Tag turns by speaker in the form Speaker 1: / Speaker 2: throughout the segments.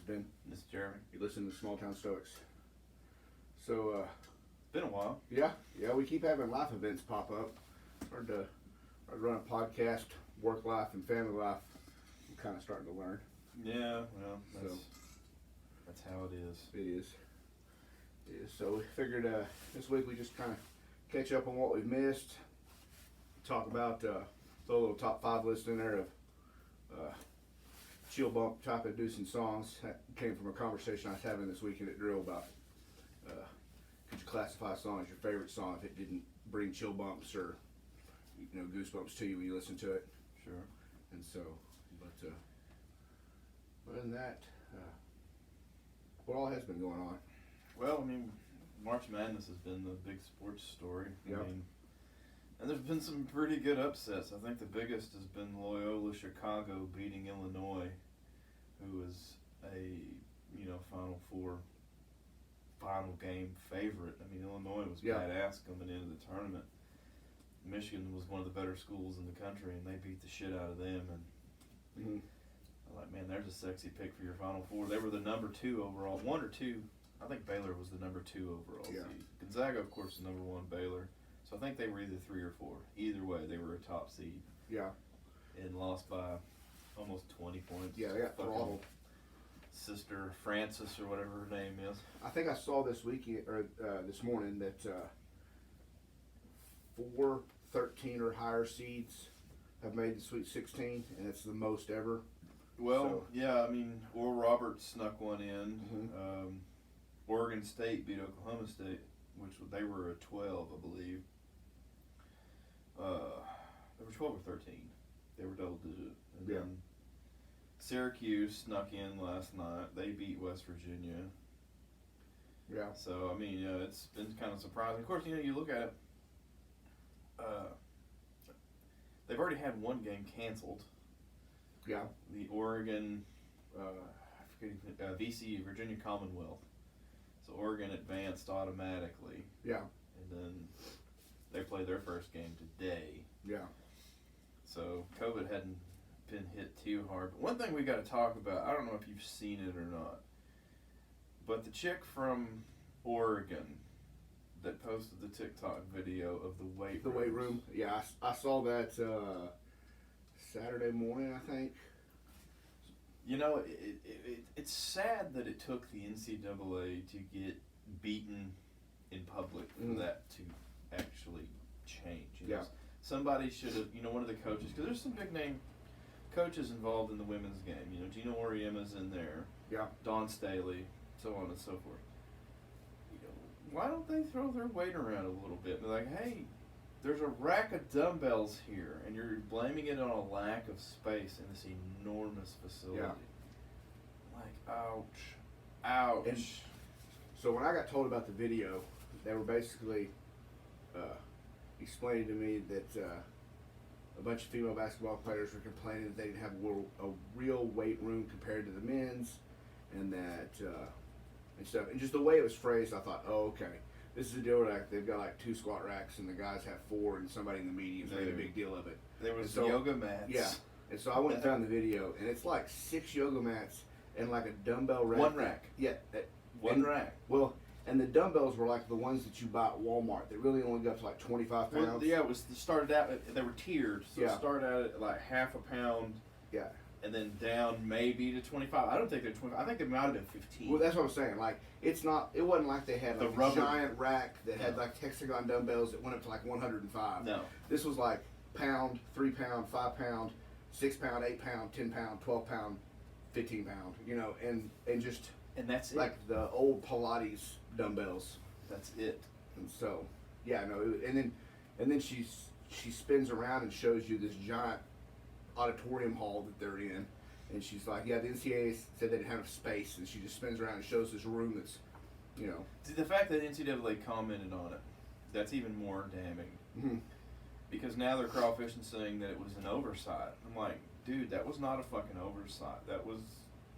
Speaker 1: Ben.
Speaker 2: This is Jeremy.
Speaker 1: You listen to Small Town Stoics. So,
Speaker 2: Been a while.
Speaker 1: yeah, we keep having life events pop up. Hard to run a podcast, work life and family life. I'm kind of starting to learn.
Speaker 2: Yeah, well, that's how it is.
Speaker 1: It is. So we figured this week we just kind of catch up on what we've missed. Talk about throw a little top 5 list in there of chill bump type inducing songs. That came from a conversation I was having this weekend at drill about could you classify a song as your favorite song if it didn't bring chill bumps or goosebumps to you when you listen to it.
Speaker 2: Sure.
Speaker 1: And so, but other than that, what all has been going on?
Speaker 2: Well, I mean, March Madness has been the big sports story.
Speaker 1: Yep.
Speaker 2: I mean, and there's been some pretty good upsets. I think the biggest has been Loyola Chicago beating Illinois, who was a Final Four final game favorite. I mean, Illinois was badass coming into the tournament. Michigan was one of the better schools in the country, and they beat the shit out of them. And I'm like, man, there's a sexy pick for your Final Four. They were the number 2 overall, 1 or 2. I think Baylor was the number 2 overall seed. Gonzaga, of course, the number 1. Baylor. So I think they were either 3 or 4. Either way, they were a top seed.
Speaker 1: Yeah.
Speaker 2: And lost by almost 20 points.
Speaker 1: Yeah, they got throttled.
Speaker 2: Sister Francis or whatever her name is.
Speaker 1: I think I saw this weekend or this morning that 4 13 or higher seeds have made the Sweet 16, and it's the most ever.
Speaker 2: Well, yeah, I mean, Oral Roberts snuck one in.
Speaker 1: Mm-hmm.
Speaker 2: Oregon State beat Oklahoma State, which they were a 12, I believe. They were 12 or 13. They were double digit. And then Syracuse snuck in last night. They beat West Virginia.
Speaker 1: Yeah.
Speaker 2: So, I mean, it's been kind of surprising. Of course, you look at it, they've already had one game canceled.
Speaker 1: Yeah.
Speaker 2: The Oregon, VCU, Virginia Commonwealth. So Oregon advanced automatically.
Speaker 1: Yeah.
Speaker 2: And then they play their first game today.
Speaker 1: Yeah.
Speaker 2: So COVID hadn't been hit too hard. But one thing we got to talk about, I don't know if you've seen it or not, but the chick from Oregon that posted the TikTok video of the weight room.
Speaker 1: The weight room. Yeah, I saw that Saturday morning, I think.
Speaker 2: It's sad that it took the NCAA to get beaten in public for that to actually change. Somebody should have, one of the coaches, because there's some big name coaches involved in the women's game. Gino Auriemma's in there.
Speaker 1: Yeah.
Speaker 2: Dawn Staley, so on and so forth. Why don't they throw their weight around a little bit? Be like, hey, there's a rack of dumbbells here, and you're blaming it on a lack of space in this enormous facility.
Speaker 1: Yeah.
Speaker 2: Like, ouch.
Speaker 1: And so when I got told about the video, they were basically explaining to me that a bunch of female basketball players were complaining that they didn't have a real weight room compared to the men's, and that and stuff. And just the way it was phrased, I thought, oh, okay. This is a deal where they've got like 2 squat racks and the guys have 4 and somebody in the medium's made a big deal of it.
Speaker 2: There was yoga mats.
Speaker 1: Yeah. And so I went and found the video, and it's like 6 yoga mats and like a dumbbell rack.
Speaker 2: One rack.
Speaker 1: Yeah.
Speaker 2: One rack.
Speaker 1: Well, and the dumbbells were like the ones that you buy at Walmart that really only got to like 25 pounds.
Speaker 2: Well, yeah, it started out, they were tiered. So it started out at like half a pound.
Speaker 1: Yeah. And
Speaker 2: then down maybe to 25. I don't think they're 25. I think they might have been 15.
Speaker 1: Well, that's what I'm saying. Like, it wasn't like they had like a giant rack that had like hexagon dumbbells that went up to like 105.
Speaker 2: No.
Speaker 1: This was like pound, 3 pound, 5 pound, 6 pound, 8 pound, 10 pound, 12 pound, 15 pound, and just.
Speaker 2: And that's
Speaker 1: like the old Pilates dumbbells.
Speaker 2: That's it.
Speaker 1: And so, yeah, no, and then she spins around and shows you this giant auditorium hall that they're in, and she's like, yeah, the NCAA said they didn't have enough space, and she just spins around and shows this room that's,
Speaker 2: See, the fact that NCAA commented on it, that's even more damning.
Speaker 1: Mm-hmm.
Speaker 2: Because now they're crawfishing saying that it was an oversight. I'm like, dude, that was not a fucking oversight. That was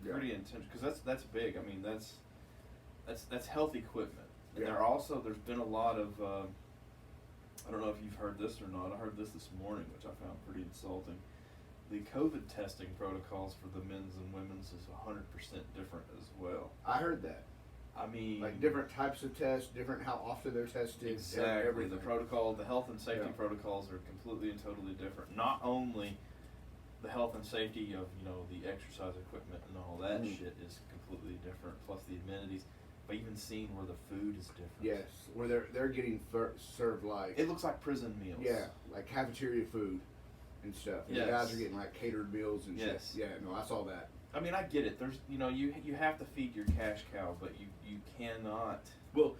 Speaker 2: pretty intense, because that's big. I mean, that's health equipment. And there's been a lot of I don't know if you've heard this or not. I heard this morning, which I found pretty insulting. The COVID testing protocols for the men's and women's is different as well.
Speaker 1: I heard that.
Speaker 2: I mean,
Speaker 1: Like different types of tests, different how often they're tested.
Speaker 2: exactly.
Speaker 1: Everything.
Speaker 2: The protocol, the health and safety
Speaker 1: Yeah.
Speaker 2: protocols are completely and totally different. Not only the health and safety of, you know, the exercise equipment and all that shit is completely different, plus the amenities, but even seeing where the food is different.
Speaker 1: Yes, where they're getting served like
Speaker 2: It looks like prison meals.
Speaker 1: yeah, like cafeteria food and stuff. And
Speaker 2: Yes.
Speaker 1: the guys are getting like catered meals and
Speaker 2: Yes.
Speaker 1: shit. Yeah, no, I saw that.
Speaker 2: I mean, I get it. There's, you know, you have to feed your cash cow, but you cannot
Speaker 1: Well,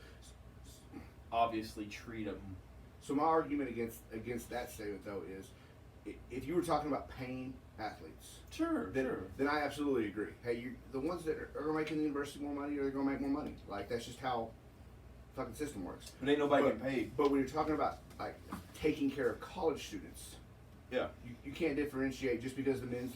Speaker 2: obviously treat them.
Speaker 1: so my argument against that statement though is, if you were talking about paying athletes,
Speaker 2: Sure,
Speaker 1: then I absolutely agree. Hey, the ones that are going to make the university more money, they're going to make more money. Like that's just how the fucking system works.
Speaker 2: But ain't nobody getting paid.
Speaker 1: But when you're talking about like taking care of college students,
Speaker 2: Yeah.
Speaker 1: you can't differentiate just because the men's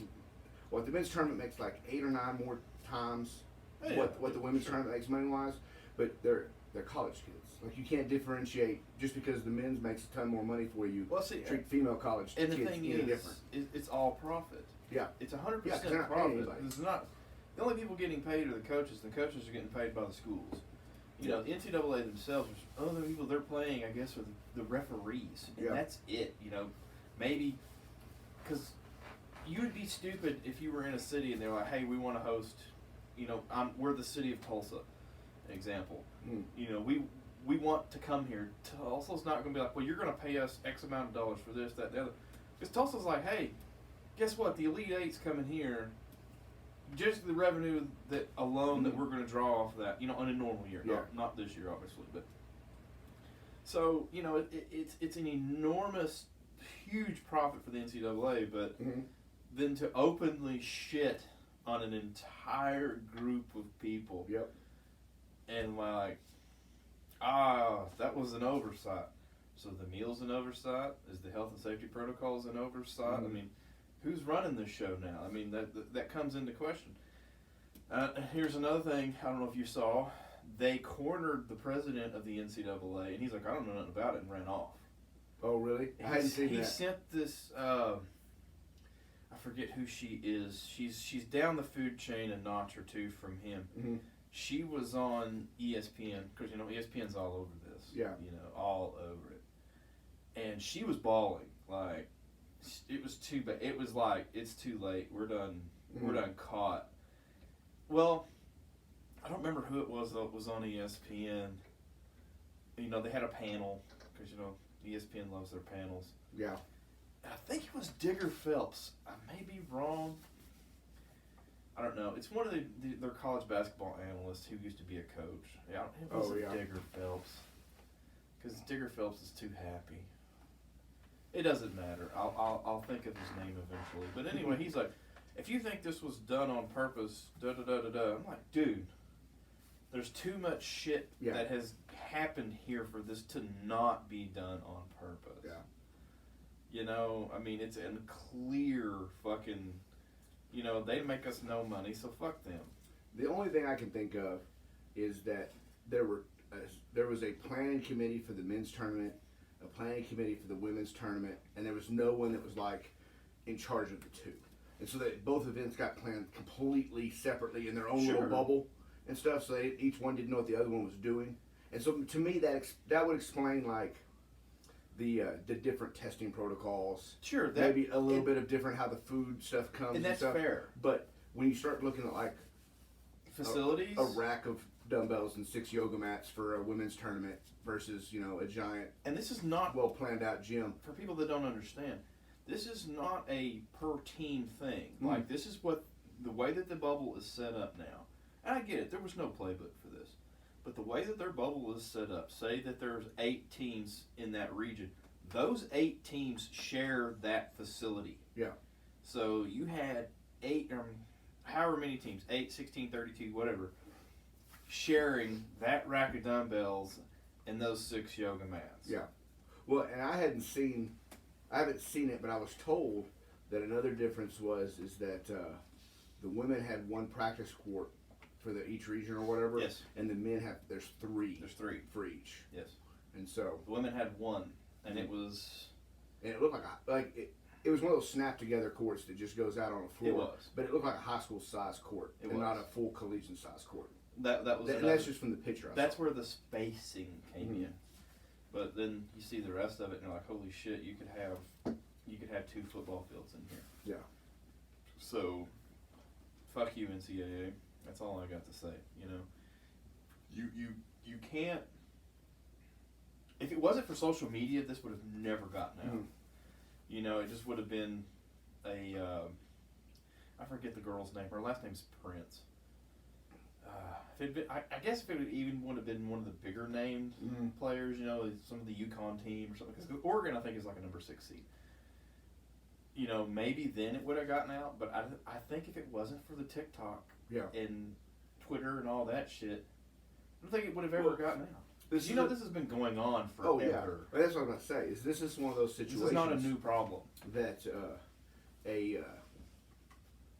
Speaker 1: tournament makes like 8 or 9 more times
Speaker 2: Oh, yeah.
Speaker 1: what the women's tournament makes money wise, but they're college kids. Like you can't differentiate just because the men's makes a ton more money for you.
Speaker 2: Well, see,
Speaker 1: treat female college
Speaker 2: and
Speaker 1: kids
Speaker 2: the thing
Speaker 1: any
Speaker 2: is,
Speaker 1: different.
Speaker 2: it's all profit.
Speaker 1: Yeah.
Speaker 2: It's 100%
Speaker 1: Yeah, 'cause they're not paying
Speaker 2: profit.
Speaker 1: anybody.
Speaker 2: It's not the only people getting paid are the coaches. The coaches are getting paid by the schools. You know, the NCAA themselves, other people they're playing, I guess, are the referees, and
Speaker 1: Yeah.
Speaker 2: that's it. You know, maybe because you would be stupid if you were in a city and they're like, "Hey, we want to host." You know, we're the city of Tulsa, example. You know, we want to come here. Tulsa's not going to be like, well, you're going to pay us X amount of dollars for this, that, the other. Because Tulsa's like, hey, guess what? The Elite Eight's coming here. Just the revenue that alone that we're going to draw off of that, you know, on a normal year.
Speaker 1: Yeah.
Speaker 2: Not this year, obviously. But so, you know, it's an enormous, huge profit for the NCAA, but then to openly shit on an entire group of people.
Speaker 1: Yep.
Speaker 2: And like, that was an oversight. So the meal's an oversight? Is the health and safety protocols an oversight? I mean, who's running this show now? I mean, that comes into question. Here's another thing, I don't know if you saw. They cornered the president of the NCAA, and he's like, I don't know nothing about it, and ran off.
Speaker 1: Oh, really? I hadn't seen that.
Speaker 2: He sent this, I forget who she is. She's down the food chain a notch or two from him.
Speaker 1: Mm-hmm.
Speaker 2: She was on ESPN, because, you know, ESPN's all over this.
Speaker 1: Yeah.
Speaker 2: You know, all over it. And she was bawling. Like, it was too bad. It was like, it's too late. We're done. We're done caught. Well, I don't remember who it was that was on ESPN. You know, they had a panel, because, you know, ESPN loves their panels.
Speaker 1: Yeah.
Speaker 2: I think it was Digger Phelps. I may be wrong. I don't know. It's one of their college basketball analysts who used to be a coach. Yeah, it wasn't Digger Phelps. Because Digger Phelps is too happy. It doesn't matter. I'll think of his name eventually. But anyway, he's like, if you think this was done on purpose, da-da-da-da-da. I'm like, dude, there's too much shit that has happened here for this to not be done on purpose.
Speaker 1: Yeah.
Speaker 2: You know, I mean, it's a clear fucking, you know, they make us no money, so fuck them.
Speaker 1: The only thing I can think of is that there was a planning committee for the men's tournament, a planning committee for the women's tournament, and there was no one that was like in charge of the two. And so that both events got planned completely separately in their own little bubble and stuff. So each one didn't know what the other one was doing. And so to me, that would explain like the different testing protocols.
Speaker 2: Sure,
Speaker 1: maybe a little bit of different how the food stuff comes.
Speaker 2: And that's
Speaker 1: stuff.
Speaker 2: fair.
Speaker 1: But when you start looking at like
Speaker 2: facilities,
Speaker 1: a rack of dumbbells and 6 yoga mats for a women's tournament versus, you know, a giant,
Speaker 2: and this is not
Speaker 1: well planned out gym.
Speaker 2: For people that don't understand, this is not a per team thing. Like, this is what the way that the bubble is set up now. And I get it, there was no playbook for this. But the way that their bubble is set up, say that there's 8 teams in that region, those 8 teams share that facility.
Speaker 1: Yeah.
Speaker 2: So you had 8, however many teams, 8, 16, 32, whatever, sharing that rack of dumbbells and those 6 yoga mats.
Speaker 1: Yeah. Well, and I haven't seen it, but I was told that another difference is that the women had 1 practice court for each region or whatever.
Speaker 2: Yes.
Speaker 1: And the men there's 3.
Speaker 2: There's 3
Speaker 1: for each.
Speaker 2: Yes.
Speaker 1: And so
Speaker 2: the women had 1, and it was.
Speaker 1: And it looked like it was one of those snap together courts that just goes out on the floor.
Speaker 2: It was.
Speaker 1: But it looked like a high school size court,
Speaker 2: It
Speaker 1: and
Speaker 2: was.
Speaker 1: not a full collegiate size court.
Speaker 2: That was.
Speaker 1: And that's just from the picture.
Speaker 2: That's where the spacing came in. But then you see the rest of it, and you're like, holy shit! You could have 2 football fields in here.
Speaker 1: Yeah.
Speaker 2: So, fuck you, NCAA. That's all I got to say. You know, you can't. If it wasn't for social media, this would have never gotten out. You know, it just would have been a. I forget the girl's name. Her last name's Prince. If it'd been, I guess if it would have been one of the bigger named players, you know, some of the UConn team or something, because Oregon I think is like a number 6 seed. You know, maybe then it would have gotten out, but I think if it wasn't for the TikTok and Twitter and all that shit, I don't think it would have ever gotten out. This has been going on forever.
Speaker 1: Oh yeah, that's what I'm about to say. This is one of those situations.
Speaker 2: This is not a new problem.
Speaker 1: That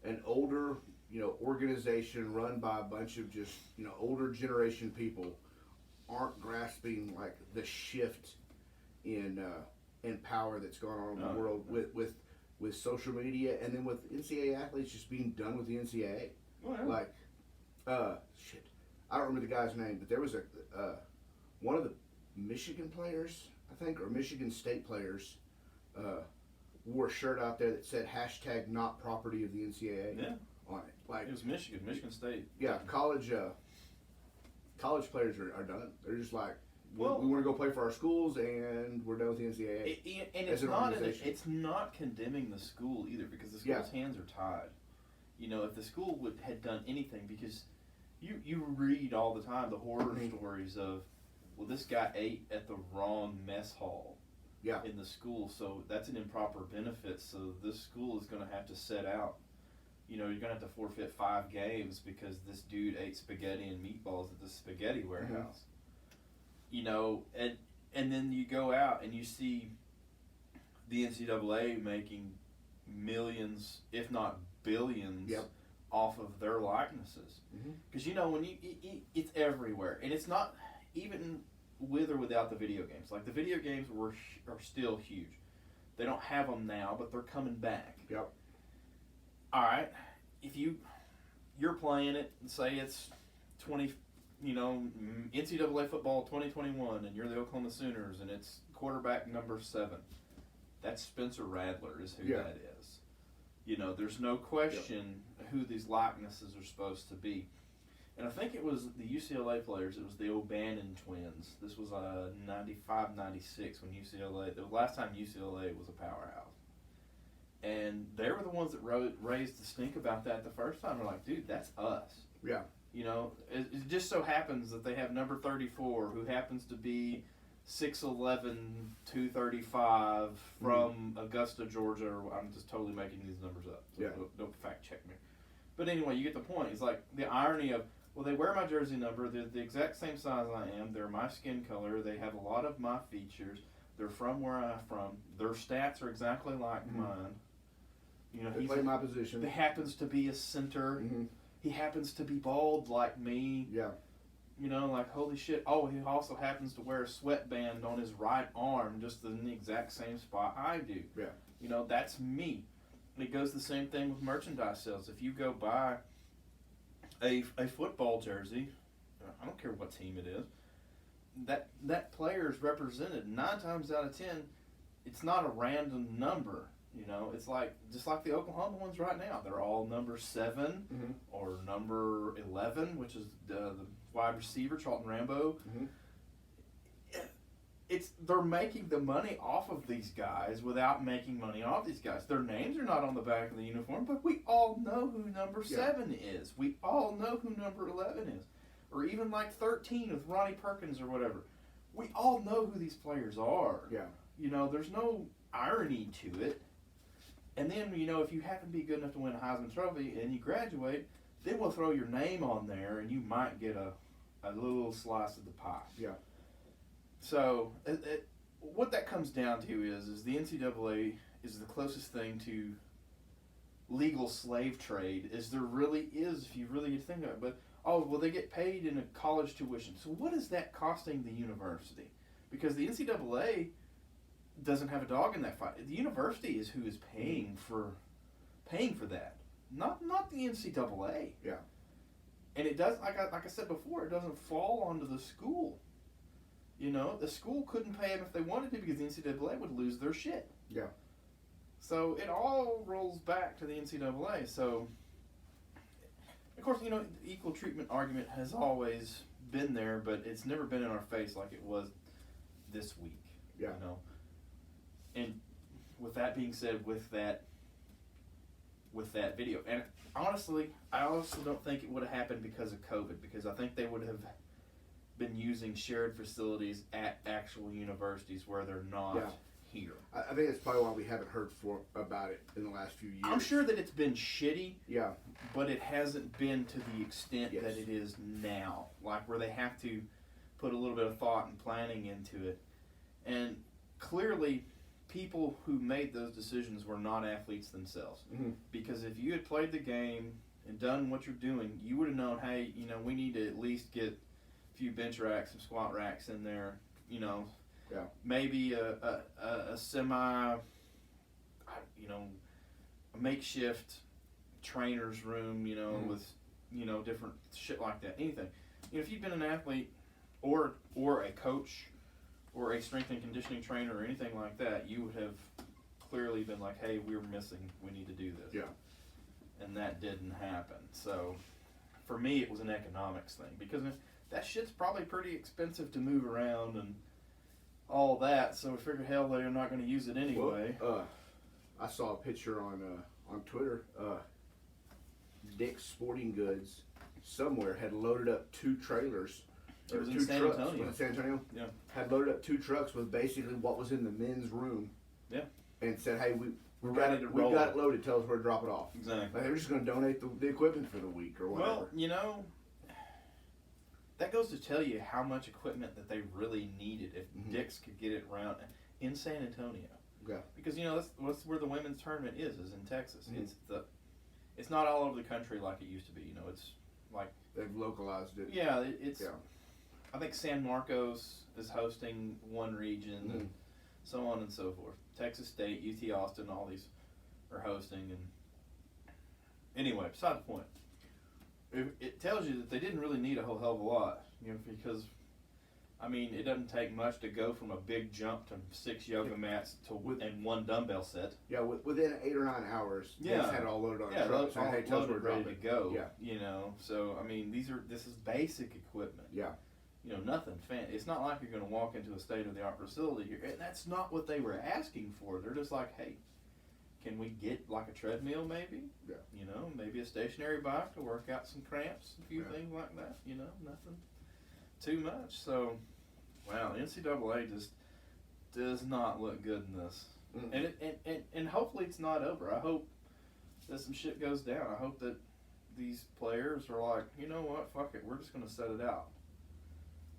Speaker 1: an older, you know, organization run by a bunch of just, you know, older generation people aren't grasping like the shift in power that's going on in the world with social media, and then with NCAA athletes just being done with the NCAA.
Speaker 2: Well,
Speaker 1: like shit, I don't remember the guy's name, but there was a one of the Michigan players, I think, or Michigan State players, wore a shirt out there that said hashtag not property of the NCAA on it. Like,
Speaker 2: it was Michigan State.
Speaker 1: Yeah, college players are done. They're just like, we want to go play for our schools, and we're done with the NCAA.
Speaker 2: And it's not condemning the school either, because the school's hands are tied. You know, if the school had done anything, because you read all the time the horror stories of, well, this guy ate at the wrong mess hall in the school, so that's an improper benefit, so this school is going to have to set out. You know, you're going to have to forfeit 5 games because this dude ate spaghetti and meatballs at the spaghetti warehouse. You know, and then you go out and you see the NCAA making millions, if not billions, off of their likenesses. Because, you know, when it's everywhere. And it's not even with or without the video games. Like, the video games are still huge. They don't have them now, but they're coming back.
Speaker 1: Yep.
Speaker 2: All right, if you're playing it, and say it's NCAA football 2021, and you're the Oklahoma Sooners, and it's quarterback number 7. That's Spencer Rattler is who that is. You know, there's no question who these likenesses are supposed to be. And I think it was the UCLA players, it was the O'Bannon twins. This was 95-96 when UCLA, the last time UCLA was a powerhouse. And they were the ones that raised the stink about that the first time. They're like, dude, that's us.
Speaker 1: Yeah.
Speaker 2: You know, it just so happens that they have number 34, who happens to be 6'11", 235 from Augusta, Georgia. I'm just totally making these numbers up. So don't fact check me. But anyway, you get the point. It's like the irony of, well, they wear my jersey number. They're the exact same size I am. They're my skin color. They have a lot of my features. They're from where I'm from. Their stats are exactly like mine. You know,
Speaker 1: they play my position.
Speaker 2: He happens to be a center. He happens to be bald like me.
Speaker 1: Yeah.
Speaker 2: You know, like, holy shit. Oh, he also happens to wear a sweatband on his right arm just in the exact same spot I do.
Speaker 1: Yeah.
Speaker 2: You know, that's me. And it goes the same thing with merchandise sales. If you go buy a football jersey, I don't care what team it is, that player is represented 9 times out of 10. It's not a random number. You know, it's like, just like the Oklahoma ones right now. They're all number 7 or number 11, which is the wide receiver, Charlton Rambo. They're making the money off of these guys without making money off these guys. Their names are not on the back of the uniform, but we all know who number 7 is. We all know who number 11 is. Or even like 13 with Ronnie Perkins or whatever. We all know who these players are.
Speaker 1: Yeah.
Speaker 2: You know, there's no irony to it. And then, you know, if you happen to be good enough to win a Heisman Trophy and you graduate, then we'll throw your name on there and you might get a little slice of the pie.
Speaker 1: Yeah.
Speaker 2: So, what that comes down to is the NCAA is the closest thing to legal slave trade as there really is, if you really think about it. But, well, they get paid in a college tuition. So what is that costing the university? Because the NCAA doesn't have a dog in that fight. The university is who is paying for that, not the NCAA.
Speaker 1: Yeah.
Speaker 2: And it does, like I said before, it doesn't fall onto the school. You know, the school couldn't pay them if they wanted to because the NCAA would lose their shit.
Speaker 1: Yeah.
Speaker 2: So it all rolls back to the NCAA. So, of course, you know, the equal treatment argument has always been there, but it's never been in our face like it was this week.
Speaker 1: Yeah.
Speaker 2: You know, and with that being said, with that video, and honestly, I also don't think it would have happened because of COVID, because I think they would have been using shared facilities at actual universities where they're not here.
Speaker 1: I think that's probably why we haven't heard about it in the last few years.
Speaker 2: I'm sure that it's been shitty,
Speaker 1: Yeah.
Speaker 2: but it hasn't been to the extent
Speaker 1: Yes.
Speaker 2: that it is now, like where they have to put a little bit of thought and planning into it. And clearly, people who made those decisions were not athletes themselves.
Speaker 1: Mm-hmm.
Speaker 2: Because if you had played the game and done what you're doing, you would have known, hey, you know, we need to at least get a few bench racks, some squat racks in there, you know.
Speaker 1: Yeah.
Speaker 2: Maybe a semi, you know, a makeshift trainer's room, you know, with, you know, different shit like that. Anything. You know, if you'd been an athlete or a coach or a strength and conditioning trainer or anything like that, you would have clearly been like, hey, we're missing. We need to do this.
Speaker 1: Yeah.
Speaker 2: And that didn't happen. So for me, it was an economics thing because that shit's probably pretty expensive to move around and all that. So we figured, hell, they're not going to use it anyway.
Speaker 1: Well, I saw a picture on Twitter. Dick's Sporting Goods somewhere had loaded up 2 trailers.
Speaker 2: It was
Speaker 1: or
Speaker 2: in
Speaker 1: 2
Speaker 2: San
Speaker 1: trucks.
Speaker 2: Antonio.
Speaker 1: Was it San Antonio?
Speaker 2: Yeah.
Speaker 1: Had loaded up 2 trucks with basically what was in the men's room.
Speaker 2: Yeah.
Speaker 1: And said, hey,
Speaker 2: We're
Speaker 1: we got
Speaker 2: ready to
Speaker 1: it, we
Speaker 2: roll.
Speaker 1: got it loaded. Tell us where to drop it off.
Speaker 2: Exactly.
Speaker 1: Like, they're just going to donate the equipment for the week or whatever.
Speaker 2: Well, you know, that goes to tell you how much equipment that they really needed if Dick's could get it around in San Antonio.
Speaker 1: Yeah.
Speaker 2: Because, you know, that's where the women's tournament is in Texas. It's not all over the country like it used to be. You know, it's like
Speaker 1: They've localized it.
Speaker 2: Yeah, it's.
Speaker 1: Yeah.
Speaker 2: I think San Marcos is hosting one region, and so on and so forth. Texas State, UT Austin, all these are hosting, and anyway, beside the point. It tells you that they didn't really need a whole hell of a lot, you know, because I mean, it doesn't take much to go from a big jump to 6 yoga mats and 1 dumbbell set.
Speaker 1: Yeah, within 8 or 9 hours, they just had it all loaded on a truck.
Speaker 2: All
Speaker 1: Hey, tell us where
Speaker 2: loaded, ready to go.
Speaker 1: Yeah.
Speaker 2: You know, so I mean, this is basic equipment.
Speaker 1: Yeah.
Speaker 2: You know, nothing fancy. It's not like you're going to walk into a state-of-the-art facility here. And that's not what they were asking for. They're just like, hey, can we get like a treadmill maybe?
Speaker 1: Yeah.
Speaker 2: You know, maybe a stationary bike to work out some cramps, a few things like that. You know, nothing too much. So, wow, NCAA just does not look good in this. And hopefully it's not over. I hope that some shit goes down. I hope that these players are like, you know what, fuck it, we're just going to set it out.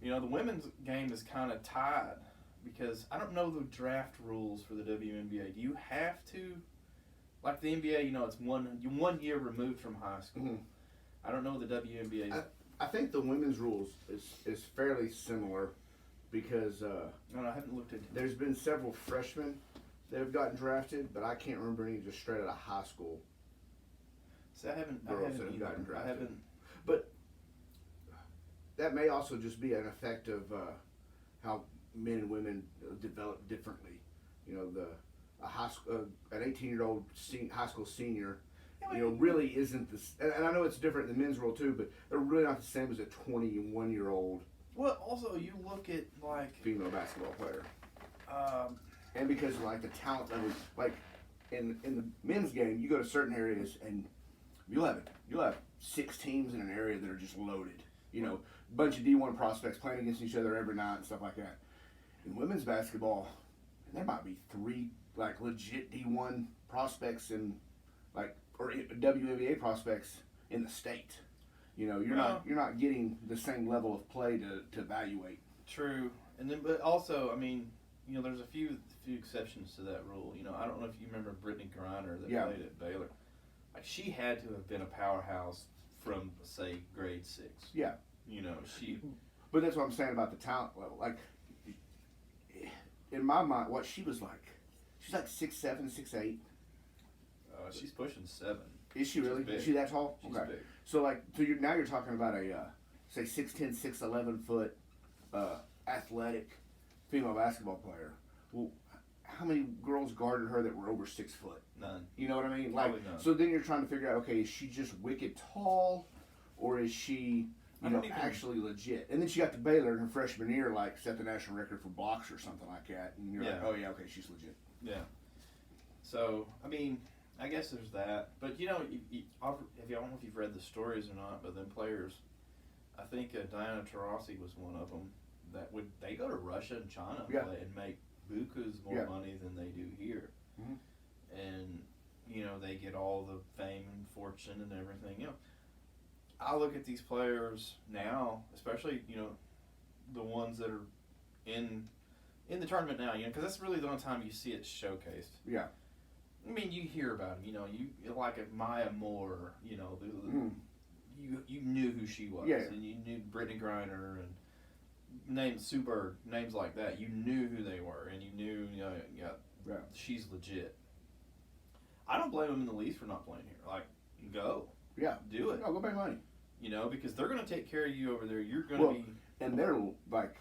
Speaker 2: You know, the women's game is kind of tied because I don't know the draft rules for the WNBA. Do you have to, like the NBA, you know, it's 1 year removed from high school. I don't know the WNBA.
Speaker 1: I think the women's rules is fairly similar because
Speaker 2: no, I haven't looked into it.
Speaker 1: There's been several freshmen that have gotten drafted, but I can't remember any just straight out of high school.
Speaker 2: See, I haven't
Speaker 1: Gotten drafted.
Speaker 2: I haven't.
Speaker 1: But that may also just be an effect of how men and women develop differently. You know, an 18-year-old high school senior, you know, really isn't this. And I know it's different in the men's world too, but they're really not the same as a 21-year-old.
Speaker 2: Well, also you look at like
Speaker 1: female basketball player, and because like the talent level, like in the men's game, you go to certain areas and you'll have 6 teams in an area that are just loaded. You know, a bunch of D1 prospects playing against each other every night and stuff like that. In women's basketball, there might be 3 like legit D1 prospects or WNBA prospects in the state. You know, you're not getting the same level of play to evaluate.
Speaker 2: True, and then but also, I mean, you know, there's a few exceptions to that rule. You know, I don't know if you remember Brittany Griner that played at Baylor. Like she had to have been a powerhouse from say grade 6.
Speaker 1: Yeah.
Speaker 2: You know, she.
Speaker 1: But that's what I'm saying about the talent level. Like, in my mind, what she was like. She's like 6'7", 6'8".
Speaker 2: She's pushing 7.
Speaker 1: Is she really?
Speaker 2: Big.
Speaker 1: Is she that tall?
Speaker 2: She's
Speaker 1: okay.
Speaker 2: big.
Speaker 1: So now you're talking about a say 6'10", 6'11" foot athletic female basketball player. Well, how many girls guarded her that were over 6 foot?
Speaker 2: None.
Speaker 1: You know what I mean?
Speaker 2: Probably none.
Speaker 1: So then you're trying to figure out, okay, is she just wicked tall, or is she, actually legit? And then she got to Baylor in her freshman year, like set the national record for blocks or something like that, and you're like, oh yeah, okay, she's legit.
Speaker 2: Yeah. So I mean, I guess there's that, but I don't know if you've read the stories or not, but then players, I think Diana Taurasi was one of them that they go to Russia and China and play and make bukus more money than they do here.
Speaker 1: Mm-hmm.
Speaker 2: And they get all the fame and fortune and everything. I look at these players now, especially the ones that are in the tournament now, because that's really the only time you see it showcased.
Speaker 1: Yeah.
Speaker 2: I mean, you hear about them. You like a Maya Moore. You knew who she was, and you knew Brittany Griner and Sue Bird, names like that. You knew who they were, and you knew she's legit. I don't blame them in the least for not playing here. Like, go.
Speaker 1: Yeah.
Speaker 2: Do it.
Speaker 1: No, go make money.
Speaker 2: Because they're going to take care of you over there. You're going to be...
Speaker 1: And they're, like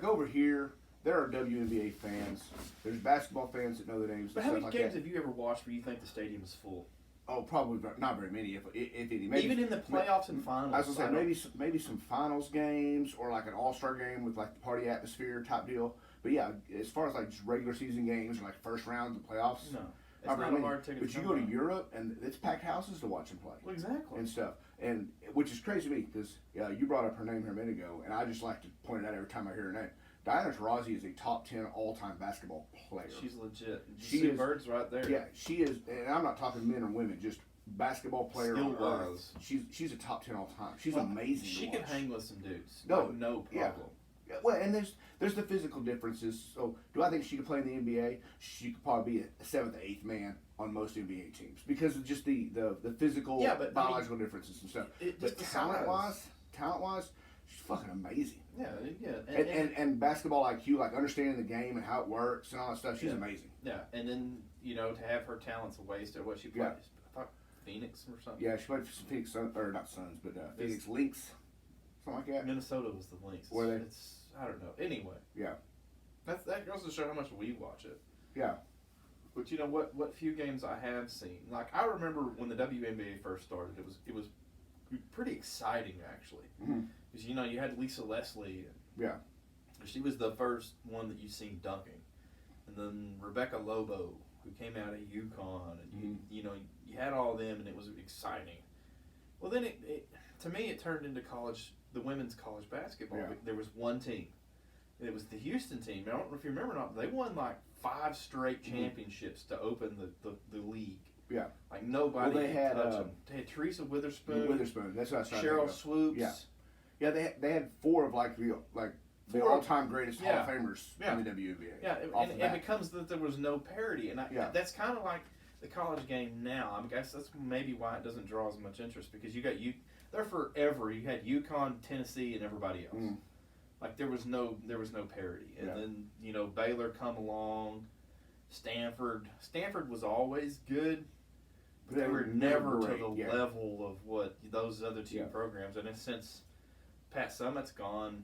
Speaker 1: over here, there are WNBA fans. There's basketball fans that know the names.
Speaker 2: But how many games have you ever watched where you think the stadium is full?
Speaker 1: Oh, probably not very many, if any.
Speaker 2: Maybe, even in the playoffs and finals.
Speaker 1: I was going to say, maybe some finals games or like an all-star game with like the party atmosphere type deal. But yeah, as far as like just regular season games or like first round of the playoffs.
Speaker 2: No. It's not a hard ticket.
Speaker 1: But you go to Europe and it's packed houses to watch them play.
Speaker 2: Well, exactly.
Speaker 1: And stuff. And which is crazy to me because you brought up her name here a minute ago, and I just like to point it out every time I hear her name. Diana Taurasi is a top 10 all-time basketball player.
Speaker 2: She's legit.
Speaker 1: Sue
Speaker 2: Bird's right there.
Speaker 1: Yeah, she is, and I'm not talking men or women, just basketball player on earth. She's a top 10 all-time. She's amazing.
Speaker 2: She can hang with some dudes.
Speaker 1: No
Speaker 2: problem.
Speaker 1: Yeah. Well, and there's the physical differences. So, do I think she could play in the NBA? She could probably be a 7th, 8th man on most NBA teams because of just the physical, biological differences and stuff. But talent-wise, she's fucking amazing.
Speaker 2: Yeah.
Speaker 1: And basketball IQ, like understanding the game and how it works and all that stuff, she's amazing.
Speaker 2: Yeah, and then to have her talent's a waste of what she plays. I thought Phoenix or something.
Speaker 1: Yeah, she played for Phoenix Suns, or not Suns, but Phoenix Lynx, something like that.
Speaker 2: Minnesota was the Lynx.
Speaker 1: Were they?
Speaker 2: I don't know. Anyway.
Speaker 1: Yeah.
Speaker 2: That goes to show how much we watch it.
Speaker 1: Yeah.
Speaker 2: But what few games I have seen, like I remember when the WNBA first started, it was pretty exciting actually, because you had Lisa Leslie.
Speaker 1: Yeah.
Speaker 2: She was the first one that you seen dunking, and then Rebecca Lobo, who came out of UConn, and you had all of them, and it was exciting. Well, then to me it turned into the women's college basketball.
Speaker 1: Yeah.
Speaker 2: There was one team. It was the Houston team. I don't know if you remember or not. They won like 5 straight championships to open the league.
Speaker 1: Yeah.
Speaker 2: Like nobody
Speaker 1: they had
Speaker 2: touch them. They had Teresa Witherspoon.
Speaker 1: That's what I was trying
Speaker 2: Cheryl
Speaker 1: to think of.
Speaker 2: Swoops.
Speaker 1: Yeah. Yeah, they had 4 of the all-time greatest Hall of Famers in the WNBA.
Speaker 2: Yeah, and it becomes that there was no parity, and that's kind of like the college game now. I guess that's maybe why it doesn't draw as much interest, because you got there forever. You had UConn, Tennessee, and everybody else. Like there was no parity, and then Baylor come along, Stanford was always good, but they were never to the level of what those other two programs. And since Pat Summitt's gone,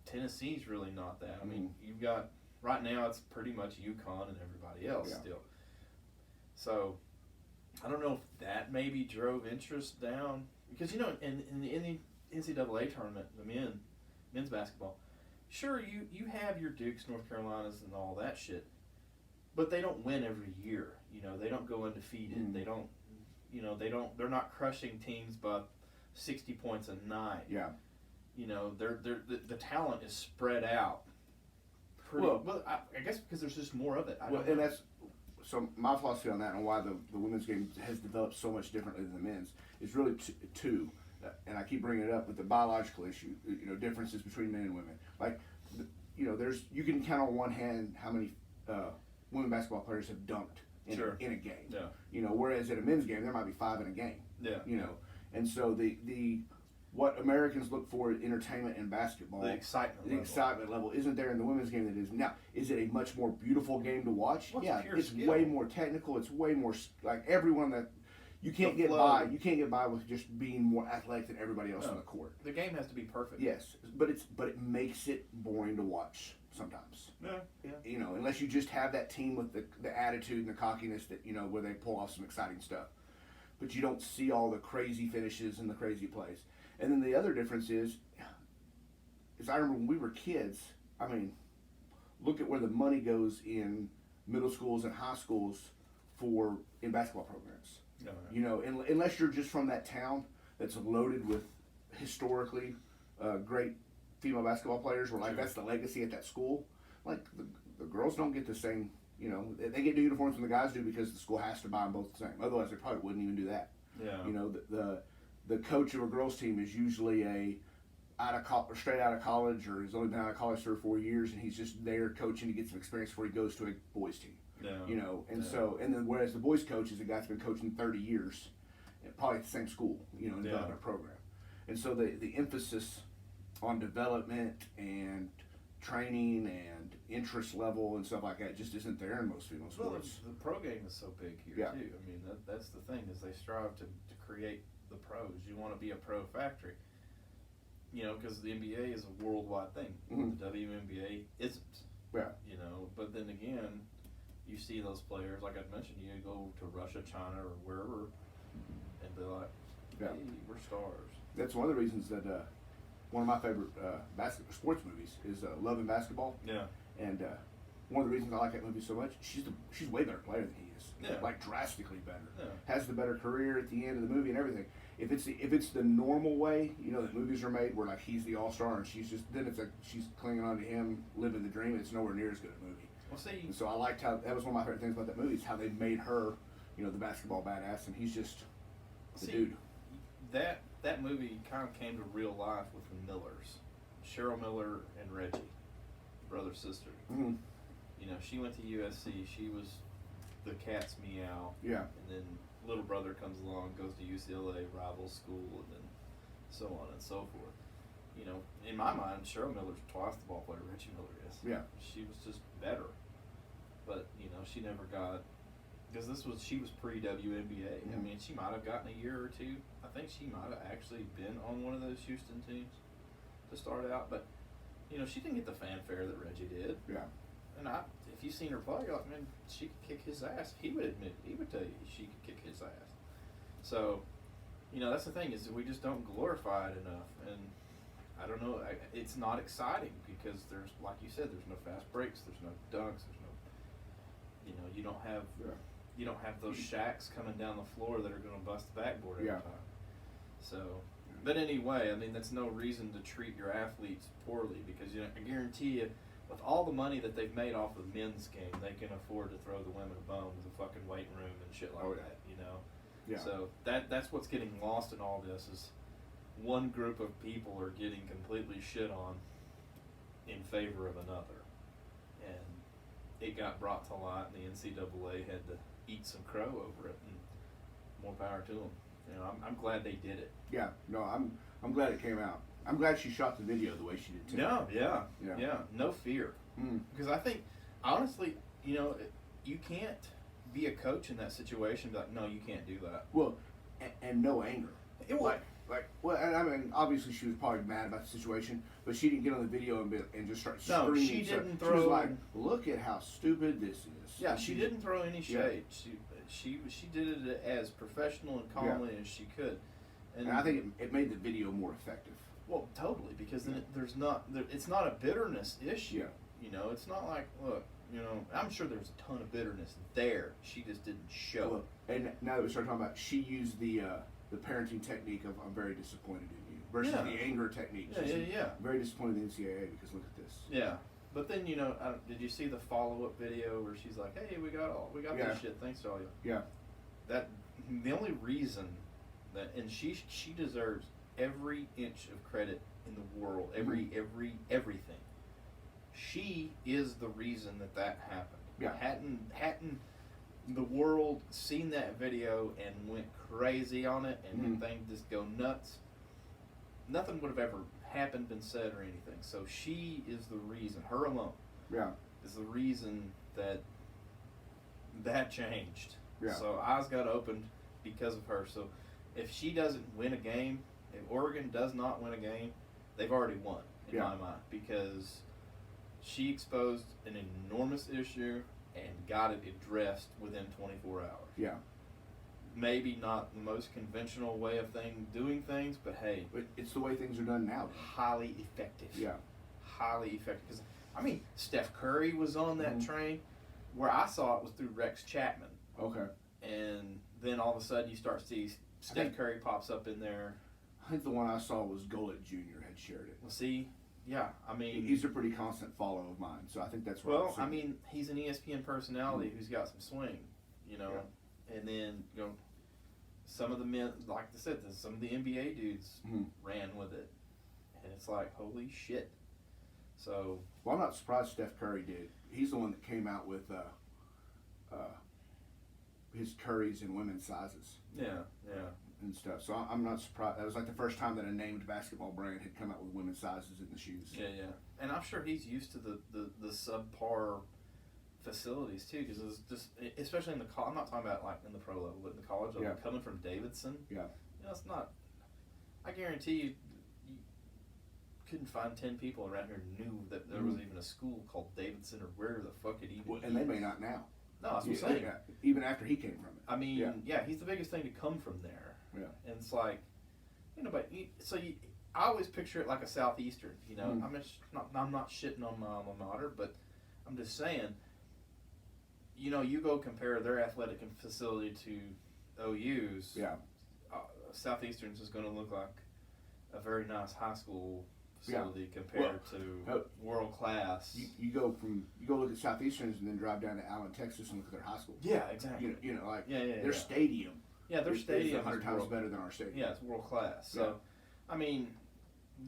Speaker 2: Tennessee's really not that. I mean, you've got right now it's pretty much UConn and everybody else still. So I don't know if that maybe drove interest down, because in the NCAA tournament, the men's basketball, sure you have your Dukes, North Carolinas, and all that shit, but they don't win every year. They don't go undefeated. They don't. They're not crushing teams by 60 points a night.
Speaker 1: Yeah.
Speaker 2: The talent is spread out. I guess because there's just more of it.
Speaker 1: And that's so my philosophy on that, and why the women's game has developed so much differently than the men's, is really two. And I keep bringing it up with the biological issue, differences between men and women. Like, you can count on one hand how many women basketball players have dunked in a game.
Speaker 2: Yeah.
Speaker 1: Whereas at a men's game there might be 5 in a game.
Speaker 2: Yeah.
Speaker 1: And so what Americans look for in entertainment and basketball.
Speaker 2: The excitement
Speaker 1: The
Speaker 2: level.
Speaker 1: excitement level isn't there in the women's game that is now. Is it a much more beautiful game to watch?
Speaker 2: Well, it's
Speaker 1: yeah,
Speaker 2: pure
Speaker 1: it's
Speaker 2: skill.
Speaker 1: way more technical. It's way more like everyone that you can't
Speaker 2: The
Speaker 1: get
Speaker 2: flow.
Speaker 1: by. You can't get by with just being more athletic than everybody else
Speaker 2: No.
Speaker 1: on the court.
Speaker 2: The game has to be perfect.
Speaker 1: Yes, but it makes it boring to watch sometimes.
Speaker 2: Yeah.
Speaker 1: You know, unless you just have that team with the attitude and the cockiness that where they pull off some exciting stuff. But you don't see all the crazy finishes and the crazy plays. And then the other difference is I remember when we were kids, I mean, look at where the money goes in middle schools and high schools in basketball programs.
Speaker 2: No,
Speaker 1: You know, unless you're just from that town that's loaded with historically great female basketball players, where like
Speaker 2: Sure.
Speaker 1: that's the legacy at that school. Like the girls don't get the same. You know, they get new uniforms when the guys do because the school has to buy them both the same. Otherwise, they probably wouldn't even do that.
Speaker 2: Yeah.
Speaker 1: You know, the coach of a girls team is usually straight out of college, or he's only been out of college 3 or 4 years, and he's just there coaching to get some experience before he goes to a boys team.
Speaker 2: Yeah.
Speaker 1: You know, and
Speaker 2: Yeah.
Speaker 1: and then whereas the boys coach is a guy that's been coaching 30 years, probably at the same school, in the
Speaker 2: Yeah.
Speaker 1: development program. And so the emphasis on development and training and interest level and stuff like that just isn't there in most female
Speaker 2: Well,
Speaker 1: sports.
Speaker 2: the pro game is so big here
Speaker 1: Yeah.
Speaker 2: too. I mean, that's the thing is they strive to create the pros. You want to be a pro factory. You know, because the NBA is a worldwide thing.
Speaker 1: Mhm.
Speaker 2: The WNBA isn't.
Speaker 1: Yeah.
Speaker 2: You know, but then again, you see those players, like I mentioned, you go to Russia, China, or wherever, and be like, hey,
Speaker 1: Yeah.
Speaker 2: we're stars.
Speaker 1: That's one of the reasons that one of my favorite sports movies is Love and Basketball.
Speaker 2: Yeah.
Speaker 1: And one of the reasons I like that movie so much, she's a way better player than he is.
Speaker 2: Yeah.
Speaker 1: Like drastically better.
Speaker 2: Yeah.
Speaker 1: Has the better career at the end of the movie and everything. If it's the normal way, that movies are made where like he's the all-star and she's like she's clinging on to him, living the dream. It's nowhere near as good a movie.
Speaker 2: Well, see,
Speaker 1: And so I liked how that was one of my favorite things about that movie is how they made her, the basketball badass, and he's just the dude.
Speaker 2: That movie kind of came to real life with the Millers, Cheryl Miller and Reggie, brother sister.
Speaker 1: Mm-hmm.
Speaker 2: She went to USC. She was the cat's meow.
Speaker 1: Yeah.
Speaker 2: And then little brother comes along, goes to UCLA, rival school, and then so on and so forth. In my mind, Cheryl Miller's twice the ball player Reggie Miller is.
Speaker 1: Yeah.
Speaker 2: She was just better. But, she never got, because she was pre-WNBA.
Speaker 1: Mhm.
Speaker 2: I mean, she might have gotten a year or two. I think she might have actually been on one of those Houston teams to start out. But, she didn't get the fanfare that Reggie did.
Speaker 1: Yeah.
Speaker 2: And if you've seen her play, you're like, man, she could kick his ass. He would admit it. He would tell you she could kick his ass. So, that's the thing is that we just don't glorify it enough. And I don't know, it's not exciting because there's, like you said, there's no fast breaks, there's no dunks, there's no, you don't have you don't have those Shaqs coming down the floor that are going to bust the backboard every
Speaker 1: Yeah.
Speaker 2: time. So, but anyway, I mean, that's no reason to treat your athletes poorly because I guarantee you, with all the money that they've made off the men's game, they can afford to throw the women a bone with a fucking weight room and shit like
Speaker 1: Oh, yeah.
Speaker 2: that,
Speaker 1: Yeah.
Speaker 2: So that's what's getting lost in all this is one group of people are getting completely shit on in favor of another. And it got brought to light and the NCAA had to eat some crow over it, and more power to them. I'm glad they did it.
Speaker 1: Yeah. No, I'm glad it came out. I'm glad she shot the video the way she did too.
Speaker 2: No, yeah.
Speaker 1: Yeah.
Speaker 2: No fear.
Speaker 1: Mm.
Speaker 2: Because I think, honestly, you can't be a coach in that situation and be like, no, you can't do that.
Speaker 1: Well, and no anger.
Speaker 2: It was,
Speaker 1: And I mean, obviously she was probably mad about the situation, but she didn't get on the video and just start
Speaker 2: No,
Speaker 1: screaming.
Speaker 2: she
Speaker 1: So
Speaker 2: didn't
Speaker 1: She
Speaker 2: throw-
Speaker 1: was like, "Look at how stupid this is."
Speaker 2: yeah, she didn't throw any
Speaker 1: Yeah.
Speaker 2: shade. She did it as professional and calmly as she could.
Speaker 1: And I think it made the video more effective.
Speaker 2: Well, totally, because then it's not a bitterness issue.
Speaker 1: Yeah.
Speaker 2: It's not like, look, I'm sure there's a ton of bitterness there. She just didn't show
Speaker 1: Well,
Speaker 2: it.
Speaker 1: and now that we start talking about, she used the parenting technique of "I'm very disappointed in you" versus
Speaker 2: Yeah.
Speaker 1: the anger technique.
Speaker 2: Yeah,
Speaker 1: She said,
Speaker 2: yeah.
Speaker 1: "I'm very disappointed in the NCAA because look at this."
Speaker 2: Yeah, but then did you see the follow-up video where she's like, "Hey, we got
Speaker 1: Yeah.
Speaker 2: this shit. Thanks to all you."
Speaker 1: Yeah.
Speaker 2: That the only reason that, and she deserves every inch of credit in the world, everything. She is the reason that happened.
Speaker 1: Yeah.
Speaker 2: Hadn't the world seen that video and went crazy on it and
Speaker 1: Mhm.
Speaker 2: things just go nuts, nothing would have ever happened, been said, or anything. So she is the reason, her alone,
Speaker 1: Yeah.
Speaker 2: is the reason that changed.
Speaker 1: Yeah.
Speaker 2: So eyes got opened because of her. So if she doesn't win a game, if Oregon does not win a game, they've already won in
Speaker 1: Yeah.
Speaker 2: my mind, because she exposed an enormous issue and got it addressed within 24 hours.
Speaker 1: Yeah.
Speaker 2: Maybe not the most conventional way of doing things, but hey,
Speaker 1: But it's the way things are done now.
Speaker 2: highly effective.
Speaker 1: Yeah.
Speaker 2: Highly effective. Because I mean, Steph Curry was on that
Speaker 1: Mhm.
Speaker 2: train. Where I saw it was through Rex Chapman,
Speaker 1: Okay.
Speaker 2: and then all of a sudden you start to see Steph Curry pops up in there.
Speaker 1: I think the one I saw was Golick Jr. had shared it.
Speaker 2: Well, see, yeah, I mean,
Speaker 1: He's a pretty constant follow of mine, so I think that's where
Speaker 2: well, I mean, he's an ESPN personality who's got some swing, you know,
Speaker 1: Yeah.
Speaker 2: and then some of the men, like I said, some of the NBA dudes
Speaker 1: Mhm.
Speaker 2: ran with it, and it's like, holy shit. So,
Speaker 1: Well, I'm not surprised Steph Curry did. He's the one that came out with his Currys in women's sizes
Speaker 2: yeah.
Speaker 1: and stuff. So I'm not surprised. That was like the first time that a named basketball brand had come out with women's sizes in the shoes.
Speaker 2: Yeah, and I'm sure he's used to the subpar facilities too, because it's just, especially in the I'm not talking about like in the pro level, but in the college level,
Speaker 1: Yeah.
Speaker 2: coming from Davidson,
Speaker 1: Yeah.
Speaker 2: It's not. I guarantee you couldn't find 10 people around here who knew that there was even a school called Davidson or where the fuck it even.
Speaker 1: Well, and they may not now.
Speaker 2: No, that's what I'm saying.
Speaker 1: Yeah, even after he came from it.
Speaker 2: I mean, yeah, he's the biggest thing to come from there.
Speaker 1: Yeah.
Speaker 2: And it's like, I always picture it like a Southeastern.
Speaker 1: Mm.
Speaker 2: I'm not shitting on my alma mater, but I'm just saying. You go compare their athletic facility to OU's.
Speaker 1: Yeah.
Speaker 2: Southeastern's is going to look like a very nice high school facility compared to world class.
Speaker 1: You go look at Southeasterns and then drive down to Allen, Texas, and look at their high school.
Speaker 2: Yeah, exactly.
Speaker 1: Their stadium.
Speaker 2: Yeah, their stadium
Speaker 1: is 100 times better than our stadium.
Speaker 2: Yeah, it's world class. So, I mean,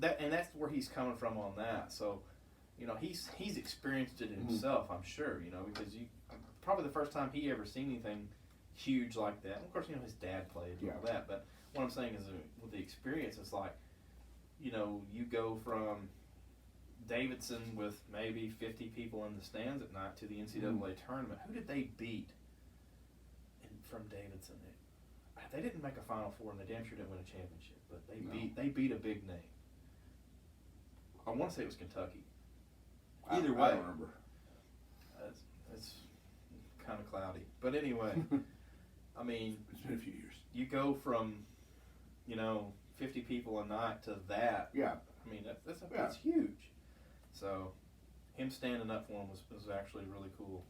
Speaker 2: that's where he's coming from on that. So, he's experienced it himself. I'm sure. Because probably the first time he ever seen anything huge like that. And of course, his dad played and all that. But what I'm saying is, with the experience, it's like, you go from Davidson with maybe 50 people in the stands at night to the NCAA tournament. Who did they beat from Davidson? They didn't make a Final Four, and they damn sure didn't win a championship. But they beat a big name. I want to say it was Kentucky. Either way,
Speaker 1: I don't remember.
Speaker 2: It's kind of cloudy. But anyway, I mean,
Speaker 1: it's been a few years.
Speaker 2: You go from 50 people a night to that.
Speaker 1: Yeah.
Speaker 2: I mean, that's huge. So, him standing up for him was actually really cool,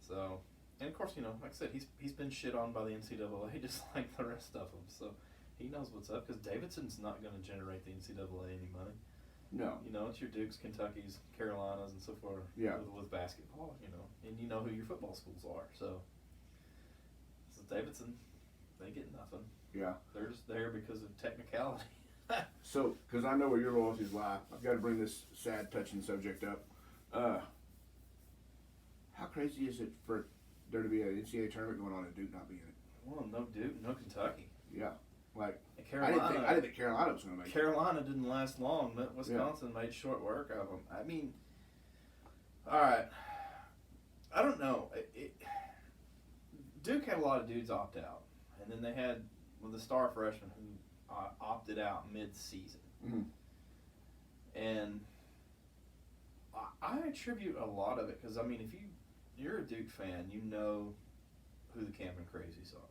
Speaker 2: So, and of course, like I said, he's been shit on by the NCAA just like the rest of them. So, he knows what's up, because Davidson's not going to generate the NCAA any money.
Speaker 1: No.
Speaker 2: It's your Dukes, Kentuckys, Carolinas, and so forth.
Speaker 1: Yeah.
Speaker 2: With basketball, and you know who your football schools are. So Davidson, they get nothing.
Speaker 1: Yeah.
Speaker 2: They're just there because of technicality.
Speaker 1: So, because I know where your loyalties lie, I've got to bring this sad, touching subject up. How crazy is it for there to be an NCAA tournament going on and Duke not being in it?
Speaker 2: Well, no Duke, no Kentucky.
Speaker 1: Yeah. Like,
Speaker 2: And Carolina,
Speaker 1: I didn't think Carolina was going to make
Speaker 2: Carolina didn't last long, but Wisconsin made short work of them. I mean, all right. I don't know. Duke had a lot of dudes opt out, and then they had the star freshman who opted out mid-season.
Speaker 1: Mm-hmm.
Speaker 2: And I attribute a lot of it because, I mean, if you're a Duke fan, you know who the Camping Crazies are.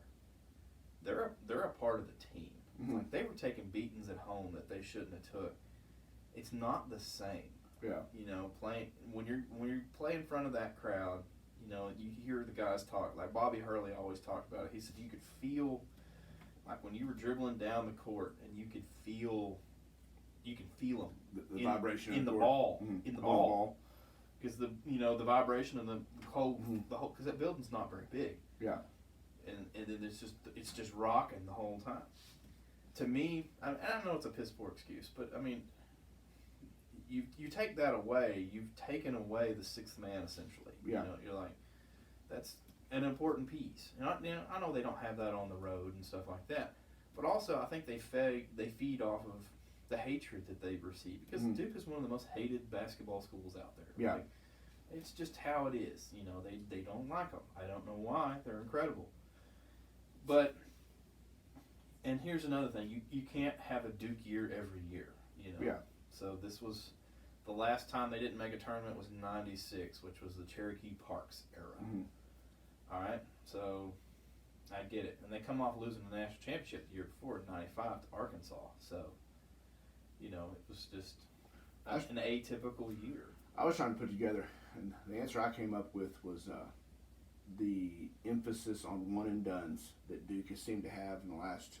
Speaker 2: They're a part of the team.
Speaker 1: Mm-hmm.
Speaker 2: Like, they were taking beatings at home that they shouldn't have took. It's not the same.
Speaker 1: Yeah.
Speaker 2: Playing when you play in front of that crowd, you hear the guys talk. Like Bobby Hurley always talked about it. He said you could feel, like when you were dribbling down the court, and you could feel them.
Speaker 1: The vibration
Speaker 2: in
Speaker 1: of
Speaker 2: the
Speaker 1: court.
Speaker 2: ball,
Speaker 1: Mm-hmm.
Speaker 2: in the
Speaker 1: On
Speaker 2: ball, because the vibration of the whole
Speaker 1: Mm-hmm.
Speaker 2: because that building's not very big.
Speaker 1: Yeah.
Speaker 2: And then it's just rocking the whole time. To me, I don't know it's a piss poor excuse, but I mean, you take that away, you've taken away the sixth man essentially.
Speaker 1: Yeah.
Speaker 2: You're like, that's an important piece. And I know they don't have that on the road and stuff like that, but also I think they feed off of the hatred that they've received, because Duke is one of the most hated basketball schools out there.
Speaker 1: Yeah.
Speaker 2: Like, it's just how it is. They don't like them. I don't know why. They're incredible. But, and here's another thing. You can't have a Duke year every year,
Speaker 1: Yeah.
Speaker 2: So this was, the last time they didn't make a tournament was '96, which was the Cherokee Parks era.
Speaker 1: Mm-hmm.
Speaker 2: All right? So, I get it. And they come off losing the national championship the year before in '95 to Arkansas. So, it was just an atypical year.
Speaker 1: I was trying to put together, and the answer I came up with was the emphasis on one and dones that Duke has seemed to have in the last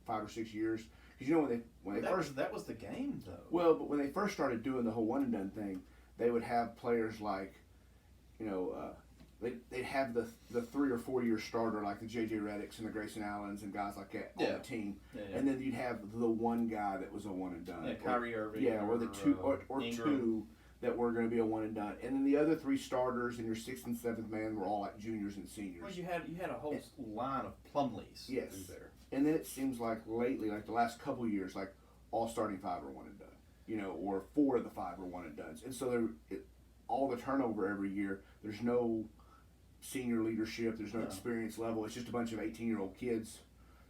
Speaker 1: 5 or 6 years. Because when they first,
Speaker 2: that was the game though.
Speaker 1: well, but when they first started doing the whole one and done thing, they would have players like, they'd have the 3 or 4 year starter like the J.J. Reddicks and the Grayson Allens and guys like that on the team, and then you'd have the one guy that was a one and done.
Speaker 2: Yeah, Kyrie Irving.
Speaker 1: or the two or
Speaker 2: Ingram.
Speaker 1: two that were going to be a one and done, and then the other 3 starters and your 6th and 7th man were all like juniors and seniors.
Speaker 2: Well, you had a whole line of Plumlees through there.
Speaker 1: And then it seems like lately, like the last couple of years, like all starting 5 are one and done, or 4 of the 5 are one and dones, and so all the turnover every year. There's no senior leadership. There's no experience level. It's just a bunch of 18-year-old kids,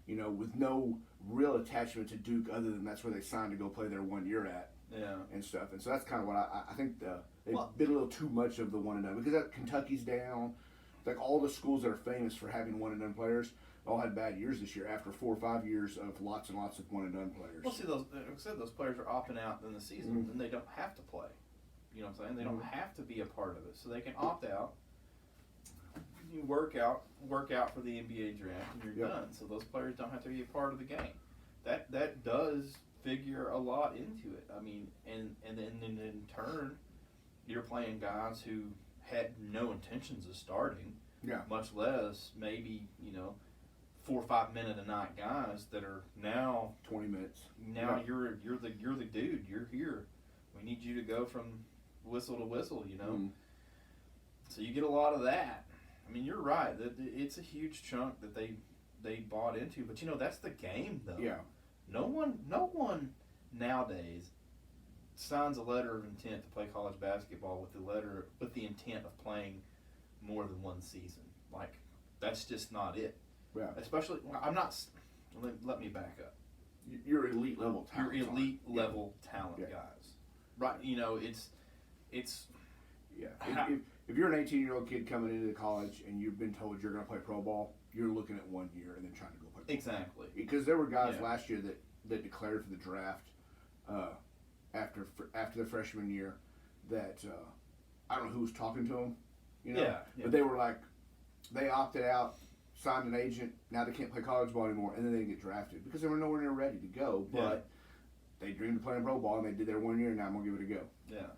Speaker 1: with no real attachment to Duke other than that's where they signed to go play their 1 year at.
Speaker 2: Yeah.
Speaker 1: And stuff, and so that's kind of what I think they've been a little too much of the one and done, because Kentucky's down. Like all the schools that are famous for having one and done players all had bad years this year after 4 or 5 years of lots and lots of one and done players.
Speaker 2: Well, see, those players are opting out in the season, and they don't have to play. You know what I'm saying? They don't have to be a part of it, so they can opt out. You work out for the NBA draft, and you're done. So those players don't have to be a part of the game. That does figure a lot into it. I mean, and then in turn, you're playing guys who had no intentions of starting.
Speaker 1: Yeah.
Speaker 2: Much less maybe 4 or 5 minute a night guys that are now
Speaker 1: 20 minutes.
Speaker 2: Now you're the dude. You're here. We need you to go from whistle to whistle. So you get a lot of that. I mean, you're right. It's a huge chunk that they bought into. But that's the game though.
Speaker 1: Yeah.
Speaker 2: No one nowadays signs a letter of intent to play college basketball with the intent of playing more than one season. Like, that's just not it.
Speaker 1: Yeah.
Speaker 2: Especially, I'm not. Let me back up.
Speaker 1: You're elite level talent.
Speaker 2: You're elite level talent guys, right? It's.
Speaker 1: Yeah. If you're an 18-year-old kid coming into college and you've been told you're going to play pro ball, you're looking at 1 year and then trying to go play pro
Speaker 2: exactly.
Speaker 1: ball. Because there were guys last year that declared for the draft after their freshman year that I don't know who was talking to them, but they were like, they opted out, signed an agent, now they can't play college ball anymore, and then they get drafted because they were nowhere near ready to go, but they dreamed of playing pro ball and they did their 1 year, and now I'm going to give it a go.
Speaker 2: Yeah.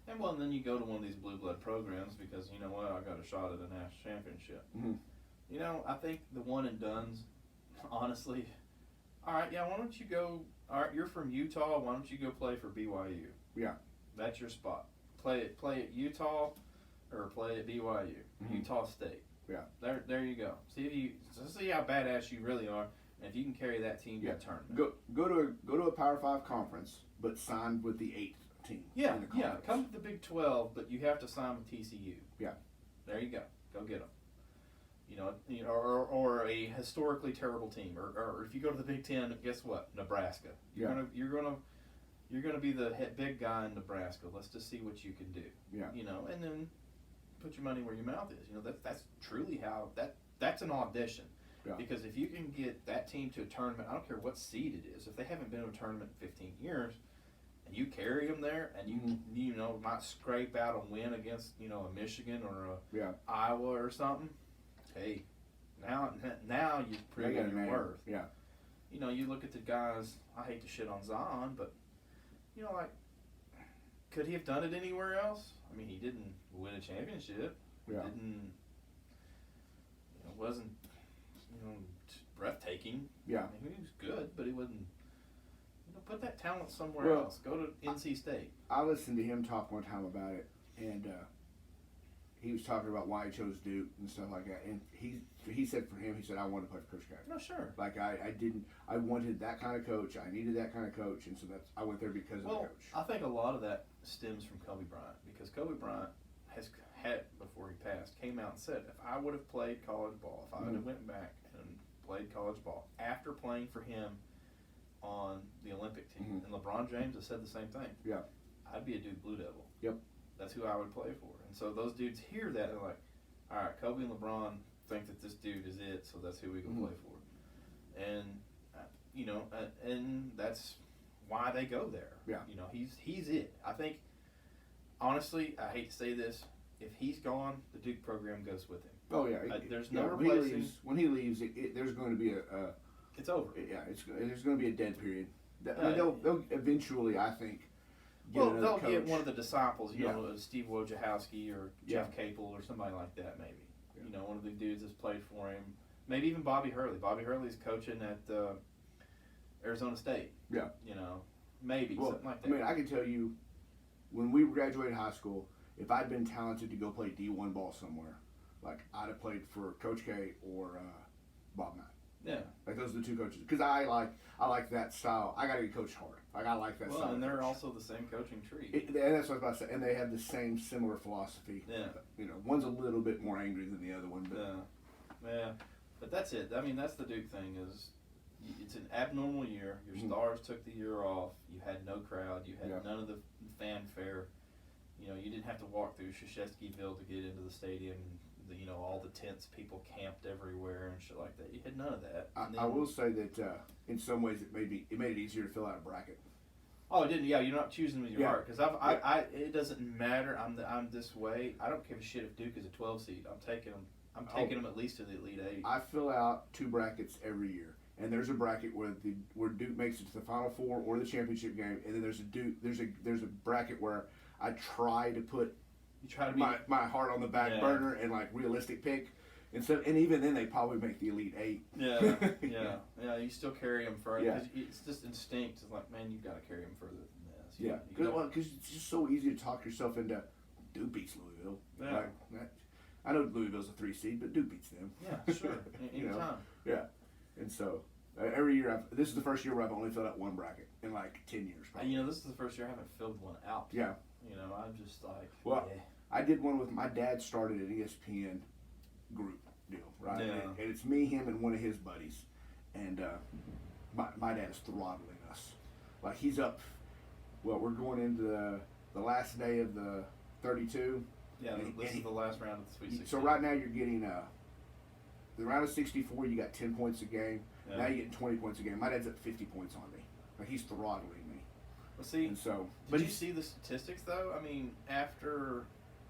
Speaker 2: And then you go to one of these blue blood programs because I got a shot at a national championship.
Speaker 1: Mm-hmm.
Speaker 2: I think the one and dones, honestly, all right, why don't you go, all right, you're from Utah, why don't you go play for BYU?
Speaker 1: Yeah.
Speaker 2: That's your spot. Play at Utah or play at BYU, Utah State.
Speaker 1: Yeah.
Speaker 2: There you go. See how badass you really are, and if you can carry that team to a tournament.
Speaker 1: Go to a Power 5 conference, but sign with the 8th team.
Speaker 2: Yeah, come to the Big 12, but you have to sign with TCU.
Speaker 1: Yeah. There
Speaker 2: you go. Go get them. Or a historically terrible team, or if you go to the Big 10, guess what? Nebraska. You're gonna be the big guy in Nebraska. Let's just see what you can do.
Speaker 1: Yeah.
Speaker 2: And then put your money where your mouth is. That's truly how that's an audition.
Speaker 1: Yeah.
Speaker 2: Because if you can get that team to a tournament, I don't care what seed it is. If they haven't been to a tournament in 15 years, and you carry them there, and you might scrape out a win against a Michigan or a Iowa or something. Hey, now you've proven your worth.
Speaker 1: Yeah.
Speaker 2: You look at the guys. I hate to shit on Zion, but could he have done it anywhere else? I mean, he didn't win a championship.
Speaker 1: Yeah.
Speaker 2: He didn't. Wasn't breathtaking.
Speaker 1: Yeah.
Speaker 2: I mean, he was good, but he wasn't. Put that talent somewhere else. Go to NC State.
Speaker 1: I listened to him talk one time about it, and he was talking about why he chose Duke and stuff like that. And he said for him, he said, I wanted to play for Coach K.
Speaker 2: No, sure.
Speaker 1: Like I wanted that kind of coach. I needed that kind of coach, and so I went there because of the coach.
Speaker 2: I think a lot of that stems from Kobe Bryant, because Kobe Bryant has had, before he passed, came out and said, if I would have played college ball, if I would have went back and played college ball after playing for him on the Olympic team, and LeBron James has said the same thing.
Speaker 1: Yeah.
Speaker 2: I'd be a Duke Blue Devil.
Speaker 1: Yep.
Speaker 2: That's who I would play for. And so those dudes hear that and they're like, all right, Kobe and LeBron think that this dude is it, so that's who we can play for. And and that's why they go there.
Speaker 1: Yeah.
Speaker 2: He's it. I think, honestly, I hate to say this, if he's gone, the Duke program goes with him.
Speaker 1: Oh yeah.
Speaker 2: There's no replacing.
Speaker 1: When he leaves, there's going to be
Speaker 2: it's over.
Speaker 1: Yeah, there's going to be a dead period. I mean, they'll eventually, I think.
Speaker 2: They'll get one of the disciples, Steve Wojciechowski or Jeff Capel or somebody like that, maybe. Yeah. One of the dudes that's played for him. Maybe even Bobby Hurley. Bobby Hurley's coaching at Arizona State.
Speaker 1: Yeah.
Speaker 2: Maybe something like that.
Speaker 1: I mean, I can tell you, when we graduated high school, if I'd been talented to go play D1 ball somewhere, like I'd have played for Coach K or Bob Knight.
Speaker 2: Yeah.
Speaker 1: Like those are the two coaches. Because I like that style. I got to get coached hard. Like I like that style.
Speaker 2: Well, and they're also the same coaching tree.
Speaker 1: And that's what I was about to say. And they have the same similar philosophy.
Speaker 2: Yeah.
Speaker 1: One's a little bit more angry than the other one. But
Speaker 2: yeah. But that's it. I mean, that's the Duke thing is it's an abnormal year. Your stars took the year off. You had no crowd. You had none of the fanfare. You didn't have to walk through Krzyzewskiville to get into the stadium. All the tents, people camped everywhere and shit like that. You had none of that.
Speaker 1: I will say that in some ways it made it easier to fill out a bracket.
Speaker 2: Oh, it didn't. Yeah, you're not choosing with your heart because it doesn't matter. I'm this way. I don't give a shit if Duke is a 12 seed. I'm taking them. I'm taking them at least to the Elite Eight.
Speaker 1: I fill out 2 brackets every year, and there's a bracket where Duke makes it to the Final Four or the championship game, and then there's a bracket where I try to put.
Speaker 2: You try to be
Speaker 1: my heart on the back burner and realistic pick, and even then they probably make the Elite Eight.
Speaker 2: Yeah. You still carry them further. Yeah. It's just instinct. It's like, man, you've got to carry them further than this.
Speaker 1: Because it's just so easy to talk yourself into Duke beats Louisville.
Speaker 2: Yeah.
Speaker 1: I know Louisville's a 3 seed, but Duke beats them.
Speaker 2: Yeah, sure. Anytime.
Speaker 1: Yeah, and so every year this is the first year where I've only filled out 1 bracket in 10 years. Probably.
Speaker 2: This is the first year I haven't filled one out.
Speaker 1: Yeah.
Speaker 2: I'm just like.
Speaker 1: Well, I did one with my dad. Started an ESPN group deal, right?
Speaker 2: Yeah.
Speaker 1: And it's me, him, and one of his buddies. And my dad is throttling us. Like he's up. Well, we're going into the last day of the 32.
Speaker 2: Yeah, this is the last round of the Sweet 16.
Speaker 1: So right now you're getting the round of 64. You got 10 points a game. Yeah. Now you're getting 20 points a game. My dad's at 50 points on me. Like he's throttling me.
Speaker 2: Well, see.
Speaker 1: And so,
Speaker 2: did you see the statistics though? I mean, after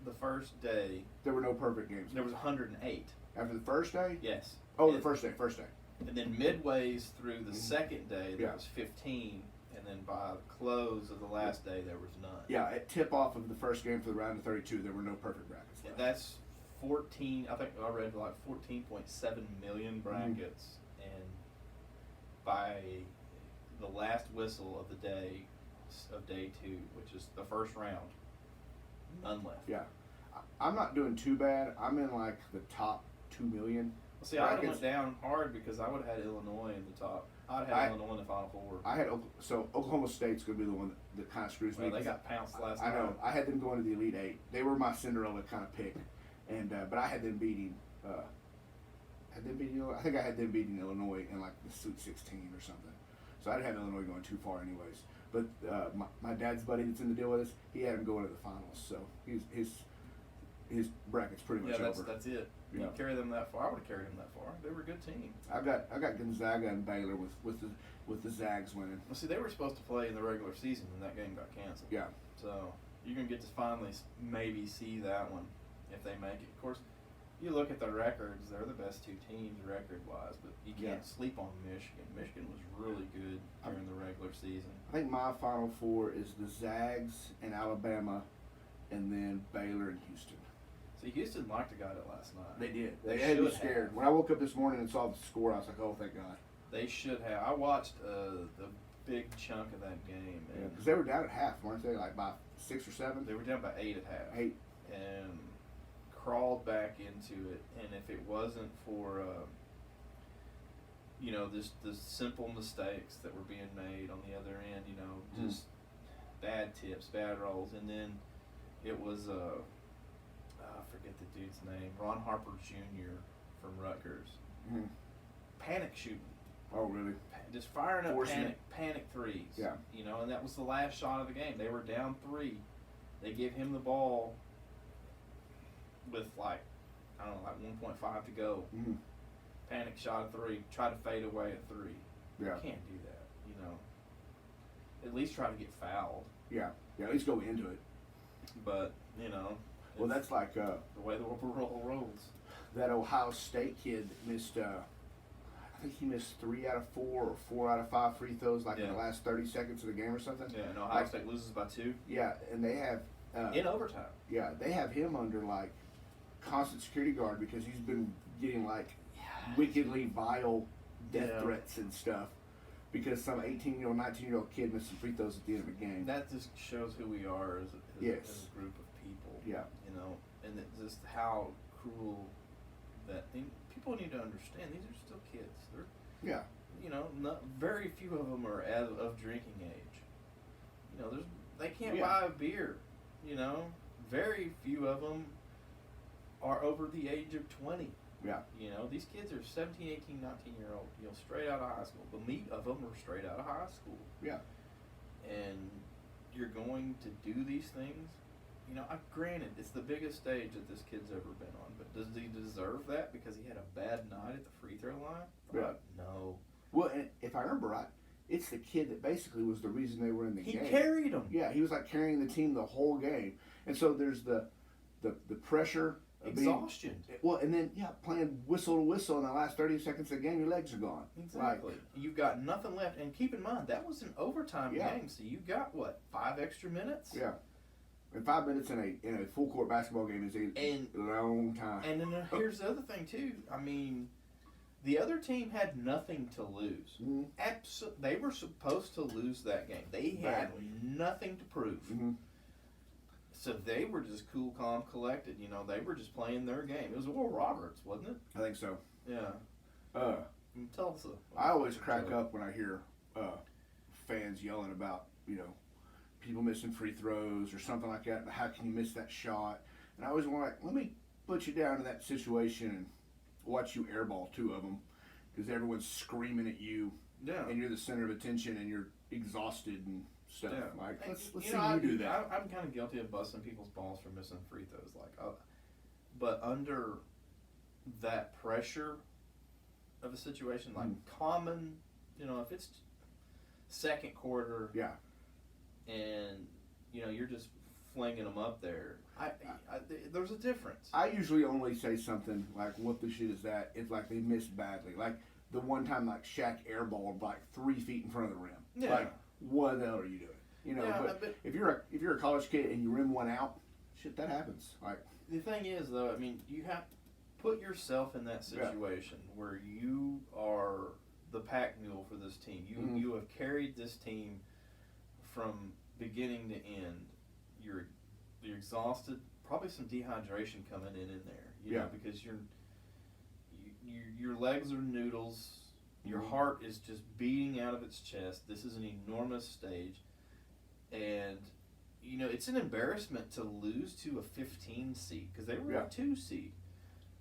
Speaker 2: the first day,
Speaker 1: there were no perfect games.
Speaker 2: There was 108.
Speaker 1: After the first day?
Speaker 2: Yes.
Speaker 1: Oh, the first day.
Speaker 2: And then midways through the second day, there was 15. And then by the close of the last day, there was none.
Speaker 1: Yeah, at tip-off of the first game for the round of 32, there were no perfect brackets left.
Speaker 2: That's 14, I think I read 14.7 million brackets. And by the last whistle of the day, of day 2, which is the first round, none left.
Speaker 1: Yeah. I'm not doing too bad. I'm in the top 2 million.
Speaker 2: Well, see, I went down hard because I would have had Illinois in the top. I'd have had Illinois in the Final Four.
Speaker 1: Oklahoma State's going to be the one that kind of screws me.
Speaker 2: They got pounced last night.
Speaker 1: I know. I had them going to the Elite Eight. They were my Cinderella kind of pick, but I had them beating. I think I had them beating Illinois in the Sweet 16 or something. So I didn't have Illinois going too far, anyways. But my dad's buddy that's in the deal with us, he had him going to the finals. So his bracket's pretty much over.
Speaker 2: That's it. You carry them that far. I would have carried them that far. They were a good team.
Speaker 1: I got Gonzaga and Baylor with the Zags winning.
Speaker 2: Well, see, they were supposed to play in the regular season, and that game got canceled.
Speaker 1: Yeah.
Speaker 2: So you're gonna get to finally maybe see that one if they make it. Of course, you look at the records; they're the best 2 teams record-wise, but you can't sleep on Michigan. Michigan was really good during the regular season.
Speaker 1: I think my Final Four is the Zags and Alabama, and then Baylor and Houston.
Speaker 2: See, Houston liked to got it last night.
Speaker 1: They did. They had me scared. When I woke up this morning and saw the score, I was like, "Oh, thank God."
Speaker 2: They should have. I watched the big chunk of that game.
Speaker 1: Yeah, because they were down at half, weren't they? By 6 or 7.
Speaker 2: They were down by 8 at half.
Speaker 1: 8.
Speaker 2: And crawled back into it, and if it wasn't for the simple mistakes that were being made on the other end, just bad tips, bad rolls, and then it was I forget the dude's name, Ron Harper Jr. from Rutgers, panic shooting.
Speaker 1: Oh, really?
Speaker 2: Just firing up
Speaker 1: Forcing
Speaker 2: panic threes.
Speaker 1: Yeah.
Speaker 2: And that was the last shot of the game. They were down 3. They give him the ball with 1.5 to go.
Speaker 1: Mm-hmm.
Speaker 2: Panic shot at 3. Try to fade away at 3.
Speaker 1: Yeah.
Speaker 2: You can't do that. At least try to get fouled.
Speaker 1: Yeah. Yeah. At least go into it.
Speaker 2: But
Speaker 1: well, that's like
Speaker 2: the way the world rolls.
Speaker 1: That Ohio State kid missed. I think he missed 3 out of 4 or 4 out of 5 free throws, in the last 30 seconds of the game or something.
Speaker 2: Yeah, and Ohio State loses by 2.
Speaker 1: Yeah, and they have
Speaker 2: in overtime.
Speaker 1: Yeah, they have him under constant security guard because he's been getting wickedly vile death threats and stuff because some 18-year-old, 19-year-old kid missed some free throws at the end of a game.
Speaker 2: That just shows who we are as a group of people.
Speaker 1: Yeah.
Speaker 2: And just how cruel that thing. People need to understand these are still kids. They're very few of them are of drinking age. They can't buy a beer. Very few of them are over the age of 20.
Speaker 1: Yeah.
Speaker 2: These kids are 17, 18, 19-year-old, straight out of high school. The meat of them are straight out of high school.
Speaker 1: Yeah.
Speaker 2: And you're going to do these things. Granted, it's the biggest stage that this kid's ever been on, but does he deserve that because he had a bad night at the free throw line?
Speaker 1: Yeah.
Speaker 2: No.
Speaker 1: Well, and if I remember right, it's the kid that basically was the reason they were in the game.
Speaker 2: He carried them.
Speaker 1: Yeah, he was carrying the team the whole game. And so there's the pressure.
Speaker 2: Exhaustion.
Speaker 1: And then, playing whistle to whistle in the last 30 seconds of the game, your legs are gone.
Speaker 2: Exactly. You've got nothing left. And keep in mind, that was an overtime game, so you got, 5 extra minutes?
Speaker 1: Yeah. And 5 minutes in a full court basketball game is a long time.
Speaker 2: And then here's the other thing too. The other team had nothing to lose.
Speaker 1: Mm-hmm.
Speaker 2: They were supposed to lose that game. They had nothing to prove.
Speaker 1: Mm-hmm.
Speaker 2: So they were just cool, calm, collected. They were just playing their game. It was Oral Roberts, wasn't it?
Speaker 1: I think so.
Speaker 2: Yeah. Tulsa.
Speaker 1: I always crack up when I hear fans yelling about people missing free throws or something like that. How can you miss that shot? And I always want let me put you down in that situation and watch you airball 2 of them because everyone's screaming at you.
Speaker 2: Yeah.
Speaker 1: And you're the center of attention and you're exhausted and stuff.
Speaker 2: Yeah.
Speaker 1: Let's see you do that.
Speaker 2: I'm kind of guilty of busting people's balls for missing free throws. But under that pressure of a situation, common, if it's second quarter.
Speaker 1: Yeah.
Speaker 2: And you're just flinging them up there. There's a difference.
Speaker 1: I usually only say something like, "What the shit is that?" It's they missed badly. The one time Shaq airballed 3 feet in front of the rim.
Speaker 2: Yeah.
Speaker 1: What the hell are you doing? But if you're a college kid and you rim one out, shit, that happens.
Speaker 2: The thing is, though, you have to put yourself in that situation where you are the pack mule for this team. You have carried this team from beginning to end. You're exhausted, probably some dehydration coming in there, because your legs are noodles, your heart is just beating out of its chest. This is an enormous stage, and it's an embarrassment to lose to a 15 seed because they were a 2 seed,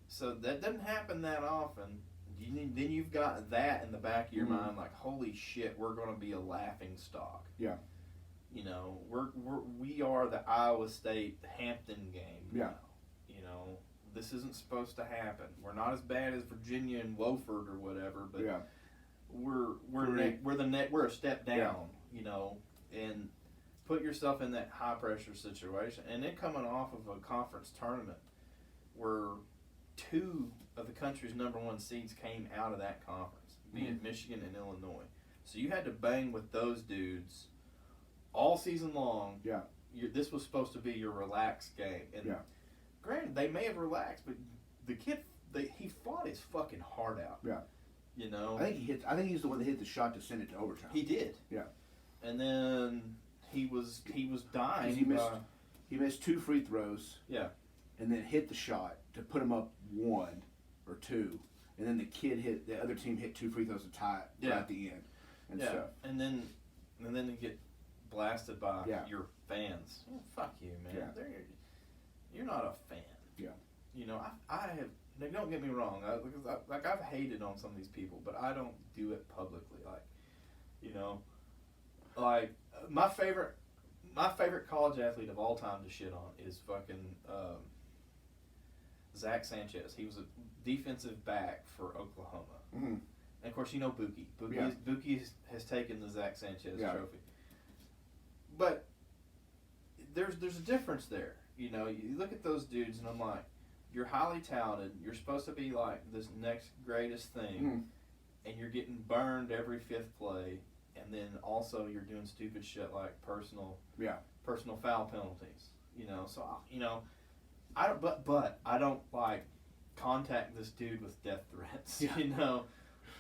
Speaker 2: so that doesn't happen that often. Then you've got that in the back of your mind, holy shit, we're going to be a laughing stock.
Speaker 1: Yeah.
Speaker 2: We are the Iowa State Hampton game.
Speaker 1: Yeah.
Speaker 2: This isn't supposed to happen. We're not as bad as Virginia and Wofford or whatever, but we're a step down. And put yourself in that high pressure situation, and then coming off of a conference tournament where 2 of the country's number 1 seeds came out of that conference, be it Michigan and Illinois. So you had to bang with those dudes all season long.
Speaker 1: Yeah.
Speaker 2: This was supposed to be your relaxed game. And granted, they may have relaxed, but the kid, he fought his fucking heart out.
Speaker 1: Yeah. I think he's the one that hit the shot to send it to overtime.
Speaker 2: He did.
Speaker 1: Yeah.
Speaker 2: And then he was dying.
Speaker 1: He missed 2 free throws.
Speaker 2: Yeah.
Speaker 1: and then hit the shot to put them up 1 or 2, and then the other team hit 2 free throws to tie it right at the end and stuff.
Speaker 2: And then you get blasted by your fans. Oh, fuck you, man.
Speaker 1: Yeah.
Speaker 2: You're not a fan.
Speaker 1: Yeah.
Speaker 2: You know, I have. Like, don't get me wrong. I've hated on some of these people, but I don't do it publicly. Like, you know, like my favorite college athlete of all time to shit on is fucking Zach Sanchez. He was a defensive back for Oklahoma.
Speaker 1: Mm-hmm.
Speaker 2: And of course, you know Buki. Buki has taken the Zach Sanchez trophy. But there's a difference there. You know, you look at those dudes, and I'm like, you're highly talented. You're supposed to be like this next greatest thing, and you're getting burned every 5th play, and then also you're doing stupid shit like personal foul penalties. You know, so I don't. But I don't like contact this dude with death threats.
Speaker 1: Yeah.
Speaker 2: You know,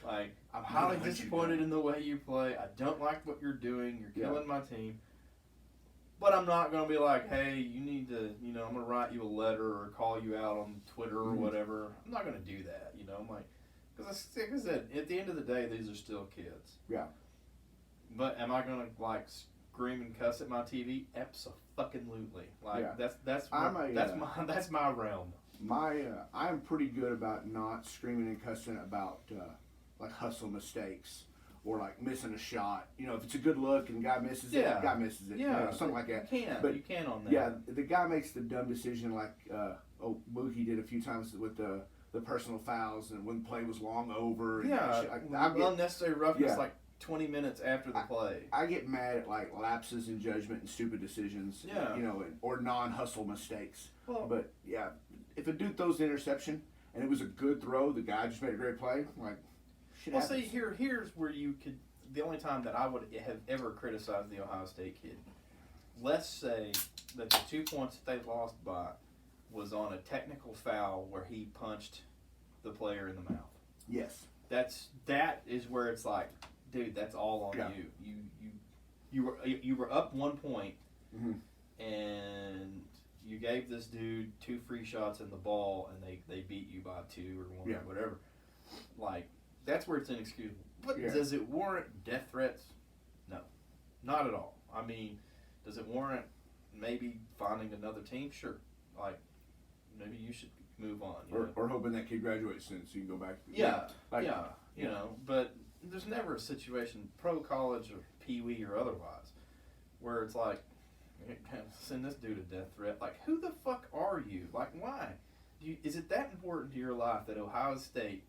Speaker 2: like I'm highly disappointed in the way you play. I don't like what you're doing. You're killing my team. But I'm not going to be like, hey, you need to, I'm going to write you a letter or call you out on Twitter or whatever. I'm not going to do that, I'm like, because like I said, at the end of the day, these are still kids.
Speaker 1: Yeah.
Speaker 2: But am I going to, like, scream and cuss at my TV? Abso-fucking-lutely. Like, that's my realm.
Speaker 1: I'm pretty good about not screaming and cussing about, like, hustle mistakes. Or like missing a shot, if it's a good look and the guy misses it, the guy misses it, something like that.
Speaker 2: You can on that.
Speaker 1: Yeah, the guy makes the dumb decision like Mookie did a few times with the personal fouls and when the play was long over. And shit.
Speaker 2: Unnecessary roughness like 20 minutes after the play.
Speaker 1: I get mad at like lapses in judgment and stupid decisions. Or non-hustle mistakes.
Speaker 2: Well,
Speaker 1: but yeah, if a dude throws the interception and it was a good throw, the guy just made a great play. Like.
Speaker 2: Well, see, here's where you could. The only time that I would have ever criticized the Ohio State kid. Let's say that the 2 points that they lost by was on a technical foul where he punched the player in the mouth.
Speaker 1: Yes.
Speaker 2: That is where it's like, dude, that's all on you. You were up 1 point, and you gave this dude 2 free shots in the ball, and they beat you by 2 or 1 or whatever. Like. That's where it's inexcusable. But does it warrant death threats? No. Not at all. I mean, does it warrant maybe finding another team? Sure. Like, maybe you should move on.
Speaker 1: Or hoping that kid graduates soon so you can go back.
Speaker 2: But there's never a situation, pro, college, or pee-wee, or otherwise, where it's like, send this dude a death threat. Like, who the fuck are you? Like, why? Is it that important to your life that Ohio State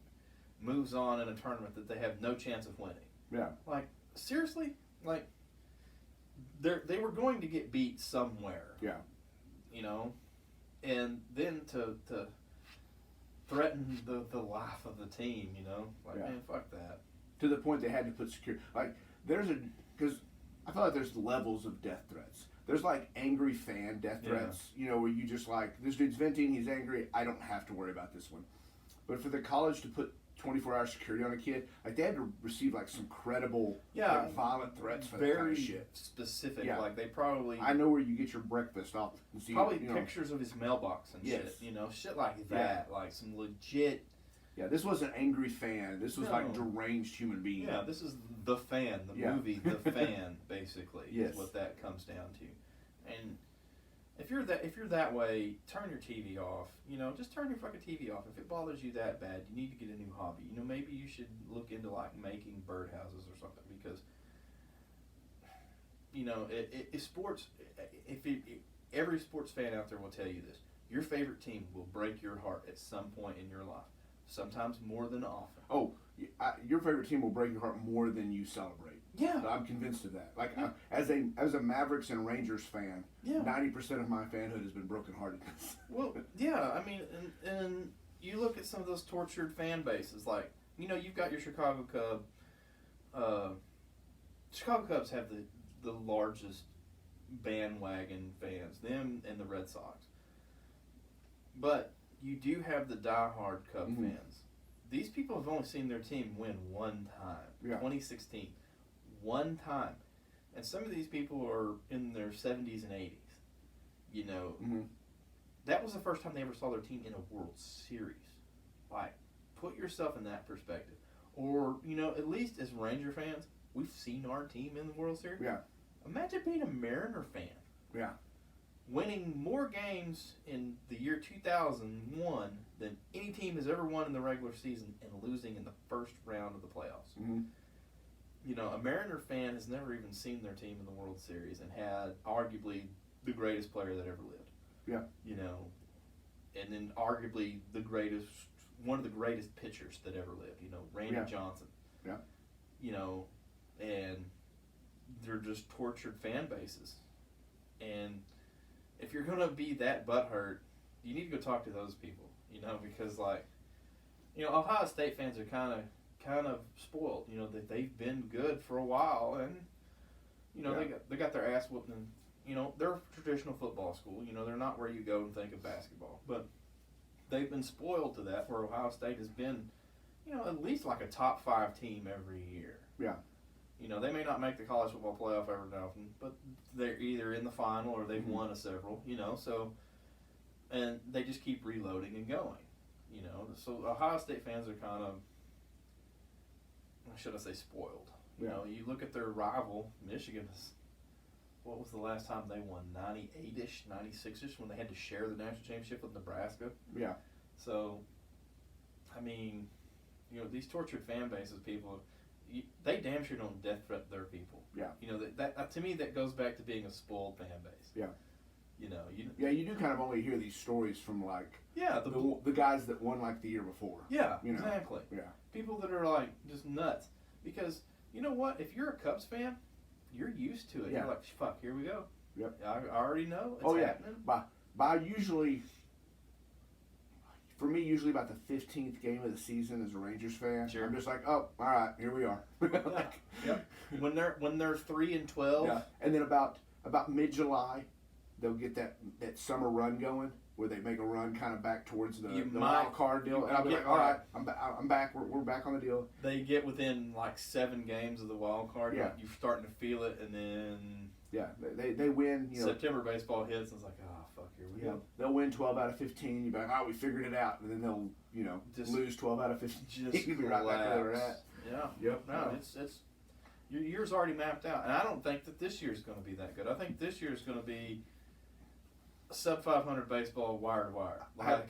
Speaker 2: moves on in a tournament that they have no chance of winning?
Speaker 1: Yeah.
Speaker 2: Like, seriously? Like, they were going to get beat somewhere.
Speaker 1: Yeah.
Speaker 2: And then to threaten the life of the team, Like, man, fuck that.
Speaker 1: To the point they had to put security. Like, because I feel like there's levels of death threats. There's like angry fan death threats, where you just like, this dude's venting, he's angry, I don't have to worry about this one. But for the college to put 24-hour security on a kid, like they had to receive like some credible, like, violent threats for that kind of shit.
Speaker 2: Specific. Yeah. Like they probably.
Speaker 1: I know where you get your breakfast off.
Speaker 2: Probably pictures of his mailbox and shit. Shit like that. Like some legit.
Speaker 1: Yeah, this wasn't angry fan. This was like deranged human being.
Speaker 2: Yeah, this is The Fan, the movie The Fan, basically. Is what that comes down to. And if you're that way, turn your TV off. Just turn your fucking TV off. If it bothers you that bad, you need to get a new hobby. Maybe you should look into like making birdhouses or something because sports. Every sports fan out there will tell you this. Your favorite team will break your heart at some point in your life. Sometimes more than often.
Speaker 1: Oh, your favorite team will break your heart more than you celebrate.
Speaker 2: Yeah,
Speaker 1: I'm convinced of that. Like as a Mavericks and Rangers fan, 90% of my fanhood has been brokenheartedness.
Speaker 2: Well, yeah, I mean, and you look at some of those tortured fan bases. Like, you've got your Chicago Cubs. Chicago Cubs have the largest bandwagon fans, them and the Red Sox. But you do have the diehard Cub fans. These people have only seen their team win one time. 2016. One time. And some of these people are in their 70s and 80s.
Speaker 3: that was the first time they ever saw their team in a World Series. Like, put yourself in that perspective. Or, at least as Ranger fans, we've seen our team in the World Series.
Speaker 1: Yeah.
Speaker 3: Imagine being a Mariner fan.
Speaker 1: Yeah.
Speaker 3: Winning more games in the year 2001 than any team has ever won in the regular season and losing in the first round of the playoffs.
Speaker 1: Mm-hmm.
Speaker 3: A Mariner fan has never even seen their team in the World Series and had arguably the greatest player that ever lived.
Speaker 1: Yeah.
Speaker 3: And then arguably one of the greatest pitchers that ever lived, Randy Johnson.
Speaker 1: Yeah.
Speaker 3: And they're just tortured fan bases. And if you're going to be that butthurt, you need to go talk to those people, because Ohio State fans are kind of spoiled, that they've been good for a while, and they got their ass whooped, and they're a traditional football school. They're not where you go and think of basketball, but they've been spoiled to that, where Ohio State has been, at least like a top 5 team every year.
Speaker 1: Yeah.
Speaker 3: They may not make the college football playoff every now and then, but they're either in the final or they've won a several, so, and they just keep reloading and going, So Ohio State fans are kind of, should I say, spoiled. You look at their rival, Michigan. What was the last time they won? 98-ish, 96-ish, when they had to share the national championship with Nebraska.
Speaker 1: Yeah.
Speaker 3: So, I mean, these tortured fan bases, people, they damn sure don't death threat their people.
Speaker 1: Yeah.
Speaker 3: That to me, that goes back to being a spoiled fan base.
Speaker 1: Yeah.
Speaker 3: You
Speaker 1: do kind of only hear these stories from the guys that won the year before.
Speaker 3: Yeah, exactly.
Speaker 1: Yeah.
Speaker 3: People that are just nuts, because you know what? If you're a Cubs fan, you're used to it.
Speaker 1: Yeah.
Speaker 3: You're like, fuck, here we go.
Speaker 1: Yep.
Speaker 3: I already know it's happening.
Speaker 1: By usually, for me, usually about the 15th game of the season as a Rangers fan,
Speaker 3: Sure.
Speaker 1: I'm just like, oh, all right, here we are.
Speaker 3: Yep. When they're 3-12.
Speaker 1: Yeah. And then about mid-July, they'll get that summer run going, where they make a run kind of back towards the wild card deal, and I'll be like, all right, I'm back. We're back on the deal.
Speaker 3: They get within 7 games of the wild card.
Speaker 1: Yeah.
Speaker 3: You're starting to feel it, and then
Speaker 1: they win.
Speaker 3: September baseball hits, and it's like, oh fuck, here we go.
Speaker 1: They'll win 12 out of 15. You're like, oh, we figured it out, and then they'll
Speaker 3: just
Speaker 1: lose 12 out of 15.
Speaker 3: Just
Speaker 1: be right back where they're at.
Speaker 3: Yeah.
Speaker 1: Yep.
Speaker 3: No, it's your year's already mapped out, and I don't think that this year's going to be that good. I think this year's going to be sub 500 baseball, wire to wire.
Speaker 1: I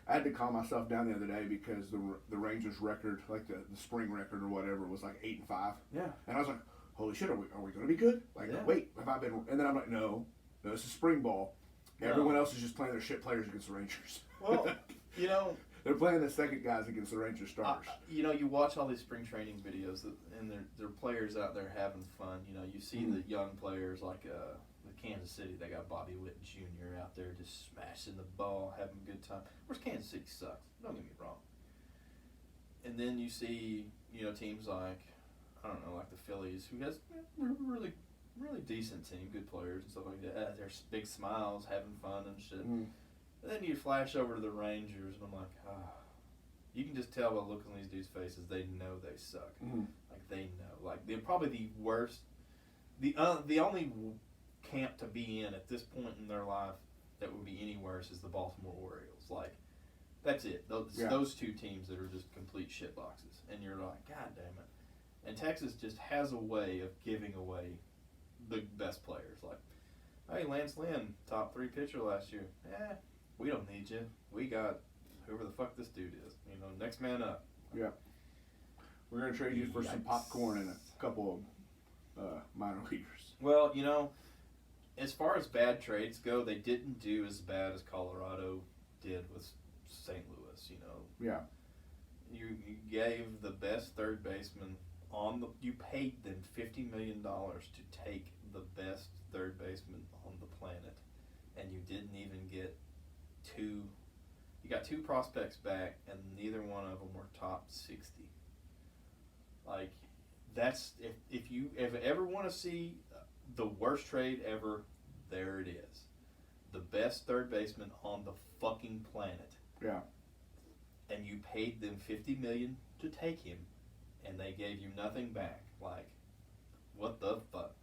Speaker 1: had to calm myself down the other day because the Rangers record, the spring record or whatever, was 8-5.
Speaker 3: Yeah.
Speaker 1: And I was like, holy shit, are we going to be good? Wait, have I been? And then I'm like, no, it's a spring ball. Everyone else is just playing their shit players against the Rangers.
Speaker 3: Well,
Speaker 1: they're playing the second guys against the Rangers starters.
Speaker 3: You watch all these spring training videos, and they're players out there having fun. You see the young players with Kansas City. They got Bobby Witt Jr. out there just smashing the ball, having a good time. Whereas Kansas City sucks. Don't get me wrong. And then you see teams like, I don't know, like the Phillies, who has really, really decent team, good players and stuff like that. They're big smiles, having fun and shit. And then you flash over to the Rangers, and I'm like, you can just tell by looking on these dudes' faces, they know they suck. They know. They're probably the worst. The only camp to be in at this point in their life that would be any worse is the Baltimore Orioles. That's it. Those two teams that are just complete shit boxes. And you're like, God damn it. And Texas just has a way of giving away the best players. Hey, Lance Lynn, top 3 pitcher last year. We don't need you. We got whoever the fuck this dude is. Next man up.
Speaker 1: Yeah. We're going to trade you for some popcorn and a couple of minor leaguers.
Speaker 3: Well, as far as bad trades go, they didn't do as bad as Colorado did with St. Louis,
Speaker 1: Yeah.
Speaker 3: You gave the best third baseman you paid them $50 million to take the best third baseman on the planet, and you didn't even get you got 2 prospects back, and neither one of them were top 60. That's, if you ever want to see the worst trade ever, there it is. The best third baseman on the fucking planet.
Speaker 1: Yeah.
Speaker 3: And you paid them $50 million to take him, and they gave you nothing back. What the fuck?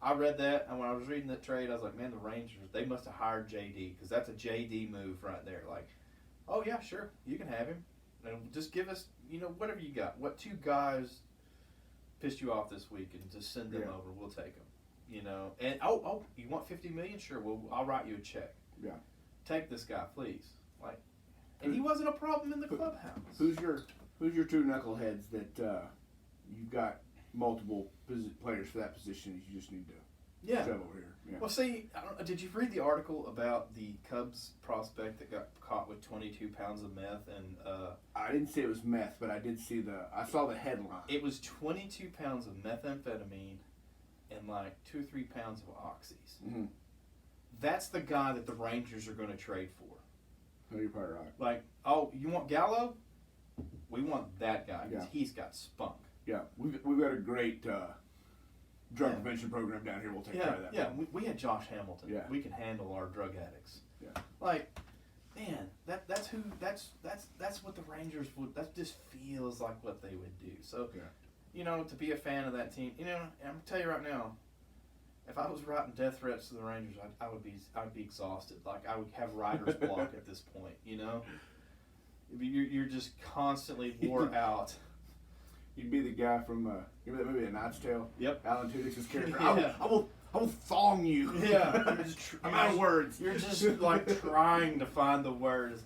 Speaker 3: I read that, and when I was reading that trade, I was like, man, the Rangers, they must have hired JD, because that's a JD move right there. Like, oh, yeah, sure, you can have him. And just give us, whatever you got. What 2 guys pissed you off this week, and just send them over. We'll take them. And, you want $50 million? Sure, well, I'll write you a check.
Speaker 1: Yeah.
Speaker 3: Take this guy, please. Like, and he wasn't a problem in the clubhouse.
Speaker 1: Who's your 2 knuckleheads that you've got multiple players for that position you just need to shove over here? Yeah.
Speaker 3: Well, see, did you read the article about the Cubs prospect that got caught with 22 pounds of meth? And
Speaker 1: I didn't say it was meth, but I saw the headline.
Speaker 3: It was 22 pounds of methamphetamine and like 2 or 3 pounds of oxys.
Speaker 1: Mm-hmm.
Speaker 3: That's the guy that the Rangers are going to trade for.
Speaker 1: No, you're probably right.
Speaker 3: Like, oh, you want Gallo? We want that guy because he's got spunk.
Speaker 1: Yeah, we've got a great drug prevention program down here. We'll take care of that.
Speaker 3: Yeah, we had Josh Hamilton.
Speaker 1: Yeah.
Speaker 3: We can handle our drug addicts.
Speaker 1: Yeah.
Speaker 3: Like, man, that's what the Rangers would. That just feels like what they would do. So, to be a fan of that team, I'm gonna tell you right now, if I was writing death threats to the Rangers, I'd be exhausted. Like, I would have writer's block at this point. You're just constantly wore out.
Speaker 1: You'd be the guy from remember that movie A Knight's Tale?
Speaker 3: Yep.
Speaker 1: Alan Tudyk's character.
Speaker 3: Yeah.
Speaker 1: I will thong you.
Speaker 3: Yeah.
Speaker 1: I'm out of words.
Speaker 3: You're just like trying to find the words.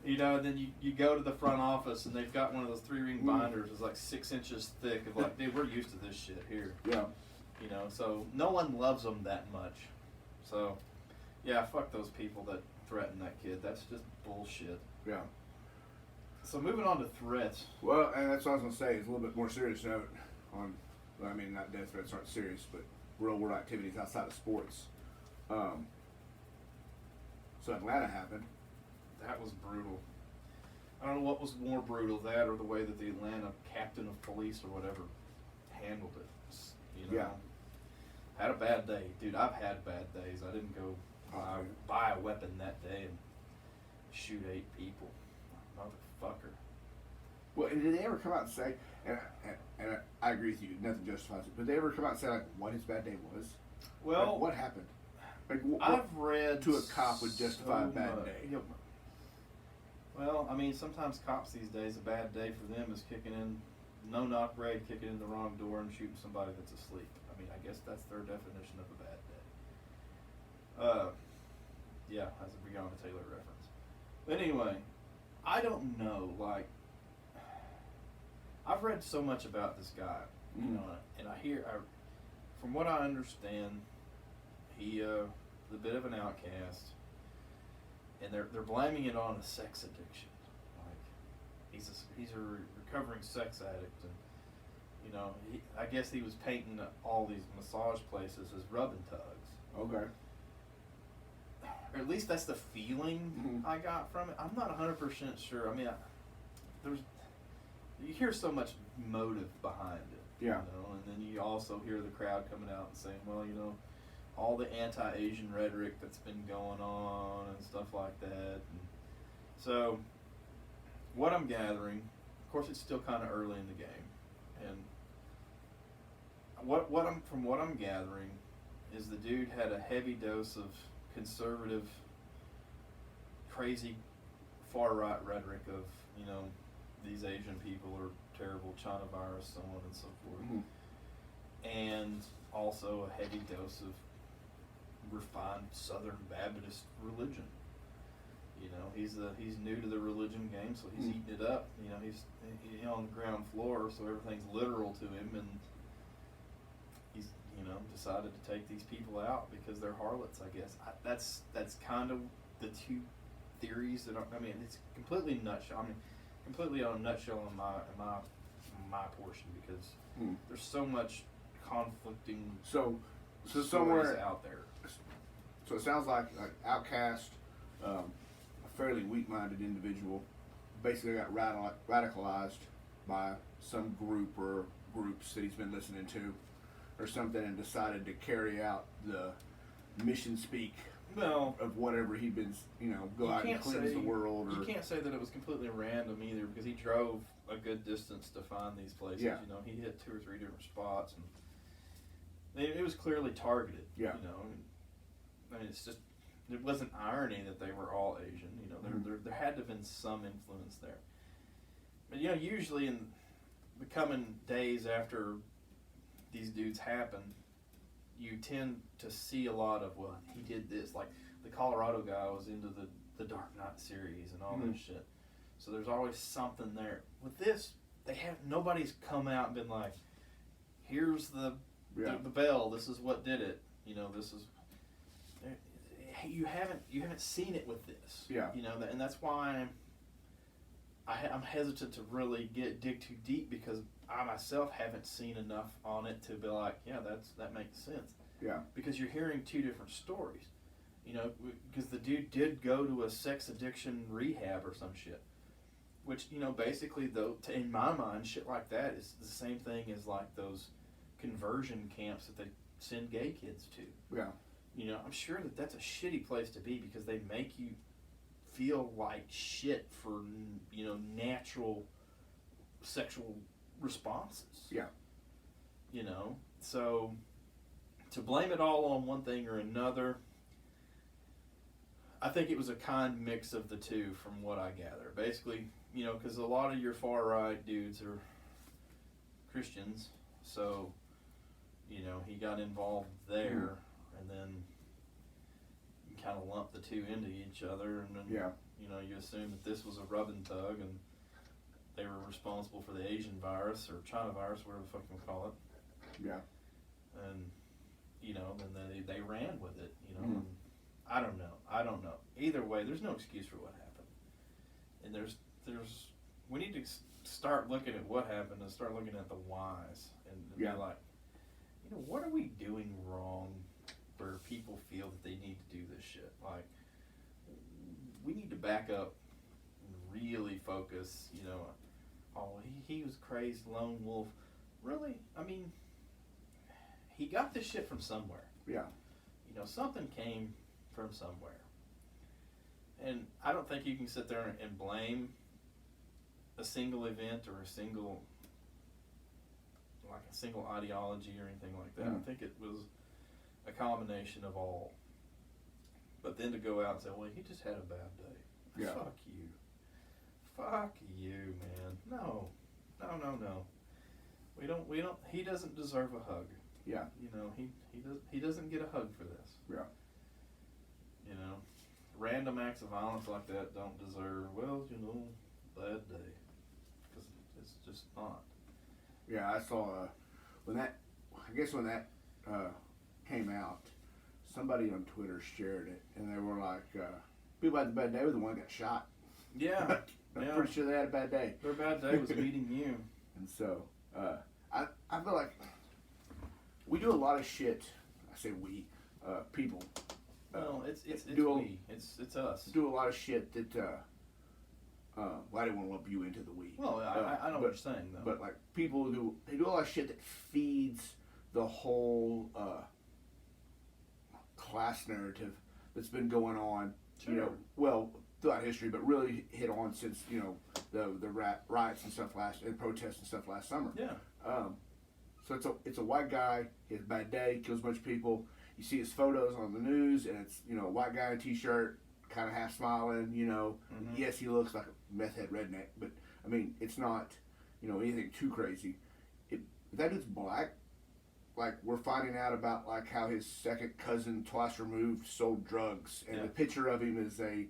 Speaker 3: And then you go to the front office and they've got one of those 3-ring binders that's like 6 inches thick of like, dude, we're used to this shit here.
Speaker 1: Yeah.
Speaker 3: So no one loves them that much. So, yeah, fuck those people that threaten that kid. That's just bullshit.
Speaker 1: Yeah.
Speaker 3: So moving on to threats.
Speaker 1: Well, and that's what I was going to say. It's a little bit more serious note on, not death threats aren't serious, but real world activities outside of sports. So Atlanta happened.
Speaker 3: That was brutal. I don't know what was more brutal, that or the way that the Atlanta captain of police or whatever handled it.
Speaker 1: Yeah.
Speaker 3: Had a bad day. Dude, I've had bad days. I didn't go buy a weapon that day and shoot 8 people. Motherfucker.
Speaker 1: Well, and did they ever come out and say, and I agree with you, nothing justifies it, but did they ever come out and say, like, what his bad day was?
Speaker 3: Well,
Speaker 1: like, what happened? Like,
Speaker 3: I've read
Speaker 1: to a cop would justify a bad day.
Speaker 3: Well, sometimes cops these days, a bad day for them is kicking in, no-knock raid, kicking in the wrong door and shooting somebody that's asleep. I guess that's their definition of a bad day. Yeah, that's a Breonna Taylor reference. But anyway, I don't know, like, I've read so much about this guy, and from what I understand, he a bit of an outcast, and they're blaming it on a sex addiction. Like, he's a recovering sex addict, and I guess he was painting all these massage places as rubbing tugs.
Speaker 1: Okay.
Speaker 3: Or at least that's the feeling I got from it. I'm not 100% sure. You hear so much motive behind it.
Speaker 1: Yeah.
Speaker 3: And then you also hear the crowd coming out and saying, well, all the anti-Asian rhetoric that's been going on and stuff like that. And so, what I'm gathering, of course, it's still kind of early in the game, and from what I'm gathering is the dude had a heavy dose of conservative, crazy, far-right rhetoric of, these Asian people are terrible, China virus, so on and so forth. And also a heavy dose of refined Southern Baptist religion. He's new to the religion game, so he's eating it up. He's on the ground floor, so everything's literal to him, and he's decided to take these people out because they're harlots. I guess that's kind of the two theories that it's completely nutshell. Completely on a nutshell in my portion, because there's so much conflicting
Speaker 1: so
Speaker 3: stories
Speaker 1: somewhere
Speaker 3: out there.
Speaker 1: So it sounds like outcast, a fairly weak-minded individual, basically got radicalized by some group or groups that he's been listening to, or something, and decided to carry out the mission speak of whatever he'd been, go out and cleanse the world.
Speaker 3: You can't say that it was completely random either, because he drove a good distance to find these places.
Speaker 1: Yeah.
Speaker 3: He hit 2 or 3 different spots, and It was clearly targeted.
Speaker 1: Yeah.
Speaker 3: You know, I mean, it's just it wasn't irony that they were all Asian. You know, there had to have been some influence there. But you know, usually in the coming days after these dudes happen, you tend to see a lot of, well, he did this. Like the Colorado guy was into the Dark Knight series and all this shit. So there's always something there. With this, nobody's come out and been like, here's the bell. This is what did it. You know, this is. You haven't seen it with this.
Speaker 1: Yeah.
Speaker 3: You know, and that's why I'm hesitant to really dig too deep, because I myself haven't seen enough on it to be like, yeah, that makes sense.
Speaker 1: Yeah.
Speaker 3: Because you're hearing two different stories. You know, because the dude did go to a sex addiction rehab or some shit. Which, you know, basically, though, in my mind, shit like that is the same thing as like those conversion camps that they send gay kids to.
Speaker 1: Yeah.
Speaker 3: You know, I'm sure that's a shitty place to be, because they make you feel like shit for, you know, natural sexual responses.
Speaker 1: Yeah.
Speaker 3: You know, so to blame it all on one thing or another, I think it was a kind mix of the two from what I gather. Basically, you know, because a lot of your far right dudes are Christians, so, you know, he got involved there, and then you kind of lump the two into each other, and then, you know, you assume that this was a rub and tug, and they were responsible for the Asian virus, or China virus, whatever the fuck you call it.
Speaker 1: Yeah.
Speaker 3: And, you know, then they ran with it, you know. I don't know. Either way, there's no excuse for what happened. And we need to start looking at what happened and start looking at the whys, and be like, you know, what are we doing wrong where people feel that they need to do this shit? Like, we need to back up and really focus, you know, oh, he was crazed lone wolf. Really? I mean, he got this shit from somewhere.
Speaker 1: Yeah.
Speaker 3: You know, something came from somewhere. And I don't think you can sit there and blame a single event or a single ideology or anything like that. I think it was a combination of all. But then to go out and say, well, he just had a bad day.
Speaker 1: Yeah.
Speaker 3: Fuck you, man. No. We don't, he doesn't deserve a hug.
Speaker 1: Yeah.
Speaker 3: You know, he doesn't get a hug for this.
Speaker 1: Yeah.
Speaker 3: You know, random acts of violence like that don't deserve, well, you know, bad day. Because it's just not.
Speaker 1: Yeah, I saw when that came out, somebody on Twitter shared it, and they were like, people had a bad day with the one that got shot.
Speaker 3: Yeah.
Speaker 1: I'm pretty sure they had a bad day.
Speaker 3: Their bad day was meeting you.
Speaker 1: And so, I feel like we do a lot of shit. I say we, people.
Speaker 3: Well, it's us.
Speaker 1: Do a lot of shit that, well, I didn't want to lump you into the we.
Speaker 3: Well, I know what you're saying, though.
Speaker 1: But, like, people do a lot of shit that feeds the whole class narrative that's been going on,
Speaker 3: Sure.
Speaker 1: you know, well, throughout history, but really hit on since, you know, the riots and stuff and protests and stuff last summer.
Speaker 3: Yeah.
Speaker 1: So it's a white guy, he has a bad day, kills a bunch of people. You see his photos on the news, and it's, you know, a white guy in a t-shirt, kind of half smiling, you know. Yes, he looks like a meth head redneck, but, I mean, it's not, you know, anything too crazy. If that dude's black, like, we're finding out about, like, how his second cousin, twice removed, sold drugs. And the picture of him is a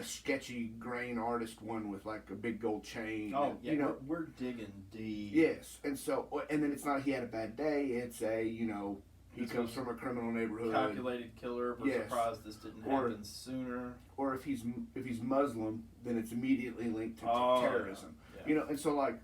Speaker 1: sketchy grain artist one with, like, a big gold chain.
Speaker 3: Oh,
Speaker 1: and,
Speaker 3: yeah,
Speaker 1: you know,
Speaker 3: we're digging deep.
Speaker 1: Yes, and then it's not he had a bad day, it's a, you know, he comes from a criminal neighborhood.
Speaker 3: Calculated killer. We're surprised this didn't happen sooner.
Speaker 1: Or if he's Muslim, then it's immediately linked to terrorism.
Speaker 3: Yeah.
Speaker 1: You know, and so like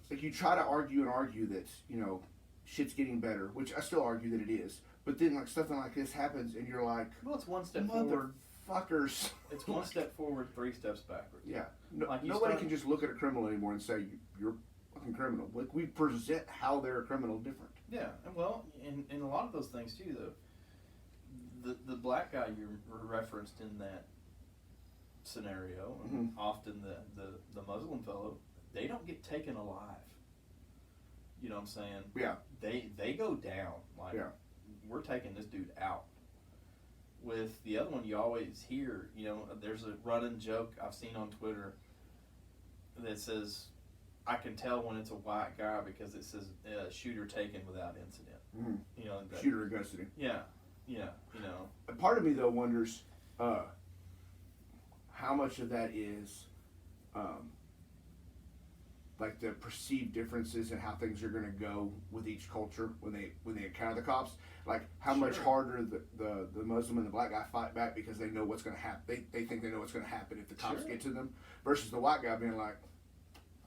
Speaker 1: you try to argue that, you know, shit's getting better, which I still argue that it is. But then like something like this happens, and you're like,
Speaker 3: well, it's one step forward.
Speaker 1: Fuckers.
Speaker 3: It's one step forward, three steps babackwards.
Speaker 1: Yeah.
Speaker 3: Nobody
Speaker 1: can just look at a criminal anymore and say you're a fucking criminal. Like we present how they're a criminal different.
Speaker 3: Yeah, and well, in a lot of those things too, though, the black guy you referenced in that scenario, and often the Muslim fellow, they don't get taken alive. You know what I'm saying?
Speaker 1: Yeah.
Speaker 3: They go down. Like,
Speaker 1: Yeah.
Speaker 3: we're taking this dude out. With the other one, you always hear, you know, there's a running joke I've seen on Twitter that says, I can tell when it's a white guy because it says shooter taken without incident.
Speaker 1: Mm-hmm.
Speaker 3: You know, that,
Speaker 1: Shooter in custody.
Speaker 3: yeah, you know.
Speaker 1: A part of me though wonders how much of that is like the perceived differences in how things are going to go with each culture when they encounter the cops. Like how much
Speaker 3: Sure.
Speaker 1: harder the Muslim and the black guy fight back because they know what's going to happen. They think they know what's going to happen if the cops
Speaker 3: Sure.
Speaker 1: get to them, versus the white guy being like,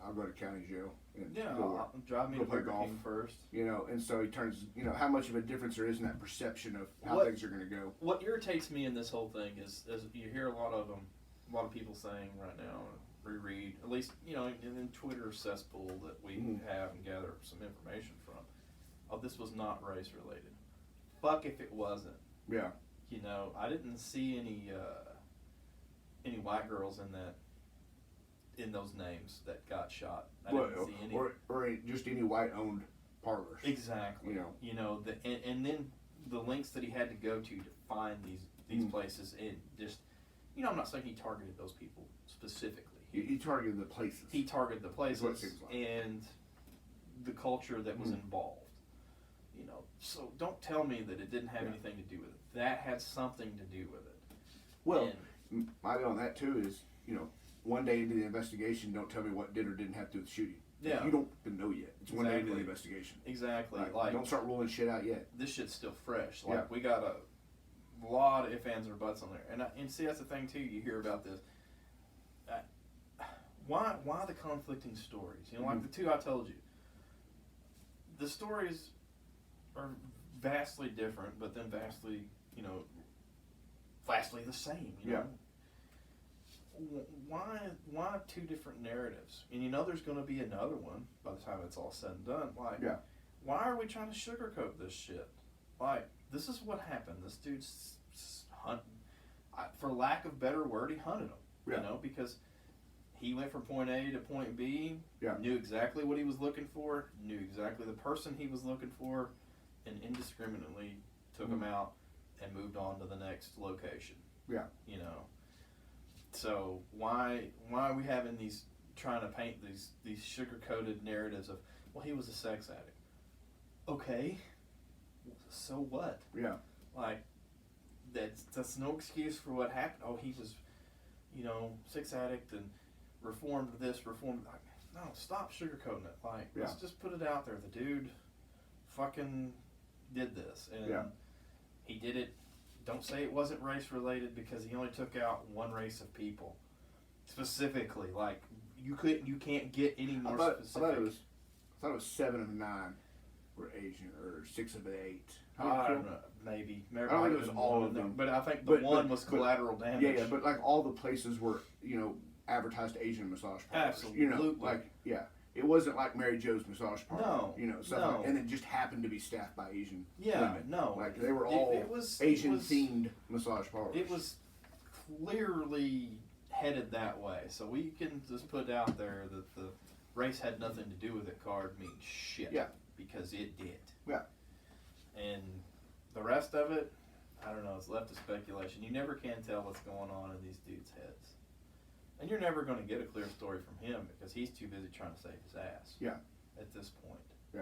Speaker 1: I'll go to county jail and
Speaker 3: Yeah,
Speaker 1: go
Speaker 3: drive me
Speaker 1: go
Speaker 3: to
Speaker 1: play
Speaker 3: Burger
Speaker 1: golf.
Speaker 3: King first.
Speaker 1: You know, and so he turns, you know, how much of a difference there is in that perception of how
Speaker 3: What-
Speaker 1: things are going to go.
Speaker 3: What irritates me in this whole thing is you hear a lot of people saying right now, reread, at least, you know, in Twitter cesspool that we
Speaker 1: Mhm.
Speaker 3: have and gather some information from. Oh, this was not race related. Fuck if it wasn't.
Speaker 1: Yeah.
Speaker 3: You know, I didn't see any white girls in those names that got shot. I didn't see any.
Speaker 1: Or just any white-owned parlors.
Speaker 3: Exactly.
Speaker 1: You know.
Speaker 3: And then the links that he had to go to find these
Speaker 1: Mm.
Speaker 3: places, and just, you know, I'm not saying he targeted those people specifically.
Speaker 1: He targeted the places.
Speaker 3: He targeted the places
Speaker 1: That's what it seems like.
Speaker 3: and the culture that was
Speaker 1: Mm.
Speaker 3: involved. You know, so don't tell me that it didn't have
Speaker 1: Yeah.
Speaker 3: anything to do with it. That had something to do with it.
Speaker 1: Well,
Speaker 3: And-
Speaker 1: my view on that too is, you know, one day into the investigation, don't tell me what did or didn't have to do with the shooting.
Speaker 3: Yeah.
Speaker 1: You don't even know yet. It's one day into the
Speaker 3: Exactly.
Speaker 1: investigation.
Speaker 3: exactly.
Speaker 1: Like, don't start ruling shit out yet.
Speaker 3: This shit's still fresh. Like,
Speaker 1: Yeah.
Speaker 3: we got a lot of ifs, ands, or buts on there. And see, that's the thing too. You hear about this. Why the conflicting stories? You know, like
Speaker 1: Mhm.
Speaker 3: the two I told you. The stories are vastly different, but then vastly the same. You know? Why two different narratives? And you know there's going to be another one by the time it's all said and done. Like,
Speaker 1: Yeah.
Speaker 3: why are we trying to sugarcoat this shit? Like, this is what happened. This dude's for lack of better word, he hunted him.
Speaker 1: Yeah.
Speaker 3: You know, because he went from point A to point B,
Speaker 1: Yeah.
Speaker 3: knew exactly what he was looking for, knew exactly the person he was looking for, and indiscriminately took him out and moved on to the next location.
Speaker 1: Yeah.
Speaker 3: You know. So why are we having these, trying to paint these sugar-coated narratives of, well, he was a sex addict. Okay. So what?
Speaker 1: Yeah.
Speaker 3: Like, that's no excuse for what happened. Oh, he was, sex addict and reformed this, reformed that. No, stop sugarcoating it. Like, let's just put it out there. The dude fucking did this. And
Speaker 1: Yeah.
Speaker 3: he did it. Don't say it wasn't race related because he only took out one race of people. Specifically, like, you can't get any more specific.
Speaker 1: I thought it was 7 of 9 were Asian, or 6 of 8.
Speaker 3: I don't know, maybe.
Speaker 1: I don't think it was all of them.
Speaker 3: But I think the one was collateral damage.
Speaker 1: Yeah, but like all the places were, advertised Asian massage parlors.
Speaker 3: Absolutely.
Speaker 1: It wasn't like Mary Joe's massage parlor.
Speaker 3: No.
Speaker 1: Stuff
Speaker 3: No.
Speaker 1: like, and it just happened to be staffed by Asian
Speaker 3: Yeah,
Speaker 1: women.
Speaker 3: no.
Speaker 1: Like they were all Asian themed massage parlors.
Speaker 3: It was clearly headed that way. So we can just put out there that the race had nothing to do with it card means shit.
Speaker 1: Yeah.
Speaker 3: Because it did.
Speaker 1: Yeah.
Speaker 3: And the rest of it, I don't know, it's left to speculation. You never can tell what's going on in these dudes' heads. And you're never going to get a clear story from him because he's too busy trying to save his ass.
Speaker 1: Yeah.
Speaker 3: At this point.
Speaker 1: Yeah.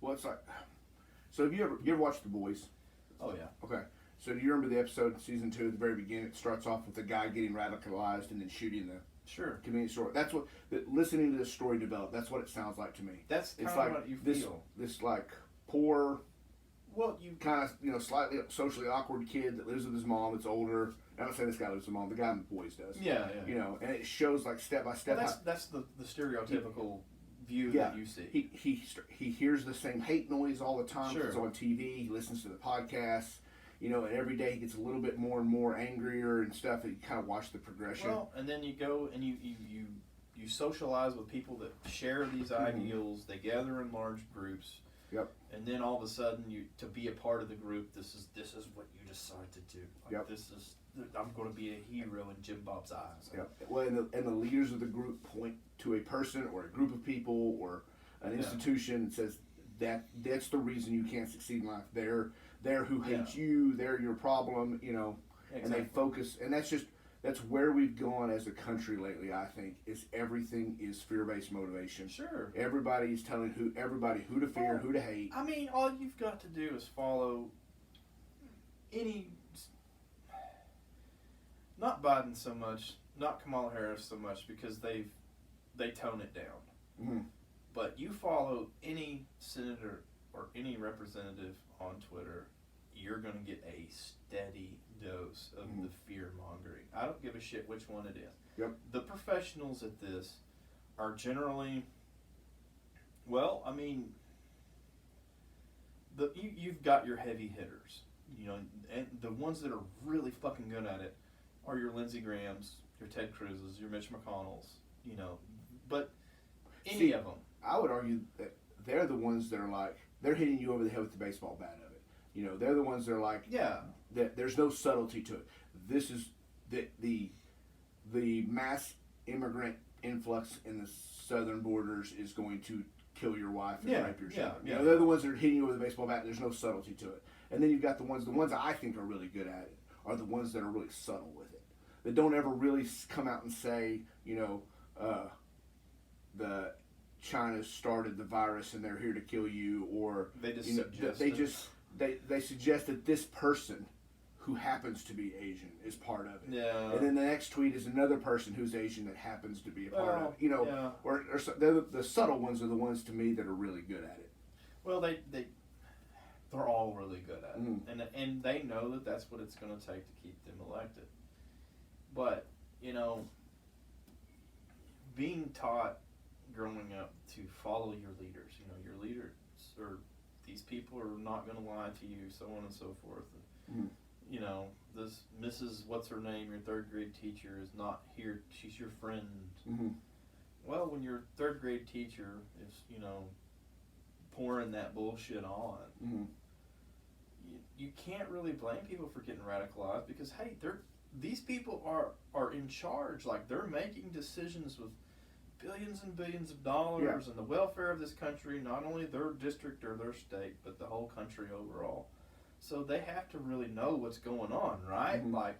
Speaker 1: Well, it's like, so have you ever watched The Boys?
Speaker 3: Oh yeah.
Speaker 1: Okay. So do you remember the episode in season 2 at the very beginning? It starts off with the guy getting radicalized and then shooting the
Speaker 3: Sure.
Speaker 1: convenience store. That's what, listening to this story develop, that's what it sounds like to me.
Speaker 3: That's kind
Speaker 1: It's
Speaker 3: of
Speaker 1: like
Speaker 3: what you
Speaker 1: this,
Speaker 3: feel.
Speaker 1: this like poor,
Speaker 3: Well, you
Speaker 1: kind of, slightly socially awkward kid that lives with his mom that's older. I'm not saying this guy lives with his mom, the guy in The Boys does.
Speaker 3: yeah.
Speaker 1: And it shows like step by step.
Speaker 3: Well, that's the stereotypical view that you see.
Speaker 1: He hears the same hate noise all the time.
Speaker 3: Sure.
Speaker 1: It's on TV. He listens to the podcasts. And every day he gets a little bit more and more angrier and stuff. And you kind of watch the progression.
Speaker 3: Well, and then you go and you socialize with people that share these ideals. They gather in large groups.
Speaker 1: Yep.
Speaker 3: And then all of a sudden, to be a part of the group, this is what you decide to do. Like,
Speaker 1: Yep.
Speaker 3: I'm going to be a hero in Jim Bob's eyes.
Speaker 1: Yep. Well, and the leaders of the group point to a person or a group of people or an
Speaker 3: Yeah.
Speaker 1: institution that says that's the reason you can't succeed in life. They're who hates
Speaker 3: Yeah.
Speaker 1: you. They're your problem. You know,
Speaker 3: Exactly.
Speaker 1: and they focus, and that's where we've gone as a country lately. I think is everything is fear-based motivation.
Speaker 3: Sure.
Speaker 1: Everybody's telling everybody who to fear,
Speaker 3: Well,
Speaker 1: who to hate.
Speaker 3: I mean, all you've got to do is follow any, not Biden so much, not Kamala Harris so much, because they tone it down.
Speaker 1: Mm-hmm.
Speaker 3: But you follow any senator or any representative on Twitter, you're going to get a steady dose of the fear mongering. I don't give a shit which one it is.
Speaker 1: Yep.
Speaker 3: The professionals at this are generally, well, I mean, you've got your heavy hitters, you know, and the ones that are really fucking good at it are your Lindsey Grahams, your Ted Cruz's, your Mitch McConnells, you know, but any of them.
Speaker 1: I would argue that they're the ones that are like, they're hitting you over the head with the baseball bat of it. You know, they're the ones that are like,
Speaker 3: Yeah.
Speaker 1: that there's no subtlety to it. This is the mass immigrant influx in the southern borders is going to kill your wife and rape your child. You know, they're the ones that are hitting you with a baseball bat. There's no subtlety to it. And then you've got the ones I think are really good at it are the ones that are really subtle with it. That don't ever really come out and say, you know, the China started the virus and they're here to kill you, or
Speaker 3: They just
Speaker 1: you know,
Speaker 3: suggest
Speaker 1: they suggest that this person who happens to be Asian is part of it.
Speaker 3: Yeah.
Speaker 1: And then the next tweet is another person who's Asian that happens to be a part of it. You know,
Speaker 3: yeah.
Speaker 1: or the subtle ones are the ones to me that are really good at it.
Speaker 3: Well, they're all really good at it,
Speaker 1: Mhm.
Speaker 3: and they know that that's what it's going to take to keep them elected. But you know, being taught growing up to follow your leaders, you know, your leaders or these people are not going to lie to you, so on and so forth. And, you know, this Mrs. What's her name, your third grade teacher, is not here. She's your friend.
Speaker 1: Mm-hmm.
Speaker 3: Well, when your third grade teacher is, you know, pouring that bullshit on,
Speaker 1: Mm-hmm.
Speaker 3: you can't really blame people for getting radicalized because, hey, these people are in charge. Like, they're making decisions with billions and billions of dollars and the welfare of this country, not only their district or their state, but the whole country overall. So they have to really know what's going on, right?
Speaker 1: Mm-hmm.
Speaker 3: Like,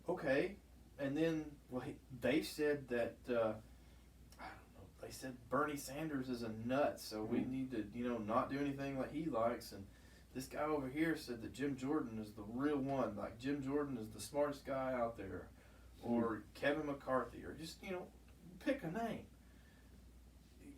Speaker 3: okay, and then they said that I don't know. They said Bernie Sanders is a nut, so we need to, you know, not do anything that he likes. And this guy over here said that Jim Jordan is the real one. Like, Jim Jordan is the smartest guy out there, or Kevin McCarthy, or just, you know, pick a name.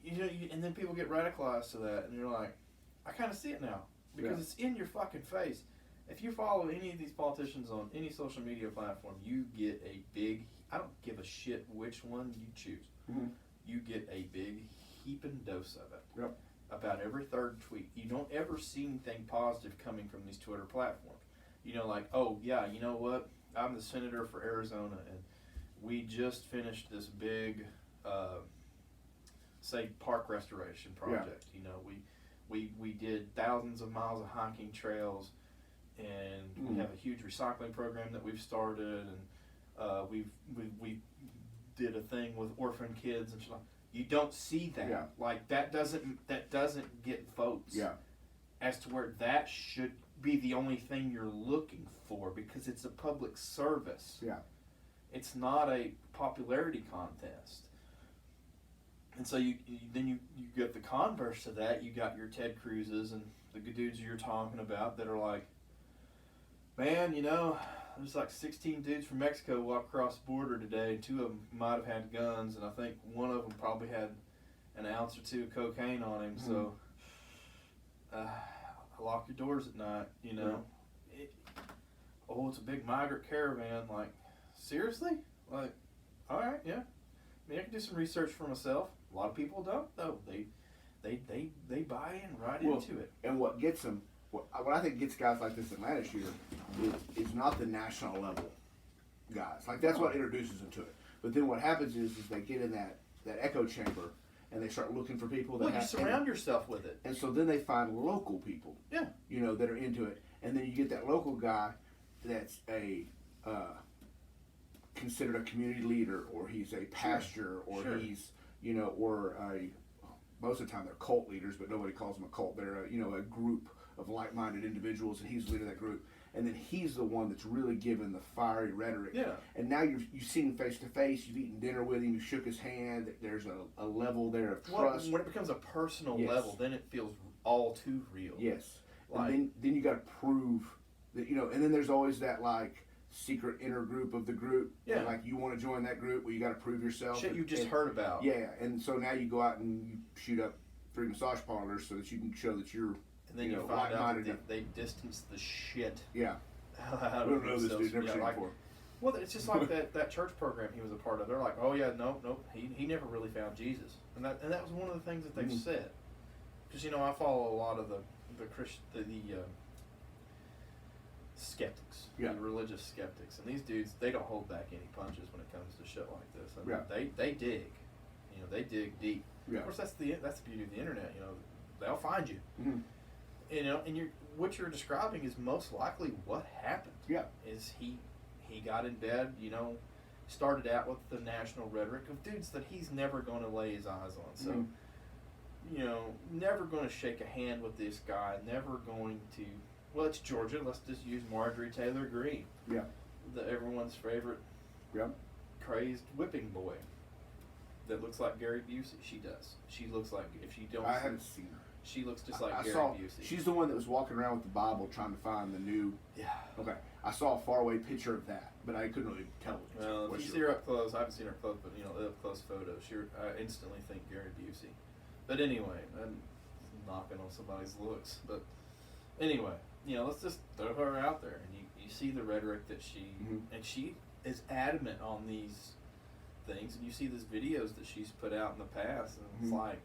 Speaker 3: You know, and then people get radicalized to that, and you're like, I kind of see it now because it's in your fucking face. If you follow any of these politicians on any social media platform, you get a big, I don't give a shit which one you choose.
Speaker 1: Mm-hmm.
Speaker 3: You get a big heaping dose of it.
Speaker 1: Yep.
Speaker 3: About every third tweet. You don't ever see anything positive coming from these Twitter platforms. You know, like, oh, yeah, you know what? I'm the senator for Arizona, and we just finished this big, say, park restoration project. You know, we did thousands of miles of hiking trails, and we have a huge recycling program that we've started, and we did a thing with orphan kids and shit. You don't see that.
Speaker 1: Yeah.
Speaker 3: Like, that doesn't get votes.
Speaker 1: Yeah.
Speaker 3: As to where that should be the only thing you're looking for, because it's a public service.
Speaker 1: Yeah.
Speaker 3: It's not a popularity contest. And so you get the converse to that. You got your Ted Cruz's and the good dudes you're talking about that are like, man, you know, there's like 16 dudes from Mexico walked across the border today, and 2 of them might have had guns, and I think one of them probably had an ounce or 2 of cocaine on him. So lock your doors at night, you know. It's a big migrant caravan. Like, seriously? Like, all right, yeah. I mean, I can do some research for myself. A lot of people don't, though. They buy in right into it.
Speaker 1: And what gets them, what I think gets guys like this Atlanta shooter is not the national level guys. Like, that's what introduces them to it. But then what happens is they get in that echo chamber and they start looking for people that
Speaker 3: Well, you surround yourself with it.
Speaker 1: And so then they find local people, you know, that are into it. And then you get that local guy that's considered a community leader, or he's a pastor, or he's, you know, or most of the time they're cult leaders, but nobody calls them a cult. They're a group of like-minded individuals, and he's the leader of that group. And then he's the one that's really given the fiery rhetoric.
Speaker 3: Yeah.
Speaker 1: And now you've seen him face to face. You've eaten dinner with him. You shook his hand. There's a level there of trust.
Speaker 3: When it becomes a personal
Speaker 1: Yes.
Speaker 3: level, then it feels all too real.
Speaker 1: Yes.
Speaker 3: Like,
Speaker 1: And then you got to prove that, and then there's always that like secret inner group of the group.
Speaker 3: Yeah.
Speaker 1: And, like you want to join that group, well, you got to prove yourself.
Speaker 3: shit you just
Speaker 1: and,
Speaker 3: heard about.
Speaker 1: Yeah. And so now you go out and you shoot up 3 massage parlors so that you can show that you're.
Speaker 3: And then you find out that they distance the shit
Speaker 1: Yeah.
Speaker 3: out
Speaker 1: We
Speaker 3: of
Speaker 1: don't know this
Speaker 3: themselves.
Speaker 1: dude. Never
Speaker 3: Yeah,
Speaker 1: seen him
Speaker 3: like,
Speaker 1: before.
Speaker 3: well, it's just like that church program he was a part of. They're like, oh yeah, no, he never really found Jesus, and that was one of the things that they've
Speaker 1: Mhm.
Speaker 3: said. Because I follow a lot of the skeptics,
Speaker 1: Yeah.
Speaker 3: the religious skeptics, and these dudes, they don't hold back any punches when it comes to shit like this. And
Speaker 1: Yeah.
Speaker 3: they dig, they dig deep.
Speaker 1: Yeah.
Speaker 3: Of course, that's the beauty of the internet. They'll find you.
Speaker 1: Mhm.
Speaker 3: And what you're describing is most likely what happened.
Speaker 1: Yeah.
Speaker 3: Is he got in bed, started out with the national rhetoric of dudes that he's never going to lay his eyes on. So, never going to shake a hand with this guy. Never going to. Well, it's Georgia. Let's just use Marjorie Taylor Greene.
Speaker 1: Yeah.
Speaker 3: Everyone's favorite.
Speaker 1: Yeah.
Speaker 3: Crazed whipping boy. That looks like Gary Busey. She does. She looks like, if you don't.
Speaker 1: I haven't seen her.
Speaker 3: She looks just like
Speaker 1: I
Speaker 3: Gary
Speaker 1: saw.
Speaker 3: Busey.
Speaker 1: She's the one that was walking around with the Bible trying to find the new.
Speaker 3: Yeah.
Speaker 1: Okay, I saw a faraway picture of that, but I couldn't really tell.
Speaker 3: Well,
Speaker 1: what
Speaker 3: if you
Speaker 1: she
Speaker 3: see her
Speaker 1: looked
Speaker 3: up close, I haven't seen her up close, but up close photos, I instantly think Gary Busey. But anyway, I'm knocking on somebody's looks. But anyway, let's just throw her out there, and you see the rhetoric that she is adamant on these things, and you see these videos that she's put out in the past, and it's like,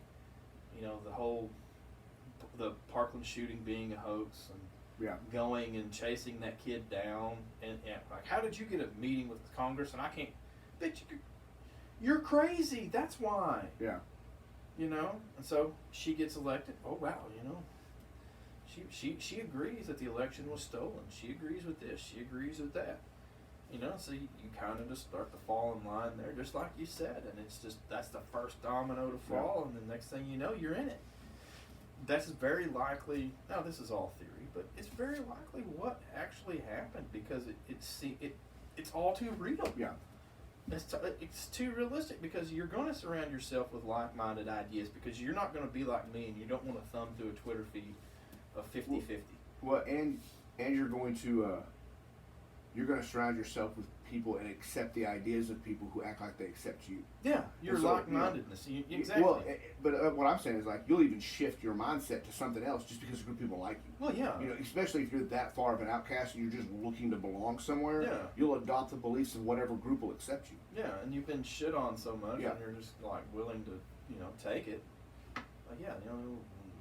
Speaker 3: the Parkland shooting being a hoax, and
Speaker 1: Yeah.
Speaker 3: going and chasing that kid down, and like, how did you get a meeting with Congress? And I can't, bitch, you're crazy. That's why.
Speaker 1: Yeah.
Speaker 3: And so she gets elected. Oh wow, she agrees that the election was stolen. She agrees with this. She agrees with that. So you kind of just start to fall in line there, just like you said, and it's just that's the first domino to fall, and the next thing you know, you're in it. That's very likely. Now, this is all theory, but it's very likely what actually happened because it's all too real.
Speaker 1: Yeah.
Speaker 3: It's too realistic because you're going to surround yourself with like-minded ideas because you're not going to be like me and you don't want to thumb through a Twitter feed of 50-50.
Speaker 1: Well, and you're going to surround yourself with people and accept the ideas of people who act like they accept you.
Speaker 3: Yeah, your
Speaker 1: so,
Speaker 3: like-mindedness. Exactly.
Speaker 1: Well, but what I'm saying is like you'll even shift your mindset to something else just because a group of people like you.
Speaker 3: Well, yeah.
Speaker 1: Especially if you're that far of an outcast and you're just looking to belong somewhere.
Speaker 3: Yeah.
Speaker 1: You'll adopt the beliefs of whatever group will accept you.
Speaker 3: Yeah, and you've been shit on so much,
Speaker 1: Yeah.
Speaker 3: and you're just like willing to, take it. Like, yeah,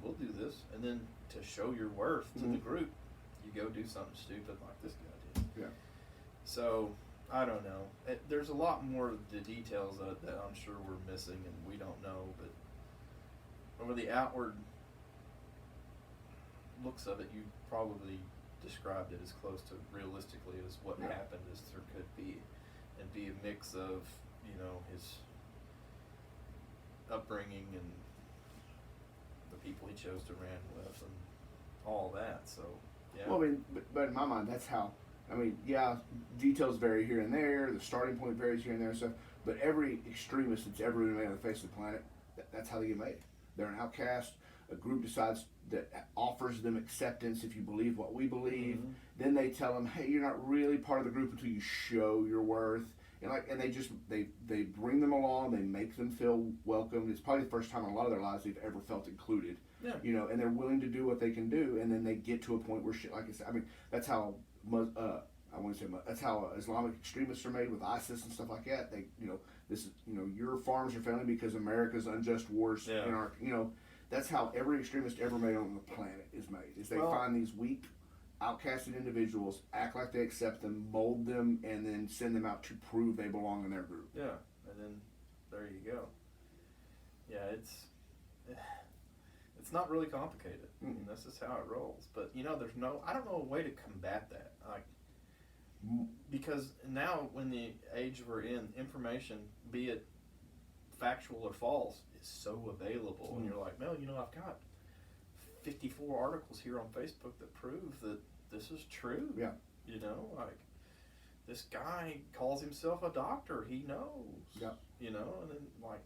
Speaker 3: we'll do this, and then to show your worth to the group, you go do something stupid like this guy did.
Speaker 1: Yeah.
Speaker 3: So I don't know. There's a lot more of the details that I'm sure we're missing, and we don't know. But over the outward looks of it, you probably described it as close to realistically as what happened as there could be, and be a mix of his upbringing and the people he chose to run with and all that. So yeah.
Speaker 1: Well, I mean, but in my mind, that's how. I mean, yeah, details vary here and there. The starting point varies here and there and stuff. But every extremist that's ever been made on the face of the planet, that's how they get made. They're an outcast. A group decides that offers them acceptance if you believe what we believe.
Speaker 3: Mhm.
Speaker 1: Then they tell them, hey, you're not really part of the group until you show your worth. And they bring them along. They make them feel welcome. It's probably the first time in a lot of their lives they've ever felt included.
Speaker 3: Yeah.
Speaker 1: And they're willing to do what they can do. And then they get to a point where shit, like I said, I mean, that's how. That's how Islamic extremists are made with ISIS and stuff like that. They, your farms are failing because America's unjust wars in our, that's how every extremist ever made on the planet is made. Is they find these weak, outcasted individuals, act like they accept them, mold them, and then send them out to prove they belong in their group.
Speaker 3: Yeah, and then there you go. Yeah, it's not really complicated. I mean, that's just how it rolls. But I don't know a way to combat that. Like, because now when the age we're in, information, be it factual or false is so available, and you're like, no, I've got 54 articles here on Facebook that prove that this is true.
Speaker 1: Yeah.
Speaker 3: Like, this guy calls himself a doctor. He knows.
Speaker 1: Yeah.
Speaker 3: And then like,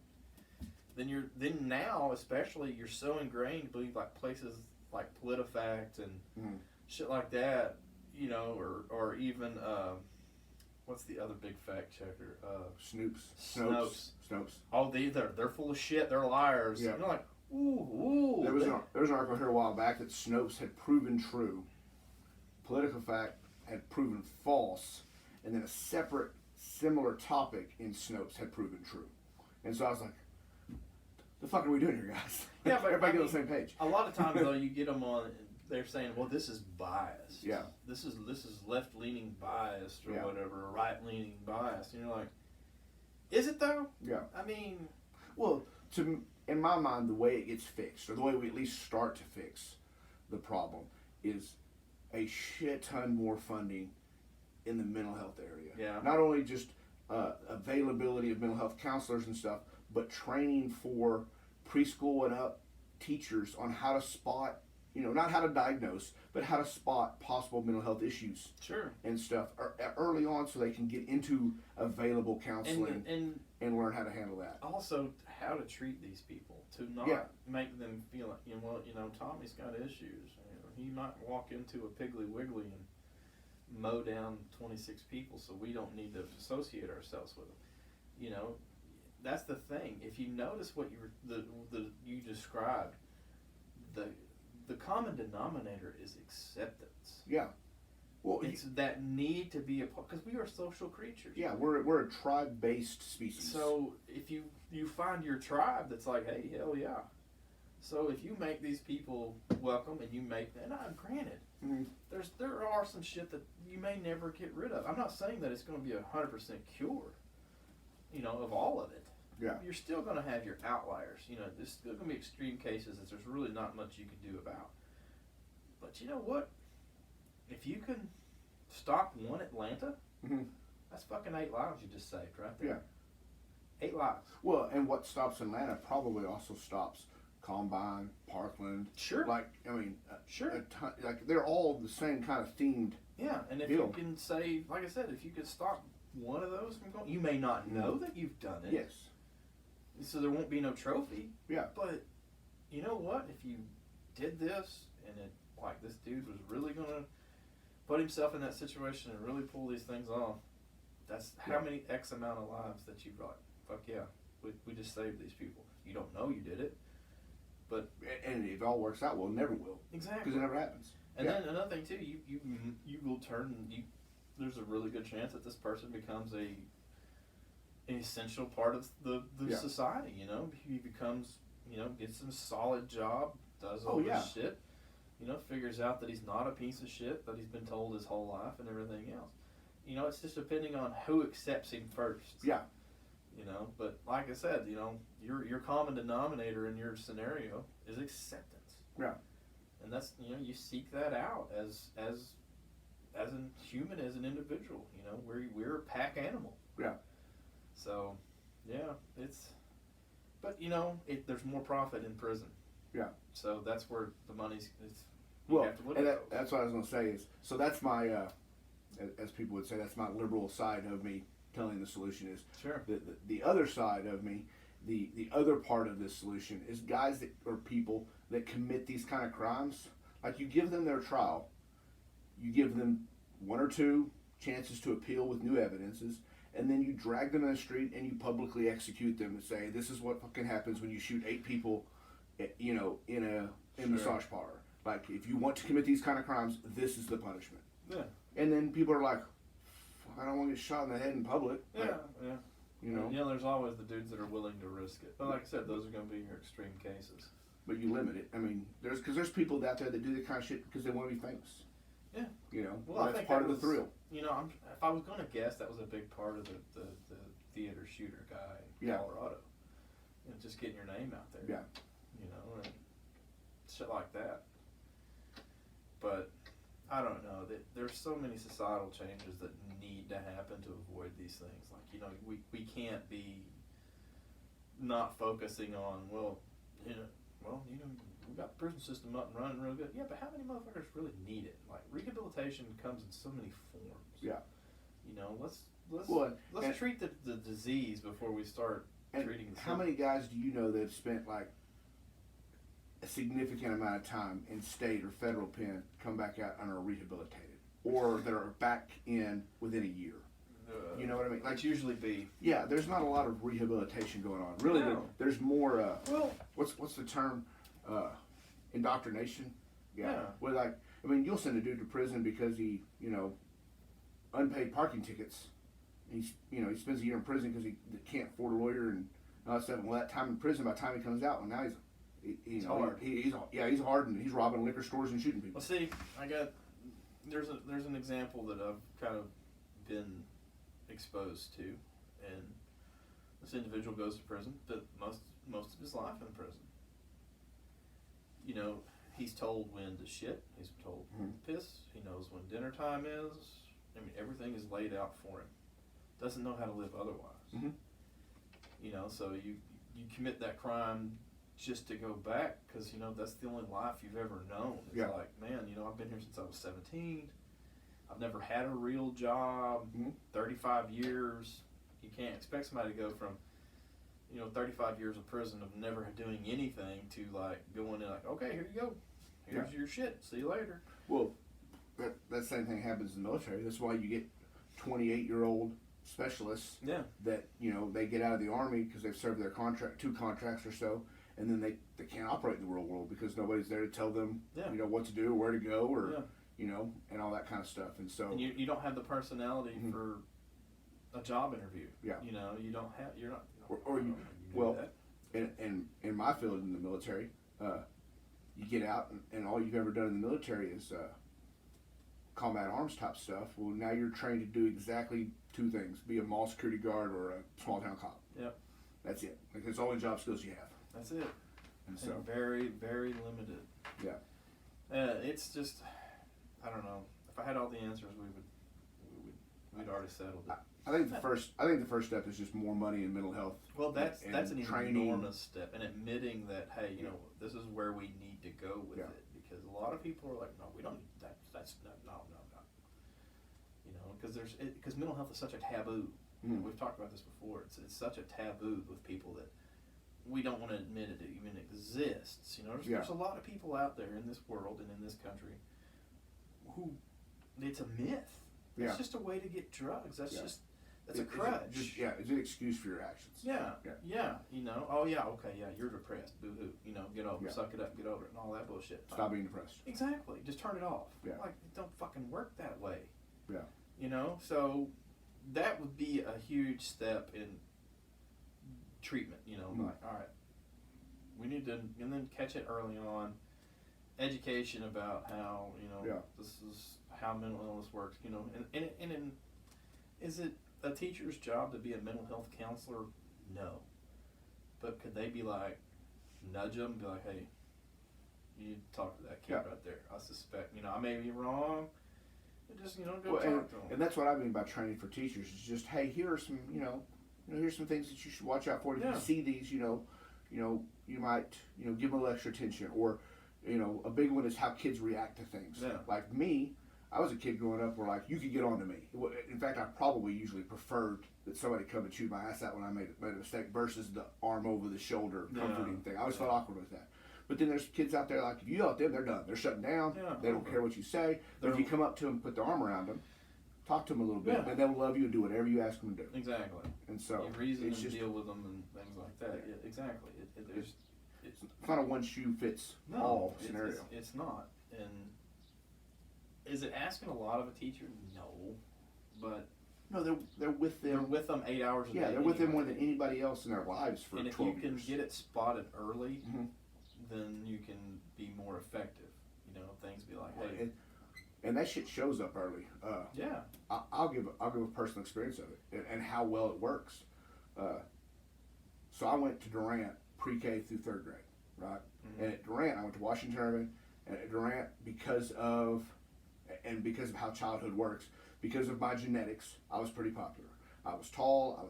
Speaker 3: then now especially you're so ingrained to believe like places like PolitiFact and shit like that, or even what's the other big fact checker? Snopes. Oh, they're full of shit. They're liars.
Speaker 1: Yeah.
Speaker 3: And you're like, ooh.
Speaker 1: There was an article here a while back that Snopes had proven true, PolitiFact had proven false, and then a separate similar topic in Snopes had proven true. And so I was like, the fuck are we doing here, guys?
Speaker 3: Yeah, but
Speaker 1: everybody get on the same page.
Speaker 3: A lot of times though, you get them on. They're saying, well, this is biased.
Speaker 1: Yeah.
Speaker 3: This is left leaning biased or whatever, right leaning biased. And you're like, is it though?
Speaker 1: Yeah.
Speaker 3: I mean,
Speaker 1: well, in my mind, the way it gets fixed, or the way we at least start to fix the problem, is a shit ton more funding in the mental health area.
Speaker 3: Yeah.
Speaker 1: Not only just availability of mental health counselors and stuff, but training for preschool and up teachers on how to spot, not how to diagnose, but how to spot possible mental health issues.
Speaker 3: Sure.
Speaker 1: And stuff early on, so they can get into available counseling and learn how to handle that.
Speaker 3: Also, how to treat these people to not make them feel like, Tommy's got issues. He might walk into a Piggly Wiggly and mow down 26 people, so we don't need to associate ourselves with them. That's the thing. If you notice what you described, the common denominator is acceptance.
Speaker 1: Yeah. Well,
Speaker 3: it's that need to be a part, because we are social creatures.
Speaker 1: Yeah, we're a tribe-based species.
Speaker 3: So if you find your tribe that's like, hey, hell yeah. So if you make these people welcome and you make them, granted, there are some shit that you may never get rid of. I'm not saying that it's going to be 100% cure, of all of it.
Speaker 1: Yeah.
Speaker 3: You're still going to have your outliers. There's still going to be extreme cases that there's really not much you can do about. But you know what? If you can stop one Atlanta, that's fucking 8 lives you just saved right there. Yeah. 8 lives.
Speaker 1: Well, and what stops Atlanta probably also stops Combine, Parkland.
Speaker 3: Sure.
Speaker 1: Sure. They're all the same kind of themed.
Speaker 3: Yeah, and if you can say, like I said, if you could stop one of those from going, you may not know that you've done it.
Speaker 1: Yes.
Speaker 3: So there won't be no trophy.
Speaker 1: Yeah.
Speaker 3: But you know what? If you did this and this dude was really going to put himself in that situation and really pull these things off, that's how many X amount of lives that you've got. Fuck yeah. We just saved these people. You don't know you did it. But
Speaker 1: and if it all works out, well, it never will.
Speaker 3: Exactly.
Speaker 1: Because it never happens.
Speaker 3: And then another thing too, you will turn. There's a really good chance that this person becomes an essential part of the society. He becomes gets a solid job, does all this shit. Figures out that he's not a piece of shit that he's been told his whole life and everything else. It's just depending on who accepts him first.
Speaker 1: Yeah.
Speaker 3: But like I said, your common denominator in your scenario is acceptance.
Speaker 1: Yeah.
Speaker 3: And that's you seek that out as a human, as an individual. We're a pack animal.
Speaker 1: Yeah.
Speaker 3: So, there's more profit in prison.
Speaker 1: Yeah.
Speaker 3: So that's where the money's.
Speaker 1: That's what I was going to say is, so that's my, as people would say, that's my liberal side of me telling the solution is.
Speaker 3: Sure.
Speaker 1: The other side of me, the other part of this solution is guys or people that commit these kind of crimes, like you give them their trial, you give them 1 or 2 chances to appeal with new evidences, and then you drag them in the street and you publicly execute them and say, this is what fucking happens when you shoot 8 people, in a massage parlor. Like, if you want to commit these kind of crimes, this is the punishment.
Speaker 3: Yeah.
Speaker 1: And then people are like, I don't want to get shot in the head in public.
Speaker 3: Yeah, there's always the dudes that are willing to risk it. But like I said, those are going to be your extreme cases.
Speaker 1: But you limit it. I mean, there's people out there that do that kind of shit because they want to be famous.
Speaker 3: Yeah.
Speaker 1: Well, that's part of the thrill.
Speaker 3: If I was going to guess, that was a big part of the theater shooter guy in Colorado. Just getting your name out there.
Speaker 1: Yeah.
Speaker 3: And shit like that. But I don't know. There's so many societal changes that need to happen to avoid these things. Like, we can't be not focusing on, you know, we got the prison system up and running real good. Yeah, but how many motherfuckers really need it? Like, rehabilitation comes in so many forms.
Speaker 1: Yeah.
Speaker 3: You know, let's
Speaker 1: and
Speaker 3: treat the disease before we start treating the
Speaker 1: how many guys do you know that have spent like a significant amount of time in state or federal pen, come back out and are rehabilitated, or that are back in within a year? You know what I mean? Like,
Speaker 3: It's usually be.
Speaker 1: yeah, there's not a lot of rehabilitation going on. Really,
Speaker 3: No.
Speaker 1: there's more.
Speaker 3: Well,
Speaker 1: What's the term? Indoctrination.
Speaker 3: Yeah.
Speaker 1: Well, like, I mean, you'll send a dude to prison because he, unpaid parking tickets. He spends a year in prison because he can't afford a lawyer and all that stuff. Well, that time in prison, by the time he comes out, well, now he's
Speaker 3: hard.
Speaker 1: He's hardened. He's robbing liquor stores and shooting people.
Speaker 3: well, see, there's an example that I've kind of been exposed to, and this individual goes to prison, but most of his life in prison. You know, he's told when to shit, he's told when to piss, he knows when dinner time is. I mean, everything is laid out for him. Doesn't know how to live otherwise.
Speaker 1: Mm-hmm.
Speaker 3: You know, so you commit that crime just to go back because, that's the only life you've ever known. It's
Speaker 1: Yeah.
Speaker 3: like, man, I've been here since I was 17. I've never had a real job. 35 years. You can't expect somebody to go from, 35 years of prison of never doing anything to like going in like, okay, here you go. Here's your shit. See you later.
Speaker 1: Well, that same thing happens in the military. That's why you get 28-year-old specialists
Speaker 3: Yeah.
Speaker 1: that they get out of the army because they've served their two contracts or so, and then they can't operate in the real world because nobody's there to tell them what to do or where to go or and all that kind of stuff. And so
Speaker 3: And you don't have the personality
Speaker 1: Mhm.
Speaker 3: for a job interview.
Speaker 1: Yeah.
Speaker 3: You don't have. You're not.
Speaker 1: Or you-
Speaker 3: do
Speaker 1: well,
Speaker 3: that.
Speaker 1: in my field in the military, you get out and all you've ever done in the military is combat arms type stuff. Well, now you're trained to do exactly two things: be a mall security guard or a small town cop.
Speaker 3: Yep.
Speaker 1: That's it. Like, it's the only job skills you have.
Speaker 3: That's it.
Speaker 1: And so
Speaker 3: And very, very limited.
Speaker 1: Yeah.
Speaker 3: It's just, I don't know. If I had all the answers, we'd already settled it.
Speaker 1: I think the first step is just more money in mental health.
Speaker 3: Well, that's
Speaker 1: and
Speaker 3: an
Speaker 1: training.
Speaker 3: enormous step, and admitting that, hey, this is where we need to go with
Speaker 1: Yeah.
Speaker 3: it, because a lot of people are like, no, we don't need that. That's no. Because mental health is such a taboo.
Speaker 1: Mhm.
Speaker 3: We've talked about this before. It's such a taboo with people that we don't want to admit it even exists. There's a lot of people out there in this world and in this country who it's a myth.
Speaker 1: Yeah.
Speaker 3: It's just a way to get drugs. That's a
Speaker 1: It's
Speaker 3: crutch.
Speaker 1: it's an excuse for your actions.
Speaker 3: Yeah.
Speaker 1: Yeah.
Speaker 3: Oh yeah, okay, yeah, you're depressed. Boo hoo. Get over it,
Speaker 1: Yeah.
Speaker 3: suck it up, get over it, and all that bullshit.
Speaker 1: Stop being depressed.
Speaker 3: Exactly. Just turn it off.
Speaker 1: Yeah.
Speaker 3: Like, it don't fucking work that way.
Speaker 1: Yeah.
Speaker 3: So that would be a huge step in treatment. Like, all right, we need to, and then catch it early on. Education about how this is how mental illness works. And is it a teacher's job to be a mental health counselor? No. But could they be like, nudge them and be like, hey, you need to talk to that kid right there. I suspect, I may be wrong. And just, go talk to them.
Speaker 1: And that's what I mean by training for teachers. Is just, hey, here are some, here's some things that you should watch out for. If you see these, you might, give them a little extra attention. Or, a big one is how kids react to things.
Speaker 3: Yeah.
Speaker 1: Like me, I was a kid growing up where, like, you could get on to me. In fact, I probably usually preferred that somebody come and chew my ass out when I made a mistake versus the arm over the shoulder comforting thing. I always felt awkward with that. But then there's kids out there, like, if you yell at them, they're done. They're shutting down.
Speaker 3: Yeah.
Speaker 1: They don't care what you say. But if you come up to them, put the arm around them, talk to them a little bit, and they'll love you and do whatever you ask them to do.
Speaker 3: Exactly.
Speaker 1: And so
Speaker 3: you reason
Speaker 1: it's
Speaker 3: and
Speaker 1: just,
Speaker 3: deal with them and things like that. Yeah, exactly.
Speaker 1: it's not a one shoe fits all scenario.
Speaker 3: It's not. And is it asking a lot of a teacher? No. But
Speaker 1: no, they're with them.
Speaker 3: They're with them 8 hours a day.
Speaker 1: Yeah, they're with them more than anybody else in their lives for 12 years.
Speaker 3: And if you can get it spotted early,
Speaker 1: Mhm.
Speaker 3: then you can be more effective. Things be like, hey.
Speaker 1: And that shit shows up early.
Speaker 3: Yeah.
Speaker 1: I'll give a personal experience of it and how well it works. So I went to Durant pre-K through third grade, right?
Speaker 3: Mm-hmm.
Speaker 1: And at Durant, I went to Washington Irving, and at Durant, because of how childhood works, because of my genetics, I was pretty popular. I was tall. I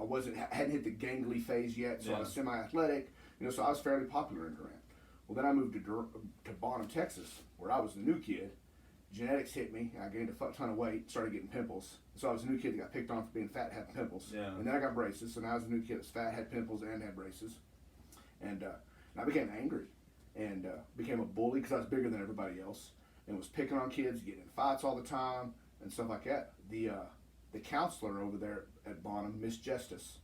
Speaker 1: was, hadn't hit the gangly phase yet, so I was semi-athletic. So I was fairly popular in Durant. Well, then I moved to Bonham, Texas, where I was the new kid. Genetics hit me, and I gained a fuck ton of weight, started getting pimples. So I was a new kid that got picked on for being fat and having pimples.
Speaker 2: Yeah.
Speaker 1: And then I got braces, so now I was a new kid that was fat, had pimples, and had braces. And I became angry and became a bully because I was bigger than everybody else and was picking on kids, getting in fights all the time and stuff like that. The counselor over there at Bonham, Miss Justice,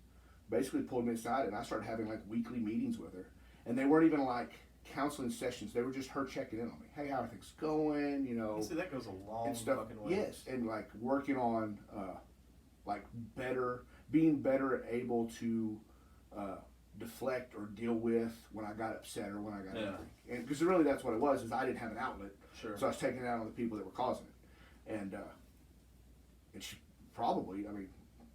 Speaker 1: basically pulled me aside, and I started having like weekly meetings with her. And they weren't even like counseling sessions; they were just her checking in on me. Hey, how are things going?
Speaker 3: See, that goes a long
Speaker 1: and stuff.
Speaker 3: fucking way.
Speaker 1: Yes, and like working on being better able to deflect or deal with when I got upset or when I got angry. And because really that's what it was, is I didn't have an outlet.
Speaker 3: Sure.
Speaker 1: So I was taking it out on the people that were causing it. And she probably, I mean,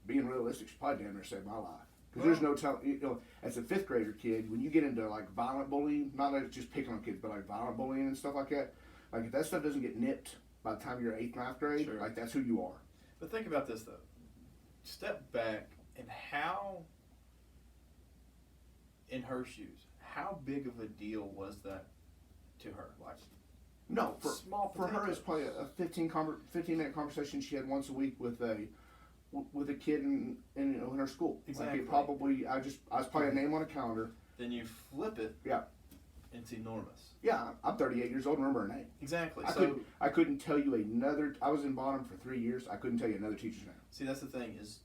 Speaker 1: being realistic, she probably damn near saved my life. Because there's no telling, as a 5th grader kid, when you get into like violent bullying, not like just picking on kids, but like violent bullying and stuff like that, like if that stuff doesn't get nipped by the time you're 8th, 9th grade,
Speaker 3: Sure.
Speaker 1: like that's who you are.
Speaker 3: But think about this though. Step back and how, in her shoes, how big of a deal was that to her? Like,
Speaker 1: No,
Speaker 3: small
Speaker 1: for her, it's
Speaker 3: potatoes.
Speaker 1: probably a 15-minute conversation she had once a week with a kid in her school.
Speaker 3: Exactly.
Speaker 1: Like it probably, I was probably a name on a calendar.
Speaker 3: Then you flip it.
Speaker 1: Yeah.
Speaker 3: It's enormous.
Speaker 1: Yeah, I'm 38 years old and remember her name.
Speaker 3: Exactly.
Speaker 1: I couldn't tell you another. I was in Bonham for 3 years. I couldn't tell you another teacher's name.
Speaker 3: See, that's the thing is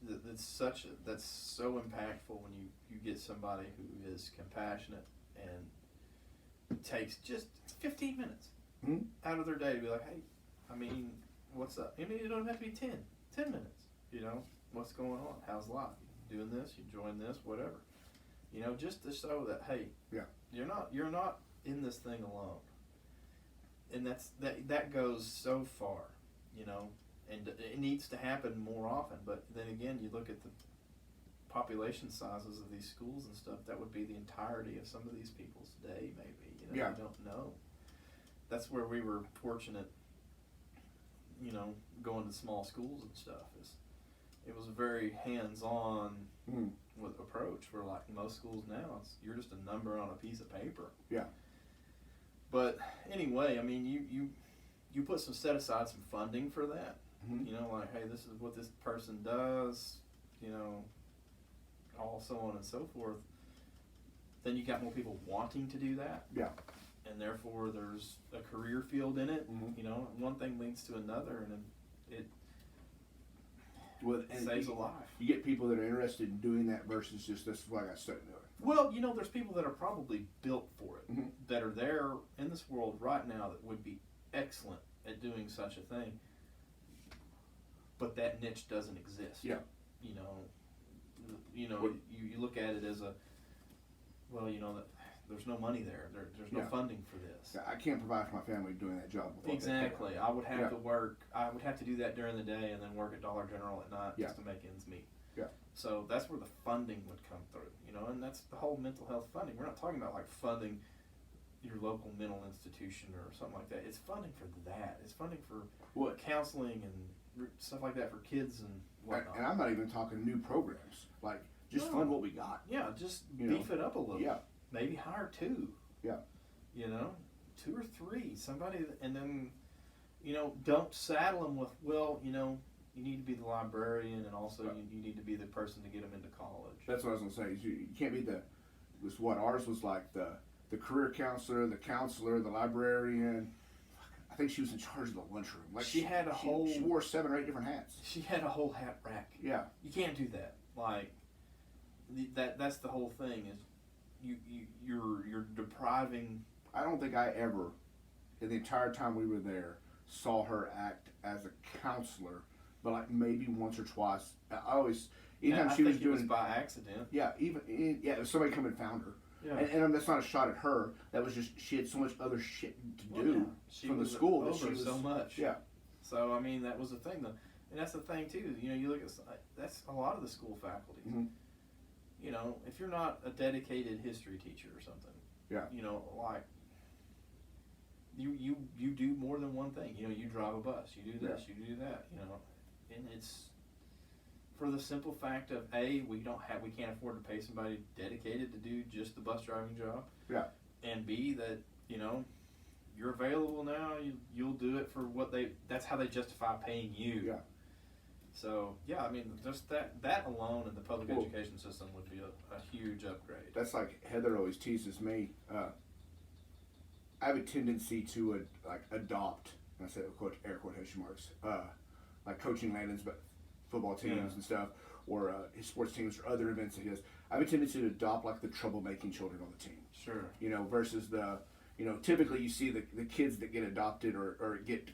Speaker 3: that's so impactful when you get somebody who is compassionate and takes just 15 minutes
Speaker 1: Mm-hmm.
Speaker 3: out of their day to be like, hey, I mean, what's up? I mean, it don't have to be 10 minutes. What's going on? How's life? You doing this? You enjoying this? Whatever. Just to show that, hey,
Speaker 1: Yeah.
Speaker 3: you're not in this thing alone. And that goes so far, and it needs to happen more often. But then again, you look at the population sizes of these schools and stuff, that would be the entirety of some of these people's day, maybe.
Speaker 1: Yeah.
Speaker 3: You don't know. That's where we were fortunate, going to small schools and stuff. It was a very hands-on with approach. Where like most schools now, you're just a number on a piece of paper.
Speaker 1: Yeah.
Speaker 3: But anyway, I mean, you set aside some funding for that.
Speaker 1: Mm-hmm.
Speaker 3: Like, hey, this is what this person does. All so on and so forth. Then you got more people wanting to do that.
Speaker 1: Yeah.
Speaker 3: And therefore, there's a career field in it.
Speaker 1: Mm-hmm.
Speaker 3: One thing leads to another, and it
Speaker 1: And
Speaker 3: saves a life.
Speaker 1: You get people that are interested in doing that versus just this is what I got stuck doing.
Speaker 3: Well, there's people that are probably built for it,
Speaker 1: Mm-hmm.
Speaker 3: that are there in this world right now that would be excellent at doing such a thing. But that niche doesn't exist.
Speaker 1: Yeah.
Speaker 3: You look at it as there's no money there. There's no
Speaker 1: Yeah.
Speaker 3: funding for this.
Speaker 1: I can't provide for my family doing that job. with what they pay.
Speaker 3: Exactly. I would have
Speaker 1: Yeah.
Speaker 3: to work. I would have to do that during the day and then work at Dollar General at night
Speaker 1: Yeah.
Speaker 3: just to make ends meet.
Speaker 1: Yeah.
Speaker 3: So that's where the funding would come through, and that's the whole mental health funding. We're not talking about like funding your local mental institution or something like that. It's funding for that. It's funding for counseling and stuff like that for kids and whatnot.
Speaker 1: And I'm not even talking new programs. Like just fund what we got.
Speaker 3: Yeah, just
Speaker 1: You
Speaker 3: beef
Speaker 1: know.
Speaker 3: it up a little.
Speaker 1: Yeah.
Speaker 3: Maybe hire 2.
Speaker 1: Yeah.
Speaker 3: 2 or 3. Somebody, and then, don't saddle them with, you need to be the librarian and also you need to be the person to get them into college.
Speaker 1: That's what I was gonna say. You can't be ours was like the career counselor, the librarian. I think she was in charge of the lunchroom. Like
Speaker 3: She had a whole.
Speaker 1: She wore 7 or 8 different hats.
Speaker 3: She had a whole hat rack.
Speaker 1: Yeah.
Speaker 3: You can't do that. Like, that's the whole thing is, you're depriving.
Speaker 1: I don't think I ever, in the entire time we were there, saw her act as a counselor, but like maybe once or twice. I always, anytime
Speaker 3: I
Speaker 1: she was
Speaker 3: think
Speaker 1: doing
Speaker 3: it was by accident.
Speaker 1: Yeah, if somebody come and found her.
Speaker 3: Yeah.
Speaker 1: And that's not a shot at her. That was just she had so much other shit to do
Speaker 3: She
Speaker 1: from the
Speaker 3: was
Speaker 1: school that
Speaker 3: over
Speaker 1: she was
Speaker 3: so much.
Speaker 1: Yeah.
Speaker 3: So I mean, that was the thing, though, and that's the thing too. You look at that's a lot of the school faculties.
Speaker 1: Mm-hmm.
Speaker 3: If you're not a dedicated history teacher or something,
Speaker 1: Yeah.
Speaker 3: like you do more than one thing. You drive a bus, you do this, you do that, and it's for the simple fact of we can't afford to pay somebody dedicated to do just the bus driving job.
Speaker 1: Yeah.
Speaker 3: And B, that you're available now. You'll do it for that's how they justify paying you.
Speaker 1: Yeah.
Speaker 3: So yeah, I mean, just that alone in the public education system would be a huge upgrade.
Speaker 1: That's like Heather always teases me. I have a tendency to adopt. And I say air quotation marks. Like coaching Landon's football teams and stuff, or his sports teams or other events that he does. I have a tendency to adopt like the troublemaking children on the team.
Speaker 3: Sure.
Speaker 1: Versus the, typically you see the kids that get adopted or get,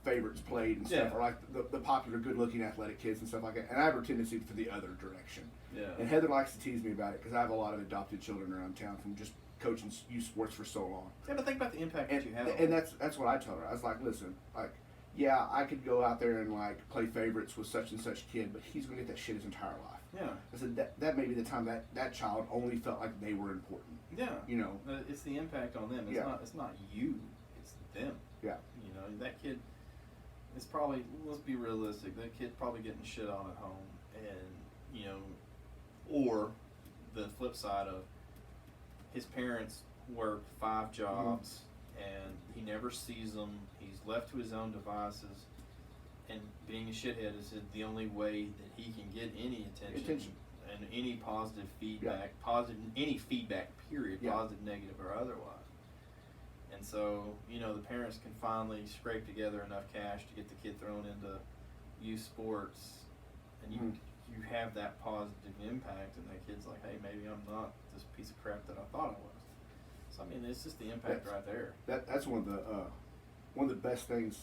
Speaker 1: favorites played and stuff, or like the popular good-looking athletic kids and stuff like that. And I have a tendency for the other direction.
Speaker 3: Yeah.
Speaker 1: And Heather likes to tease me about it because I have a lot of adopted children around town from just coaching youth sports for so long.
Speaker 3: Yeah, but think about the impact that you have.
Speaker 1: And that's what I tell her. I was like, listen, like, yeah, I could go out there and like play favorites with such and such kid, but he's gonna get that shit his entire life.
Speaker 3: Yeah.
Speaker 1: I said that may be the time that child only felt like they were important.
Speaker 3: Yeah.
Speaker 1: It's
Speaker 3: the impact on them. It's not you. It's them.
Speaker 1: Yeah.
Speaker 3: That kid. It's probably, let's be realistic. That kid's probably getting shit on at home, and or the flip side of his parents work 5 jobs, and he never sees them. He's left to his own devices, and being a shithead is the only way that he can get any attention. And any positive feedback, any feedback period, positive, negative, or otherwise. And so, the parents can finally scrape together enough cash to get the kid thrown into youth sports, and you have that positive impact, and that kid's like, hey, maybe I'm not this piece of crap that I thought I was. So I mean, it's just the impact right there.
Speaker 1: That's one of the best things,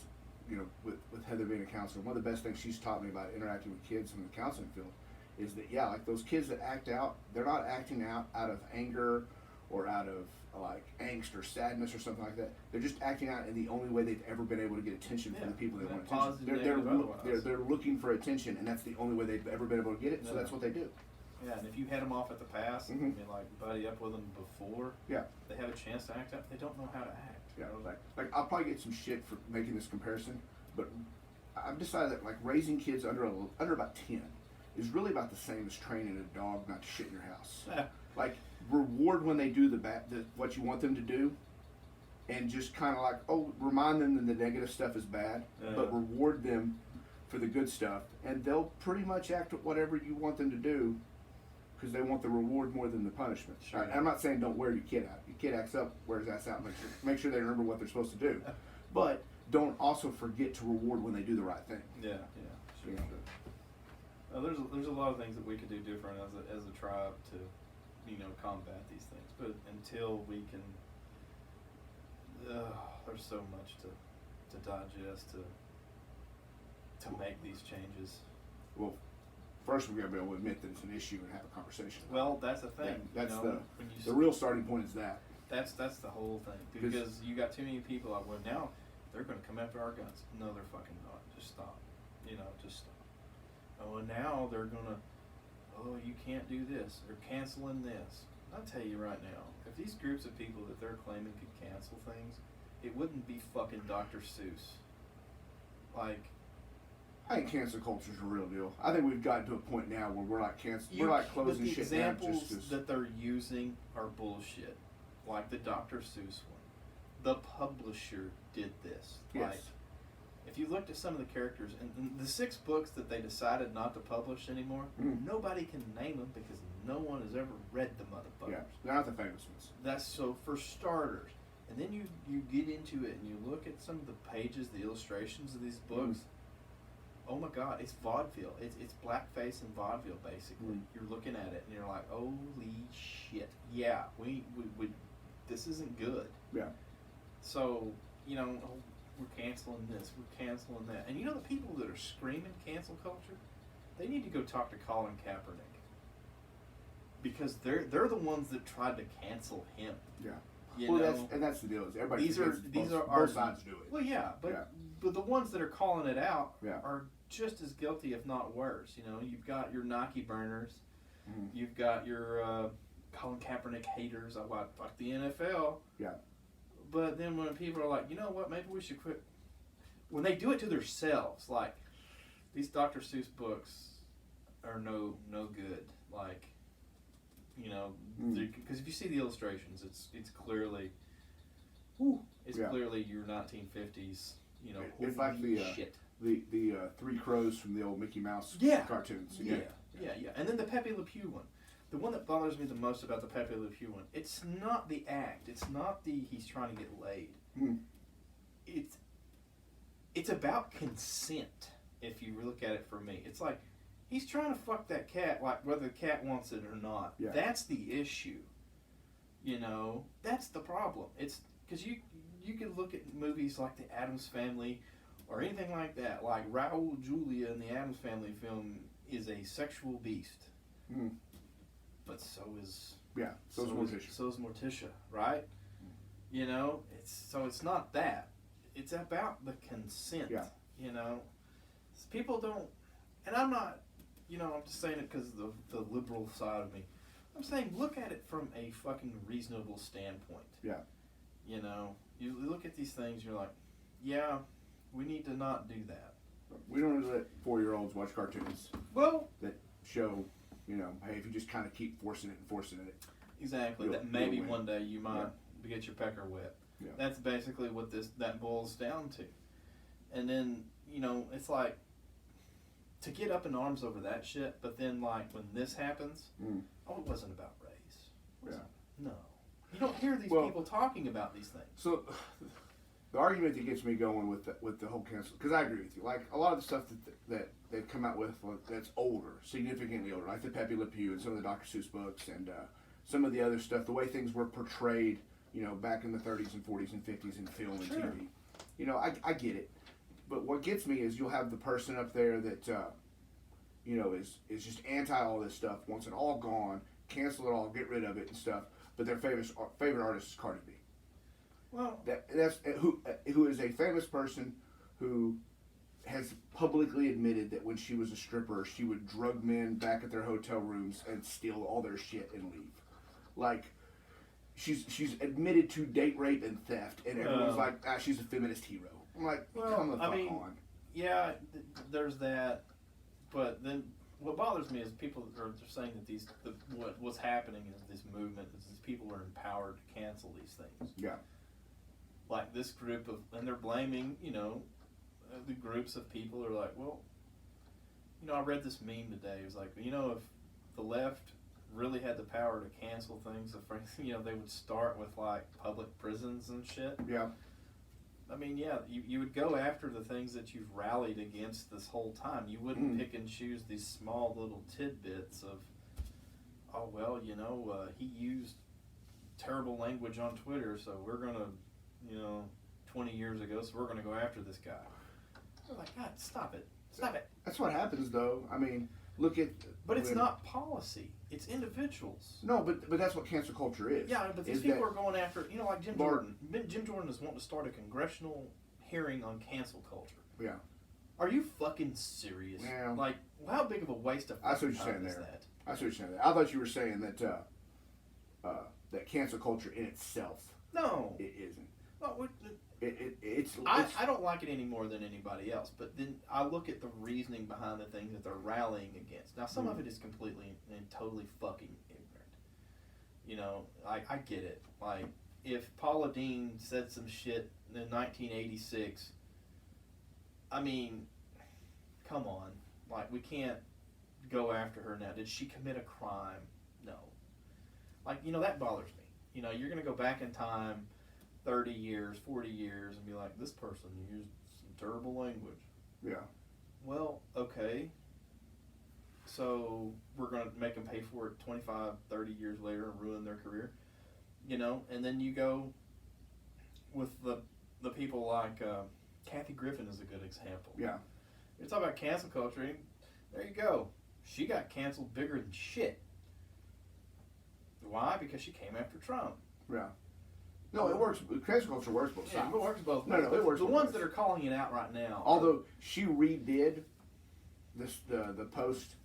Speaker 1: with Heather being a counselor. One of the best things she's taught me about interacting with kids in the counseling field is that like those kids that act out, they're not acting out of anger or out of like angst or sadness or something like that. They're just acting out in the only way they've ever been able to get attention from the people they want attention. They're looking for attention, and that's the only way they've ever been able to get it. So that's what they do.
Speaker 3: Yeah, and if you head them off at the pass and buddy up with them before, they have a chance to act out. They don't know how to act.
Speaker 1: Yeah, like I'll probably get some shit for making this comparison, but I've decided that like raising kids under about 10 is really about the same as training a dog not to shit in your house.
Speaker 3: Yeah.
Speaker 1: Like reward when they do what you want them to do, and just kind of like remind them that the negative stuff is bad, but reward them for the good stuff, and they'll pretty much act whatever you want them to do because they want the reward more than the punishment.
Speaker 3: Sure.
Speaker 1: Right? I'm not saying don't wear your kid out. Your kid acts up, wears ass out. Make sure they remember what they're supposed to do, but don't also forget to reward when they do the right thing.
Speaker 3: Yeah, sure. There's a lot of things that we could do different as a tribe to combat these things, but until we can, there's so much to digest to make these changes.
Speaker 1: Well, first we're gonna be able to admit that it's an issue and have a conversation about
Speaker 3: Well, that's the thing.
Speaker 1: That's the real starting point is that.
Speaker 3: That's the whole thing, because you got too many people out there now. They're going to come after our guns. No, they're fucking not. Just stop. Just stop. Oh, and now they're going to, you can't do this. They're canceling this. I'll tell you right now, if these groups of people that they're claiming could cancel things, it wouldn't be fucking Dr. Seuss. Like,
Speaker 1: I think cancel culture is a real deal. I think we've gotten to a point now where we're like we're like closing shit down.
Speaker 3: The examples that they're using are bullshit. Like the Dr. Seuss one. The publisher did this.
Speaker 1: Yes.
Speaker 3: Like, if you looked at some of the characters, and the 6 books that they decided not to publish anymore, nobody can name them because no one has ever read the motherfuckers.
Speaker 1: Yeah, they're not the famous ones.
Speaker 3: That's so for starters. And then you get into it and you look at some of the pages, the illustrations of these books. Oh my God, it's vaudeville. It's blackface and vaudeville basically. You're looking at it and you're like, holy shit. Yeah, we this isn't good.
Speaker 1: Yeah.
Speaker 3: So, we're canceling this, we're canceling that. And the people that are screaming cancel culture, they need to go talk to Colin Kaepernick. Because they're the ones that tried to cancel him.
Speaker 1: Yeah. That's the deal. Is everybody
Speaker 3: these are
Speaker 1: both sides do it.
Speaker 3: Well, yeah, but the ones that are calling it out
Speaker 1: Yeah.
Speaker 3: are just as guilty, if not worse. You've got your Nike burners, you've got your Colin Kaepernick haters, like the NFL.
Speaker 1: Yeah.
Speaker 3: But then when people are like, you know what, maybe we should quit. When they do it to themselves, like, these Dr. Seuss books are no good. Like, you know, because if you see the illustrations, it's clearly, clearly your 1950s. You know,
Speaker 1: it's like the
Speaker 3: shit.
Speaker 1: The Three Crows from the old Mickey Mouse cartoons.
Speaker 3: Yeah. And then the Pepe Le Pew one. The one that bothers me the most about the Pepe Le Pew one, it's not the act. It's not the he's trying to get laid. It's about consent. If you look at it for me, it's like he's trying to fuck that cat, like whether the cat wants it or not.
Speaker 1: Yeah.
Speaker 3: That's the issue. You know, that's the problem. It's because you can look at movies like The Addams Family or anything like that. Like Raul Julia in the Addams Family film is a sexual beast. But so is Morticia, right? You know, it's not that. It's about the consent.
Speaker 1: Yeah.
Speaker 3: You know, people don't, and I'm not. You know, I'm just saying it because of the liberal side of me. I'm saying look at it from a fucking reasonable standpoint.
Speaker 1: Yeah.
Speaker 3: You know, you look at these things, you're like, yeah, we need to not do that.
Speaker 1: We don't let 4-year-olds watch cartoons.
Speaker 3: Well,
Speaker 1: that show, you know, hey, if you just kind of keep forcing it.
Speaker 3: Exactly. That maybe one day you might get your pecker wet.
Speaker 1: Yeah.
Speaker 3: That's basically what that boils down to. And then, you know, it's like to get up in arms over that shit, but then like when this happens, it wasn't about race. No. You don't hear these people talking about these things.
Speaker 1: So the argument that gets me going with the whole cancel, because I agree with you. Like a lot of the stuff that they've come out with that's older, significantly older, like the Pepe Le Pew and some of the Dr. Seuss books and some of the other stuff, the way things were portrayed, you know, back in the 30s and 40s and 50s in film and TV. You know, I get it. But what gets me is you'll have the person up there that, you know, is just anti all this stuff, wants it all gone, cancel it all, get rid of it and stuff. But their favorite artist is Cardi B.
Speaker 3: Well,
Speaker 1: that's who is a famous person who has publicly admitted that when she was a stripper, she would drug men back at their hotel rooms and steal all their shit and leave. Like, she's admitted to date rape and theft, and everyone's like, she's a feminist hero. I'm like, come the fuck on.
Speaker 3: Yeah, there's that, but then what bothers me is people are saying that what's happening is this movement, is these people are empowered to cancel these things.
Speaker 1: Yeah.
Speaker 3: Like this group and they're blaming, you know, the groups of people are like, well, you know, I read this meme today. It was like, you know, if the left really had the power to cancel things, you know, they would start with like public prisons and shit.
Speaker 1: Yeah.
Speaker 3: I mean, yeah, you would go after the things that you've rallied against this whole time. You wouldn't pick and choose these small little tidbits of, oh, well, you know, he used terrible language on Twitter, so we're going to, you know, 20 years ago, so we're going to go after this guy. We're like, God, stop it. Stop it.
Speaker 1: That's what happens, though. I mean, look at...
Speaker 3: But it's not policy. It's individuals.
Speaker 1: No, but that's what cancel culture is.
Speaker 3: Yeah, but these people are going after, you know, like Jim Jordan. Jim Jordan is wanting to start a congressional hearing on cancel culture.
Speaker 1: Yeah.
Speaker 3: Are you fucking serious?
Speaker 1: Yeah.
Speaker 3: Like, how big of a waste of time is that?
Speaker 1: I see what you're saying there. I thought you were saying that that cancel culture in itself.
Speaker 3: No.
Speaker 1: It isn't.
Speaker 3: No,
Speaker 1: It's
Speaker 3: I don't like it any more than anybody else, but then I look at the reasoning behind the things that they're rallying against. Now, some of it is completely and totally fucking ignorant. You know, I get it. Like, if Paula Deen said some shit in 1986, I mean, come on. Like, we can't go after her now. Did she commit a crime? No. Like, you know, that bothers me. You know, you're going to go back in time 30 years, 40 years, and be like, this person used some terrible language.
Speaker 1: Yeah.
Speaker 3: Well, okay. So we're going to make them pay for it 25, 30 years later and ruin their career. You know, and then you go with the people like Kathy Griffin is a good example.
Speaker 1: Yeah.
Speaker 3: You're talking about cancel culture. There you go. She got canceled bigger than shit. Why? Because she came after Trump.
Speaker 1: Yeah. No, it works. Cancel culture works both sides.
Speaker 3: Yeah, it works both ways.
Speaker 1: No, it works
Speaker 3: the
Speaker 1: both
Speaker 3: ones
Speaker 1: ways.
Speaker 3: that are calling it out right now.
Speaker 1: Although she redid the post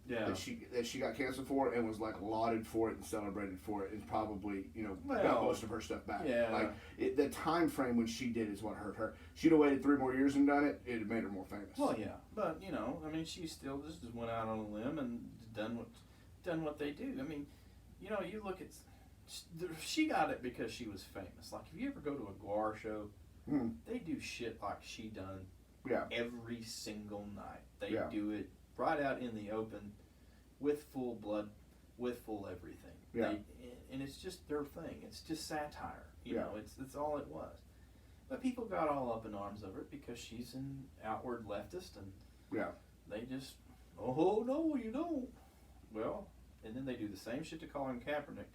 Speaker 3: Yeah.
Speaker 1: that she got canceled for and was like lauded for it and celebrated for it and probably got
Speaker 3: Well,
Speaker 1: most of her stuff back.
Speaker 3: yeah.
Speaker 1: Like the time frame when she did is what hurt her. She'd have waited 3 more years and done it. It'd have made her more famous.
Speaker 3: Well, yeah, but I mean, she still just went out on a limb and done what they do. I mean, you look at she got it because she was famous. Like if you ever go to a Guar show, they do shit like she done.
Speaker 1: Yeah.
Speaker 3: Every single night they
Speaker 1: Yeah.
Speaker 3: do it right out in the open, with full blood, with full everything.
Speaker 1: Yeah.
Speaker 3: And it's just their thing. It's just satire.
Speaker 1: Yeah.
Speaker 3: It's all it was. But people got all up in arms over it because she's an outward leftist, and
Speaker 1: Yeah.
Speaker 3: they just, oh no, you don't. Well, and then they do the same shit to Colin Kaepernick.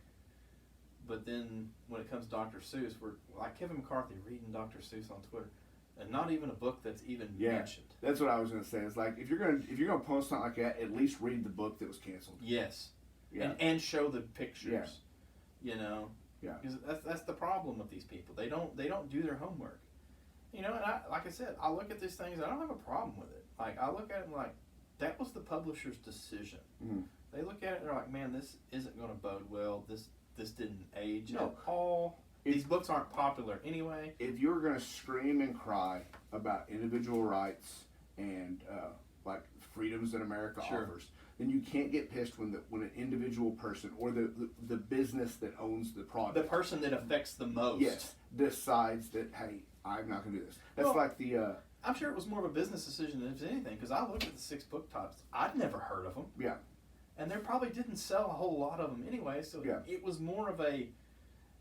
Speaker 3: But then when it comes to Dr. Seuss, we're like Kevin McCarthy reading Dr. Seuss on Twitter, and not even a book that's even mentioned.
Speaker 1: That's what I was gonna say. It's like if you're gonna post something like that, at least read the book that was canceled.
Speaker 3: Yes.
Speaker 1: Yeah.
Speaker 3: And show the pictures.
Speaker 1: Yeah. Yeah.
Speaker 3: Because that's the problem with these people. They don't do their homework. And like I said, I look at these things. I don't have a problem with it. Like I look at it like that was the publisher's decision.
Speaker 1: Mm-hmm.
Speaker 3: They look at it and they're like, man, this isn't going to bode well. This didn't age
Speaker 1: No.
Speaker 3: at all. These books aren't popular anyway.
Speaker 1: If you're gonna scream and cry about individual rights and like freedoms that America
Speaker 3: Sure.
Speaker 1: offers, then you can't get pissed when an individual person or the business that owns the product,
Speaker 3: The person that affects the most.
Speaker 1: yes, decides that, hey, I'm not gonna do this. That's
Speaker 3: Well,
Speaker 1: like the
Speaker 3: I'm sure it was more of a business decision than it was anything, because I looked at the 6 book titles. I'd never heard of them.
Speaker 1: yeah.
Speaker 3: And they probably didn't sell a whole lot of them anyway, so
Speaker 1: Yeah.
Speaker 3: it was more of a,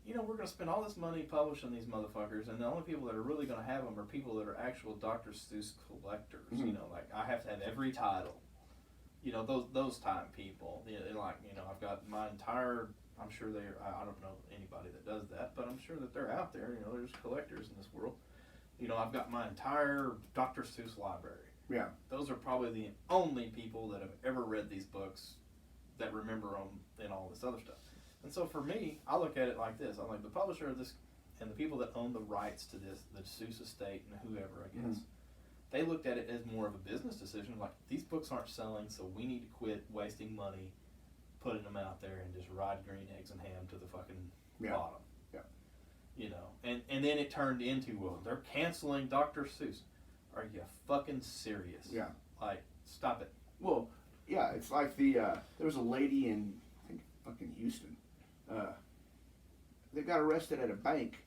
Speaker 3: we're going to spend all this money publishing these motherfuckers, and the only people that are really going to have them are people that are actual Dr. Seuss collectors.
Speaker 1: Mhm.
Speaker 3: Like I have to have every title. Those type people. I've got my entire. I'm sure I don't know anybody that does that, but I'm sure that they're out there. There's collectors in this world. I've got my entire Dr. Seuss library.
Speaker 1: Yeah.
Speaker 3: Those are probably the only people that have ever read these books that remember them and all this other stuff. And so for me, I look at it like this. I'm like, the publisher of this and the people that own the rights to this, the Seuss estate and whoever, I guess, they looked at it as more of a business decision. Like, these books aren't selling, so we need to quit wasting money putting them out there and just ride green eggs and ham to the fucking bottom.
Speaker 1: Yeah.
Speaker 3: And then it turned into, well, they're canceling Dr. Seuss. Are you fucking serious?
Speaker 1: Yeah.
Speaker 3: Like, stop it.
Speaker 1: Well, yeah, it's like there was a lady in, I think, fucking Houston. They got arrested at a bank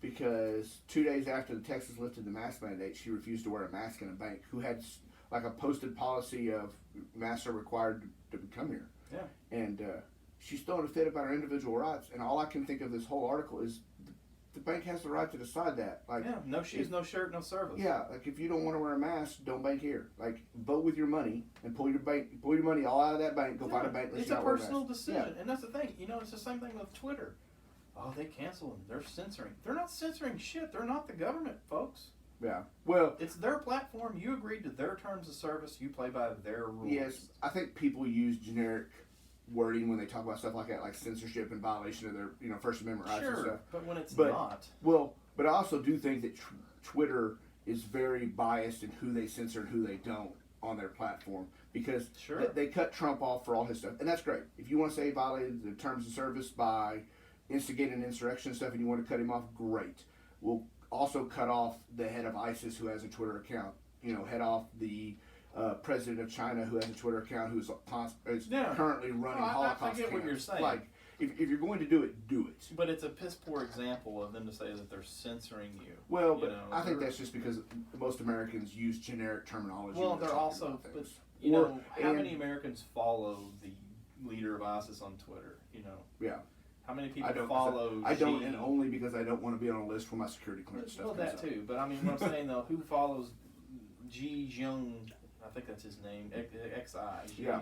Speaker 1: because 2 days after the Texas lifted the mask mandate, she refused to wear a mask in a bank. Who had like a posted policy of masks are required to come here.
Speaker 3: Yeah.
Speaker 1: And she's throwing a fit about her individual rights. And all I can think of this whole article is the bank has the right to decide that. Like,
Speaker 3: yeah, no shoes, no shirt, no service.
Speaker 1: yeah, like if you don't want to wear a mask, don't bank here. Like, vote with your money and pull your money all out of that bank. Go find a bank.
Speaker 3: It's a personal decision, and that's the thing. It's the same thing with Twitter. Oh, they cancel them. They're censoring. They're not censoring shit. They're not the government, folks.
Speaker 1: Yeah. Well,
Speaker 3: it's their platform. You agreed to their terms of service. You play by their rules.
Speaker 1: Yes, I think people use generic wording when they talk about stuff like that, like censorship and violation of their First Amendment rights and stuff.
Speaker 3: But when it's not.
Speaker 1: Well, but I also do think that Twitter is very biased in who they censor and who they don't on their platform, because they cut Trump off for all his stuff, and that's great. If you want to say he violated the terms of service by instigating an insurrection and stuff, and you want to cut him off, great. We'll also cut off the head of ISIS who has a Twitter account. Head off the president of China who has a Twitter account who's currently running Holocaust
Speaker 3: I get
Speaker 1: camps.
Speaker 3: what you're saying.
Speaker 1: Like, if you're going to do it, do it.
Speaker 3: But it's a piss poor example of them to say that they're censoring you.
Speaker 1: Well, but I think that's just because most Americans use generic terminology.
Speaker 3: Well, they're also, but how many Americans follow the leader of ISIS on Twitter?
Speaker 1: Yeah.
Speaker 3: How many people follow?
Speaker 1: I don't, and only because I don't want to be on a list where my security clearance stuff.
Speaker 3: Well, that
Speaker 1: comes
Speaker 3: too. But I mean, what I'm saying though, who follows Ji Jung? I think that's his name. XI.
Speaker 1: Yeah.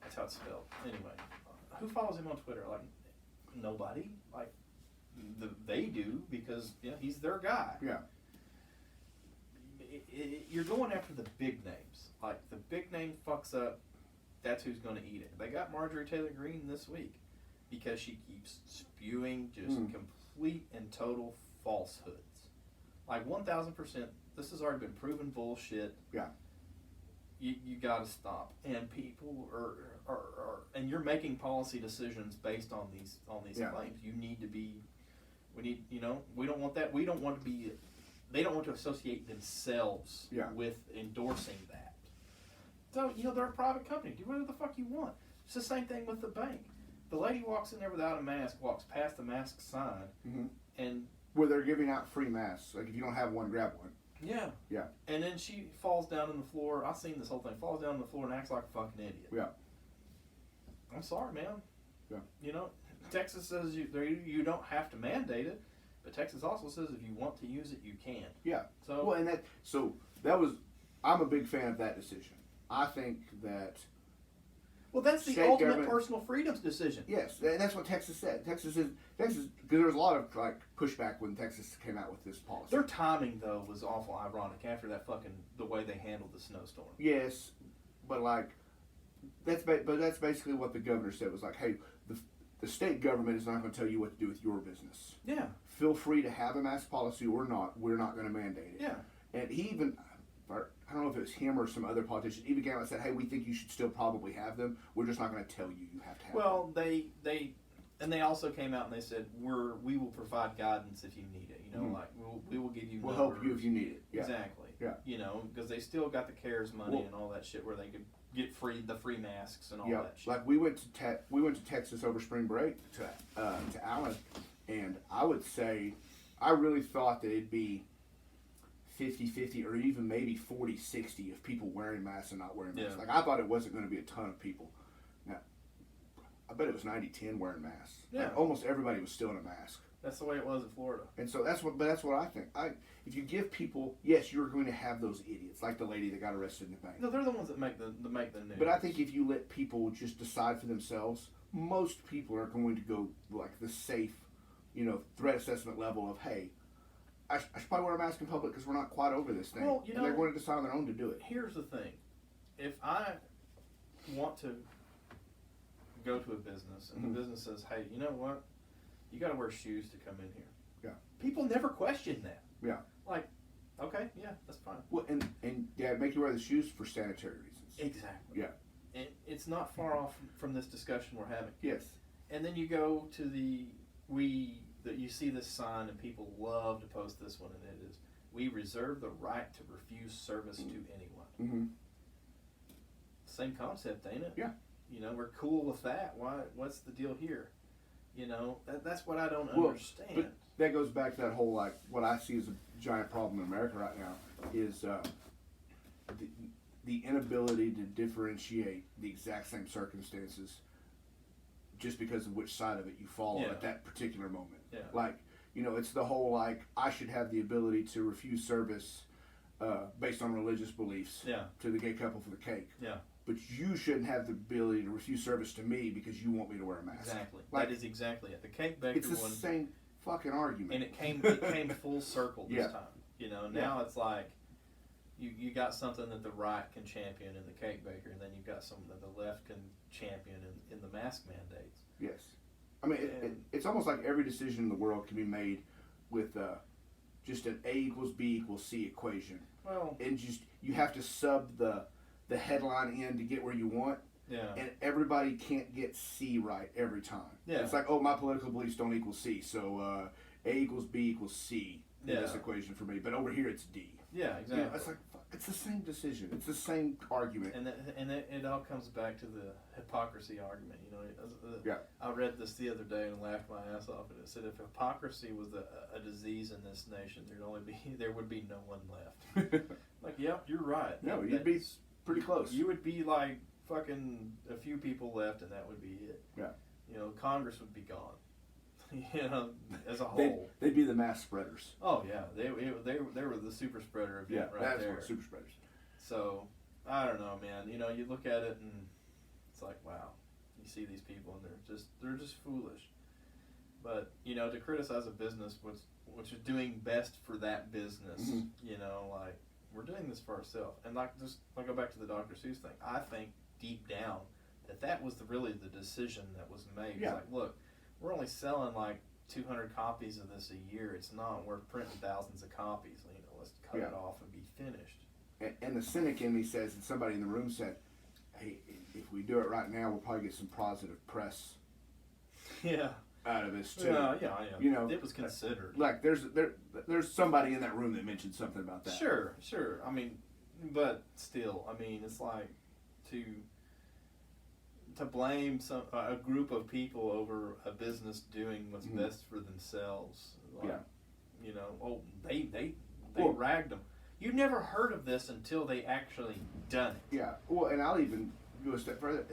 Speaker 3: That's how it's spelled. Anyway, who follows him on Twitter? Like nobody. Like they do because he's their guy.
Speaker 1: Yeah.
Speaker 3: You're going after the big names. Like the big name fucks up, that's who's going to eat it. They got Marjorie Taylor Greene this week because she keeps spewing just complete and total falsehoods. Like 1,000%. This has already been proven bullshit.
Speaker 1: Yeah.
Speaker 3: you got to stop. And people are and you're making policy decisions based on these
Speaker 1: Yeah.
Speaker 3: claims. You need to be. We need, we don't want that. We don't want to be. They don't want to associate themselves
Speaker 1: Yeah.
Speaker 3: with endorsing that. So they're a private company. Do whatever the fuck you want. It's the same thing with the bank. The lady walks in there without a mask, walks past the mask sign,
Speaker 1: Mm-hmm.
Speaker 3: and
Speaker 1: Where they're giving out free masks. Like if you don't have one, grab one.
Speaker 3: yeah.
Speaker 1: Yeah.
Speaker 3: And then she falls down on the floor. I've seen this whole thing. Falls down on the floor and acts like a fucking idiot.
Speaker 1: Yeah.
Speaker 3: I'm sorry, man.
Speaker 1: Yeah.
Speaker 3: Texas says you don't have to mandate it, but Texas also says if you want to use it, you can.
Speaker 1: Yeah.
Speaker 3: So
Speaker 1: Well, and that was. I'm a big fan of that decision. I think that.
Speaker 3: well, that's the
Speaker 1: State
Speaker 3: ultimate
Speaker 1: government-
Speaker 3: personal freedoms decision.
Speaker 1: Yes, and that's what Texas said. Texas because there was a lot of like pushback when Texas came out with this policy.
Speaker 3: Their timing though was awful ironic after that the way they handled the snowstorm.
Speaker 1: Yes, but like that's basically what the governor said was like, hey, the state government is not going to tell you what to do with your business.
Speaker 3: Yeah.
Speaker 1: Feel free to have a mask policy or not. We're not going to mandate it.
Speaker 3: Yeah.
Speaker 1: And he even, I don't know if it was him or some other politician, even came out and said, hey, we think you should still probably have them. We're just not going to tell you have to have them.
Speaker 3: Well, they also came out and they said we will provide guidance if you need it.
Speaker 1: Mhm.
Speaker 3: Like we will give you.
Speaker 1: We'll help you
Speaker 3: numbers.
Speaker 1: if you need it. Yeah.
Speaker 3: Exactly.
Speaker 1: Yeah.
Speaker 3: Because they still got the CARES money
Speaker 1: Well-
Speaker 3: and all that shit where they could get the free masks and all
Speaker 1: Yeah,
Speaker 3: that shit.
Speaker 1: like we went to Texas over spring break to Allen, and I would say I really thought that it'd be 50-50 or even maybe 40-60 of people wearing masks and not wearing masks.
Speaker 3: Yeah.
Speaker 1: Like I thought it wasn't going to be a ton of people. Now, I bet it was 90-10 wearing masks.
Speaker 3: Yeah.
Speaker 1: Like, almost everybody was still in a mask.
Speaker 3: That's the way it was in Florida.
Speaker 1: And so that's what I think. If you give people, yes, you're going to have those idiots, like the lady that got arrested in the bank.
Speaker 3: No, they're the ones that make the news.
Speaker 1: But I think if you let people just decide for themselves, most people are going to go like the safe, threat assessment level of, hey, I should probably wear a mask in public because we're not quite over this thing.
Speaker 3: Well,
Speaker 1: and they're going to decide on their own to do it.
Speaker 3: Here's the thing: if I want to go to a business and
Speaker 1: Mhm.
Speaker 3: the business says, "Hey, you know what? You got to wear shoes to come in here."
Speaker 1: Yeah.
Speaker 3: People never question that.
Speaker 1: Yeah.
Speaker 3: Like, okay, yeah, that's fine.
Speaker 1: Well, and yeah, make you wear the shoes for sanitary reasons.
Speaker 3: Exactly.
Speaker 1: Yeah.
Speaker 3: And it's not far off from this discussion we're having.
Speaker 1: Yes.
Speaker 3: And then you go to you see this sign and people love to post this one, and it is, "We reserve the right to refuse service to anyone."
Speaker 1: Mm-hmm.
Speaker 3: Same concept, ain't it?
Speaker 1: Yeah.
Speaker 3: We're cool with that. What's the deal here? That's what I don't
Speaker 1: Well,
Speaker 3: understand.
Speaker 1: but that goes back to that whole like what I see as a giant problem in America right now is the inability to differentiate the exact same circumstances just because of which side of it you fall on
Speaker 3: Yeah.
Speaker 1: at that particular moment.
Speaker 3: Yeah.
Speaker 1: Like, it's the whole like I should have the ability to refuse service based on religious beliefs
Speaker 3: Yeah.
Speaker 1: to the gay couple for the cake.
Speaker 3: Yeah.
Speaker 1: But you shouldn't have the ability to refuse service to me because you want me to wear a mask.
Speaker 3: Exactly.
Speaker 1: Like,
Speaker 3: that is exactly it. The cake baker
Speaker 1: it's the
Speaker 3: one,
Speaker 1: same fucking argument.
Speaker 3: and it came full circle this
Speaker 1: Yeah.
Speaker 3: time. Now it's like you got something that the right can champion in the cake baker, and then you've got something that the left can champion in the mask mandates.
Speaker 1: Yes. I mean, it's almost like every decision in the world can be made with just an A equals B equals C equation.
Speaker 3: Well,
Speaker 1: And just you have to sub the headline in to get where you want,
Speaker 3: yeah.
Speaker 1: and everybody can't get C right every time.
Speaker 3: Yeah.
Speaker 1: It's like, oh, my political beliefs don't equal C, so A equals B equals C in this
Speaker 3: Yeah.
Speaker 1: equation for me, but over here it's D.
Speaker 3: Yeah, exactly.
Speaker 1: It's like, fuck, it's the same decision. It's the same argument.
Speaker 3: And it all comes back to the hypocrisy argument.
Speaker 1: Yeah.
Speaker 3: I read this the other day and laughed my ass off, and it said if hypocrisy was a disease in this nation, there would be no one left. Like, yep, you're right.
Speaker 1: No, you'd be pretty close.
Speaker 3: You would be like fucking a few people left, and that would be it.
Speaker 1: Yeah.
Speaker 3: Congress would be gone. As a whole.
Speaker 1: They'd be the mass spreaders.
Speaker 3: Oh yeah, they were the super spreader event right
Speaker 1: that's
Speaker 3: there.
Speaker 1: what super spreaders.
Speaker 3: So, I don't know, man. You look at it and it's like, wow. You see these people and they're just foolish. But, to criticize a business which is doing best for that business,
Speaker 1: Mhm.
Speaker 3: like we're doing this for ourselves. And like I'll go back to the Dr. Seuss thing. I think deep down that was really the decision that was made.
Speaker 1: Yeah.
Speaker 3: It's like, look, we're only selling like 200 copies of this a year. It's not worth printing thousands of copies. Let's cut
Speaker 1: Yeah.
Speaker 3: it off and be finished.
Speaker 1: and the cynic in me says, and somebody in the room said, "Hey, if we do it right now, we'll probably get some positive press
Speaker 3: Yeah.
Speaker 1: out of this too."
Speaker 3: Yeah.
Speaker 1: You know,
Speaker 3: it was considered.
Speaker 1: Like there's somebody in that room that mentioned something about that.
Speaker 3: Sure. I mean, but still, I mean, it's like to blame a group of people over a business doing what's best for themselves. Like, you know, they ragged them. You never heard of this until they actually done it.
Speaker 1: Yeah. Well, and I'll even go a step further.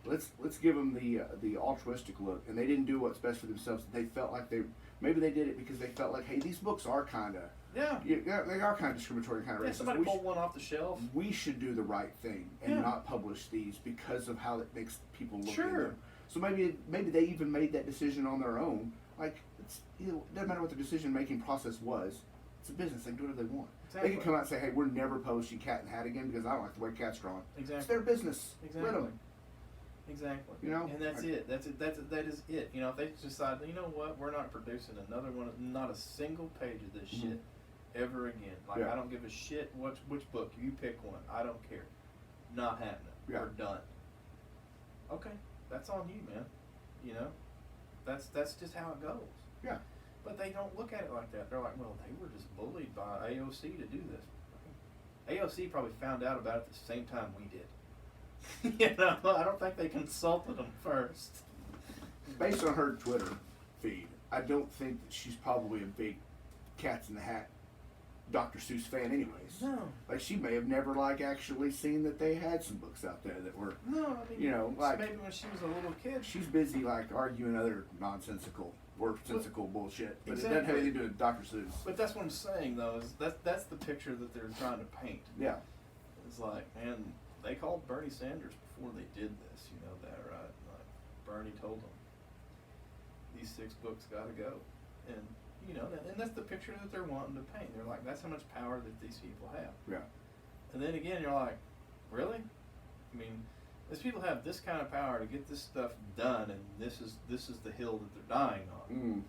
Speaker 1: Let's give them the altruistic look, and they didn't do what's best for themselves. They felt like maybe they did it because they felt like, hey, these books are kind of they are kind of discriminatory, kind of racist.
Speaker 3: Somebody pulled one off the shelf.
Speaker 1: We should do the right thing and not publish these because of how it makes people look.
Speaker 3: Sure.
Speaker 1: At them. So maybe they even made that decision on their own. Like it doesn't matter what the decision making process was. It's a business. They can do whatever they want.
Speaker 3: Exactly.
Speaker 1: They can come out and say, hey, we're never publishing Cat in the Hat again because I don't like the way Cat's drawn.
Speaker 3: Exactly.
Speaker 1: It's their business.
Speaker 3: Exactly.
Speaker 1: Let them.
Speaker 3: Exactly.
Speaker 1: You know?
Speaker 3: And that's it. That is it. You know, if they decide, you know what, we're not producing another one, not a single page of this shit ever again. Like, I don't give a shit which book. You pick one. I don't care. Not happening.
Speaker 1: Yeah.
Speaker 3: We're done. Okay. That's on you, man. You know? That's just how it goes.
Speaker 1: Yeah.
Speaker 3: But they don't look at it like that. They're like, well, they were just bullied by AOC to do this. AOC probably found out about it at the same time we did. You know, I don't think they consulted them first.
Speaker 1: Based on her Twitter feed, I don't think that she's probably a big Cats in the Hat Dr. Seuss fan anyways.
Speaker 3: No.
Speaker 1: Like, she may have never, like, actually seen that they had some books out there that were,
Speaker 3: No, I mean,
Speaker 1: you know, like,
Speaker 3: maybe when she was a little kid.
Speaker 1: she's busy, like, arguing other nonsensical or sensical bullshit. But it doesn't have
Speaker 3: Exactly.
Speaker 1: anything to do with Dr. Seuss.
Speaker 3: But that's what I'm saying, though, is that's the picture that they're trying to paint.
Speaker 1: Yeah.
Speaker 3: It's like, man, they called Bernie Sanders before they did this, you know that, right? Like, Bernie told them, these 6 books gotta go. And, you know, and that's the picture that they're wanting to paint. They're like, that's how much power that these people have.
Speaker 1: Yeah.
Speaker 3: And then again, you're like, really? I mean, these people have this kind of power to get this stuff done, and this is the hill that they're dying on.
Speaker 1: Mm.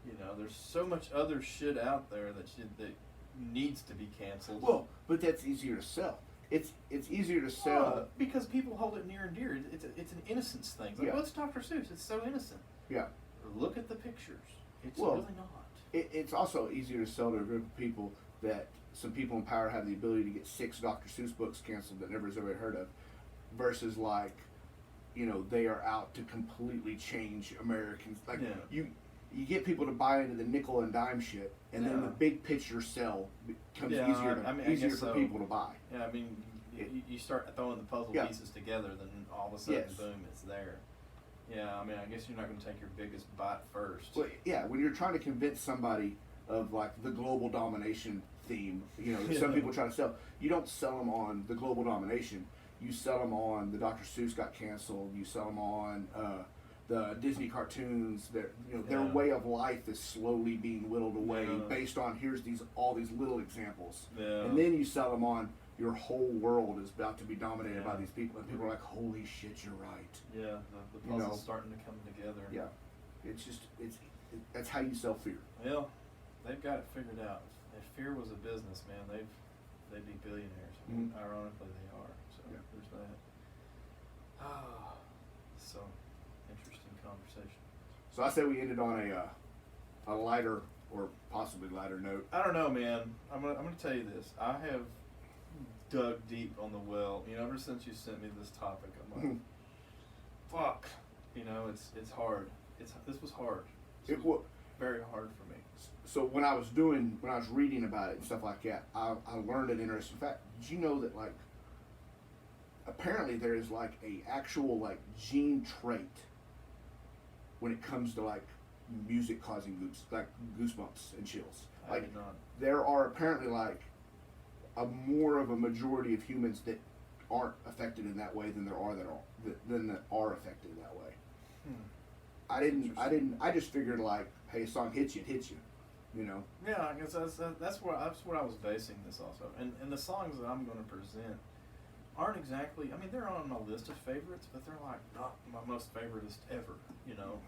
Speaker 3: You know, there's so much other shit out there that needs to be canceled.
Speaker 1: Well, but that's easier to sell. It's easier to sell.
Speaker 3: Because people hold it near and dear. It's an innocence thing. Like,
Speaker 1: Yeah.
Speaker 3: what's Dr. Seuss? It's so innocent.
Speaker 1: Yeah.
Speaker 3: Look at the pictures. It's
Speaker 1: Well,
Speaker 3: really not.
Speaker 1: It's also easier to sell to a group of people that some people in power have the ability to get 6 Dr. Seuss books canceled that nobody's ever heard of, versus like, you know, they are out to completely change Americans. Like you get people to buy into the nickel and dime shit, and then the big picture sell becomes easier for people to buy.
Speaker 3: Yeah, I mean, you start throwing the puzzle pieces together, then all of a sudden, boom, it's there. Yeah, I mean, I guess you're not going to take your biggest bite first.
Speaker 1: Well, yeah, when you're trying to convince somebody of like the global domination theme, you know, some people try to sell. You don't sell them on the global domination. You sell them on the Dr. Seuss got canceled. You sell them on the Disney cartoons. Their way of life is slowly being whittled away based on all these little examples.
Speaker 3: Yeah.
Speaker 1: And then you sell them on your whole world is about to be dominated by these people, and people are like, "Holy shit, you're right."
Speaker 3: Yeah, the puzzle's starting to come together.
Speaker 1: Yeah, that's how you sell fear.
Speaker 3: Well, they've got it figured out. If fear was a business, man, they'd be billionaires.
Speaker 1: Mm-hmm.
Speaker 3: Ironically, they are. So there's that. Ah, so interesting conversation.
Speaker 1: So I say we ended on a lighter or possibly lighter note.
Speaker 3: I don't know, man. I'm gonna tell you this. I have dug deep on the well. You know, ever since you sent me this topic, I'm like, fuck. You know, it's hard. This was hard. It was very hard for me.
Speaker 1: So when I was reading about it and stuff like that, I learned an interesting fact. Did you know that, like, apparently there is like a actual like gene trait when it comes to like music causing goosebumps and chills.
Speaker 3: I did not.
Speaker 1: There are apparently like a more of a majority of humans that aren't affected in that way than there are that are affected in that way. I just figured like, hey, a song hits you, it hits you, you know.
Speaker 3: Yeah, I guess that's what I was basing this also. And the songs that I'm going to present aren't exactly. I mean, they're on my list of favorites, but they're like not my most favoritist ever. You know.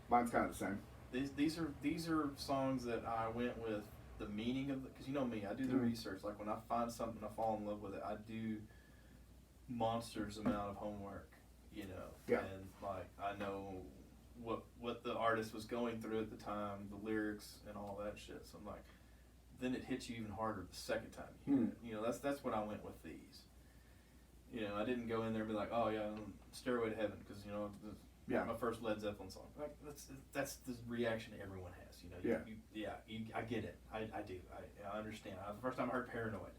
Speaker 1: Mine's kind of the same.
Speaker 3: These are songs that I went with the meaning of it, because you know me, I do the research. Like when I find something, I fall in love with it. I do monsters amount of homework, you know,
Speaker 1: Yeah.
Speaker 3: and like I know what the artist was going through at the time, the lyrics and all that shit. So I'm like, then it hits you even harder the second time you hear it. You know, that's what I went with these. You know, I didn't go in there and be like, oh yeah, Stairway to Heaven, because you know, my first Led Zeppelin song. Like that's the reaction everyone has. You know, I get it. I do. I understand. The first time I heard Paranoid,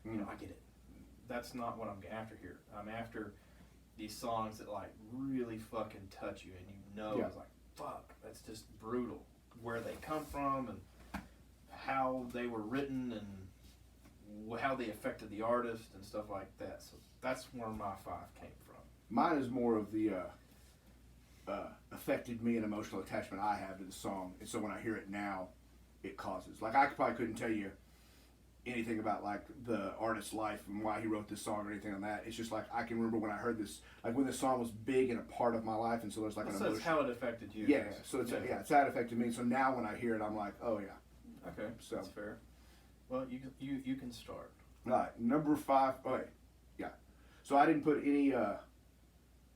Speaker 3: you know, I get it. That's not what I'm after here. I'm after these songs that like really fucking touch you, and you know, it's like, fuck, that's just brutal. Where they come from and how they were written and how they affected the artist and stuff like that. So that's where my 5 came from.
Speaker 1: Mine is more of the affected me and emotional attachment I have to the song, and so when I hear it now, it causes. Like I probably couldn't tell you anything about like the artist's life and why he wrote this song or anything on that. It's just like I can remember when I heard this, like when this song was big and a part of my life, and so there's like an emotion.
Speaker 3: That's how it affected you.
Speaker 1: Yeah, so it's it's how it affected me. So now when I hear it, I'm like, oh yeah.
Speaker 3: Okay, so that's fair. Well, you can start.
Speaker 1: All right, number 5. Oh wait, yeah. So I didn't put any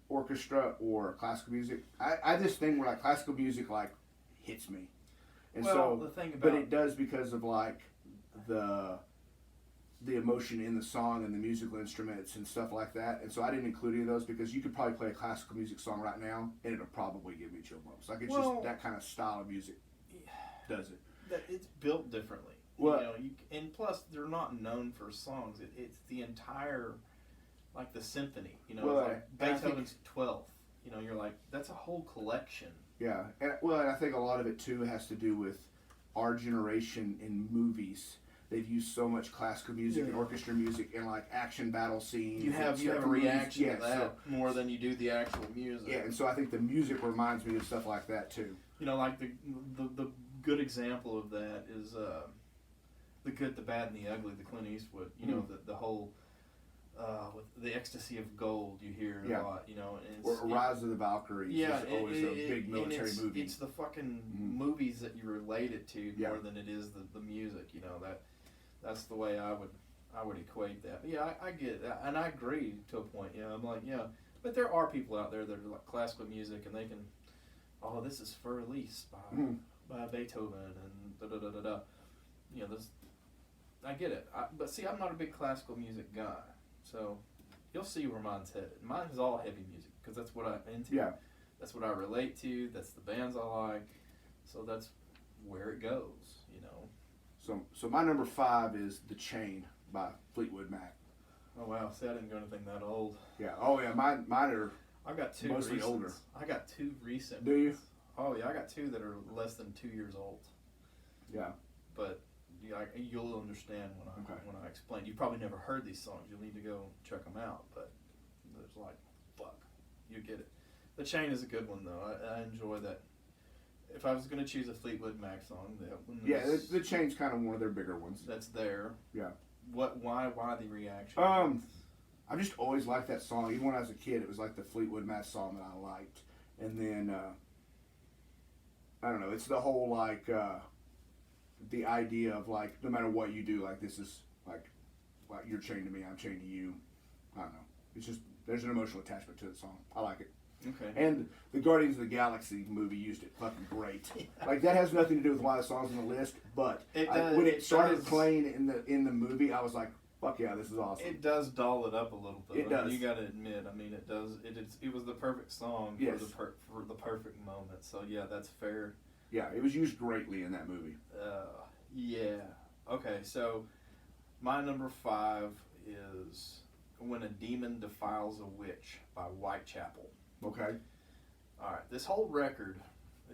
Speaker 1: orchestra or classical music. I this thing where like classical music like hits me, and
Speaker 3: well, the thing about,
Speaker 1: but it does because of like the emotion in the song and the musical instruments and stuff like that. And so I didn't include any of those because you could probably play a classical music song right now and it'll probably give me chill bumps. Like it's just that kind of style of music does it.
Speaker 3: That it's built differently.
Speaker 1: Well,
Speaker 3: you know, and plus they're not known for songs. It's the entire, like the symphony. You know, like Beethoven's 12th. You know, you're like, that's a whole collection.
Speaker 1: Yeah, and I think a lot of it too has to do with our generation in movies. They've used so much classical music and orchestra music and like action battle scenes.
Speaker 3: You have a reaction to that more than you do the actual music.
Speaker 1: Yeah, and so I think the music reminds me of stuff like that too.
Speaker 3: You know, like the good example of that is The Good, the Bad, and the Ugly, the Clint Eastwood. You know, the whole with the ecstasy of gold you hear a lot. You know, and
Speaker 1: or Rise of the Valkyries.
Speaker 3: Yeah,
Speaker 1: is always a big military movie.
Speaker 3: It's the fucking movies that you relate it to more than it is the music. You know, that's the way I would equate that. But yeah, I get that, and I agree to a point. Yeah, I'm like, yeah, but there are people out there that are like classical music, and they can, oh, this is Fur Elise by Beethoven, and da da da da da. You know, this, I get it. But see, I'm not a big classical music guy, so you'll see where mine's headed. Mine is all heavy music because that's what I'm into.
Speaker 1: Yeah.
Speaker 3: That's what I relate to. That's the bands I like. So that's where it goes. You know.
Speaker 1: So my number 5 is The Chain by Fleetwood Mac.
Speaker 3: Oh wow! See, I didn't go anything that old.
Speaker 1: Yeah. Oh yeah. Mine are.
Speaker 3: I've got 2
Speaker 1: mostly
Speaker 3: recent.
Speaker 1: older.
Speaker 3: I got 2 recent.
Speaker 1: Do you?
Speaker 3: Ones. Oh yeah, I got 2 that are less than 2 years old.
Speaker 1: Yeah.
Speaker 3: But you'll understand when I explain. You probably never heard these songs. You'll need to go check them out. But there's like, fuck, you get it. The Chain is a good one though. I enjoy that. If I was going to choose a Fleetwood Mac song, that one.
Speaker 1: Yeah, the Chain's kind of one of their bigger ones.
Speaker 3: That's there.
Speaker 1: Yeah.
Speaker 3: Why the reaction?
Speaker 1: I just always liked that song. Even when I was a kid, it was like the Fleetwood Mac song that I liked. And then, I don't know, it's the whole like, the idea of like, no matter what you do, like this is like you're chained to me, I'm chained to you. I don't know. It's just, there's an emotional attachment to the song. I like it.
Speaker 3: Okay.
Speaker 1: And the Guardians of the Galaxy movie used it fucking great. Yeah. Like that has nothing to do with why the song's on the list, but when it started playing in the movie, I was like, fuck yeah, this is awesome.
Speaker 3: It does doll it up a little bit.
Speaker 1: It does.
Speaker 3: You got to admit. I mean, it does. It was the perfect song for the perfect moment. So yeah, that's fair.
Speaker 1: Yeah, it was used greatly in that movie.
Speaker 3: Yeah. Okay, so my number 5 is When a Demon Defiles a Witch by Whitechapel.
Speaker 1: Okay.
Speaker 3: All right, this whole record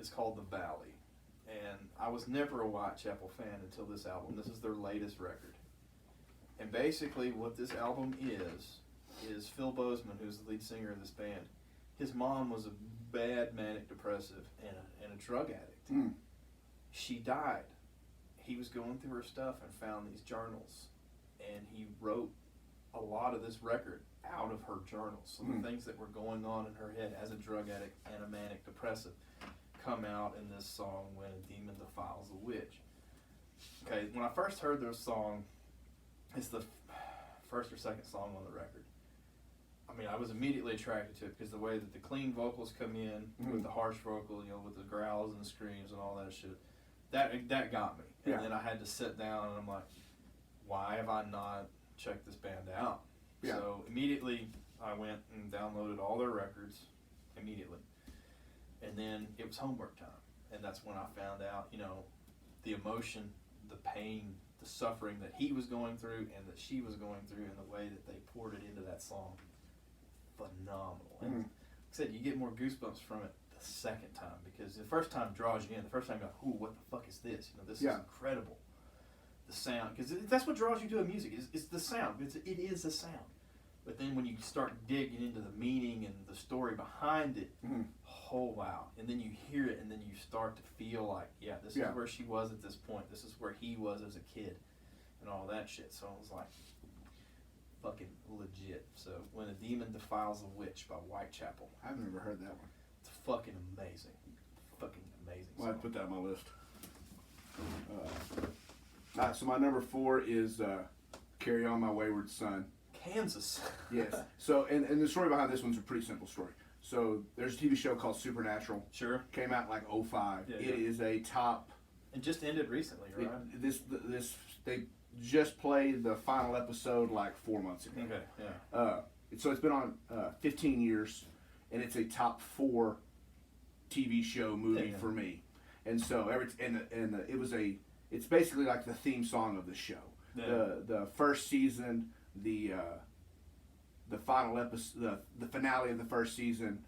Speaker 3: is called The Valley, and I was never a Whitechapel fan until this album. This is their latest record. And basically what this album is Phil Bozeman, who's the lead singer of this band. His mom was a bad manic depressive and a drug addict.
Speaker 1: Mm.
Speaker 3: She died. He was going through her stuff and found these journals, and he wrote a lot of this record out of her journals. So the things that were going on in her head as a drug addict and a manic depressive come out in this song, When a Demon Defiles a Witch. Okay, when I first heard their song, it's the first or second song on the record. I mean, I was immediately attracted to it because the way that the clean vocals come in with the harsh vocal, with the growls and the screams and all that shit, that got me. And then I had to sit down and I'm like, why have I not checked this band out?
Speaker 1: Yeah.
Speaker 3: So immediately I went and downloaded all their records immediately. And then it was homework time. And that's when I found out, the emotion, the pain, the suffering that he was going through and that she was going through and the way that they poured it into that song. Phenomenal. And like I said, you get more goosebumps from it the second time because the first time draws you in. The first time you go, ooh, what the fuck is this? This is incredible. The sound, because that's what draws you to a music, is the sound. It is the sound. But then when you start digging into the meaning and the story behind it, oh wow. And then you hear it and then you start to feel like, this is where she was at this point. This is where he was as a kid and all that shit. So it was like, fucking legit. So When a Demon Defiles a Witch by Whitechapel.
Speaker 1: I've never heard that one.
Speaker 3: It's fucking amazing. Fucking amazing
Speaker 1: Well,
Speaker 3: song.
Speaker 1: I'd put that on my list. So my number 4 is Carry On My Wayward Son.
Speaker 3: Kansas.
Speaker 1: Yes. So, and the story behind this one's a pretty simple story. So there's a TV show called Supernatural.
Speaker 3: Sure.
Speaker 1: Came out in like 05.
Speaker 3: Yeah,
Speaker 1: It is a top.
Speaker 3: And just ended recently, right?
Speaker 1: They just played the final episode like 4 months ago.
Speaker 3: Okay, yeah.
Speaker 1: So it's been on 15 years, and it's a top 4 TV show movie for me. And so it's basically like the theme song of the show.
Speaker 3: Yeah.
Speaker 1: The first season, the final episode, the finale of the first season,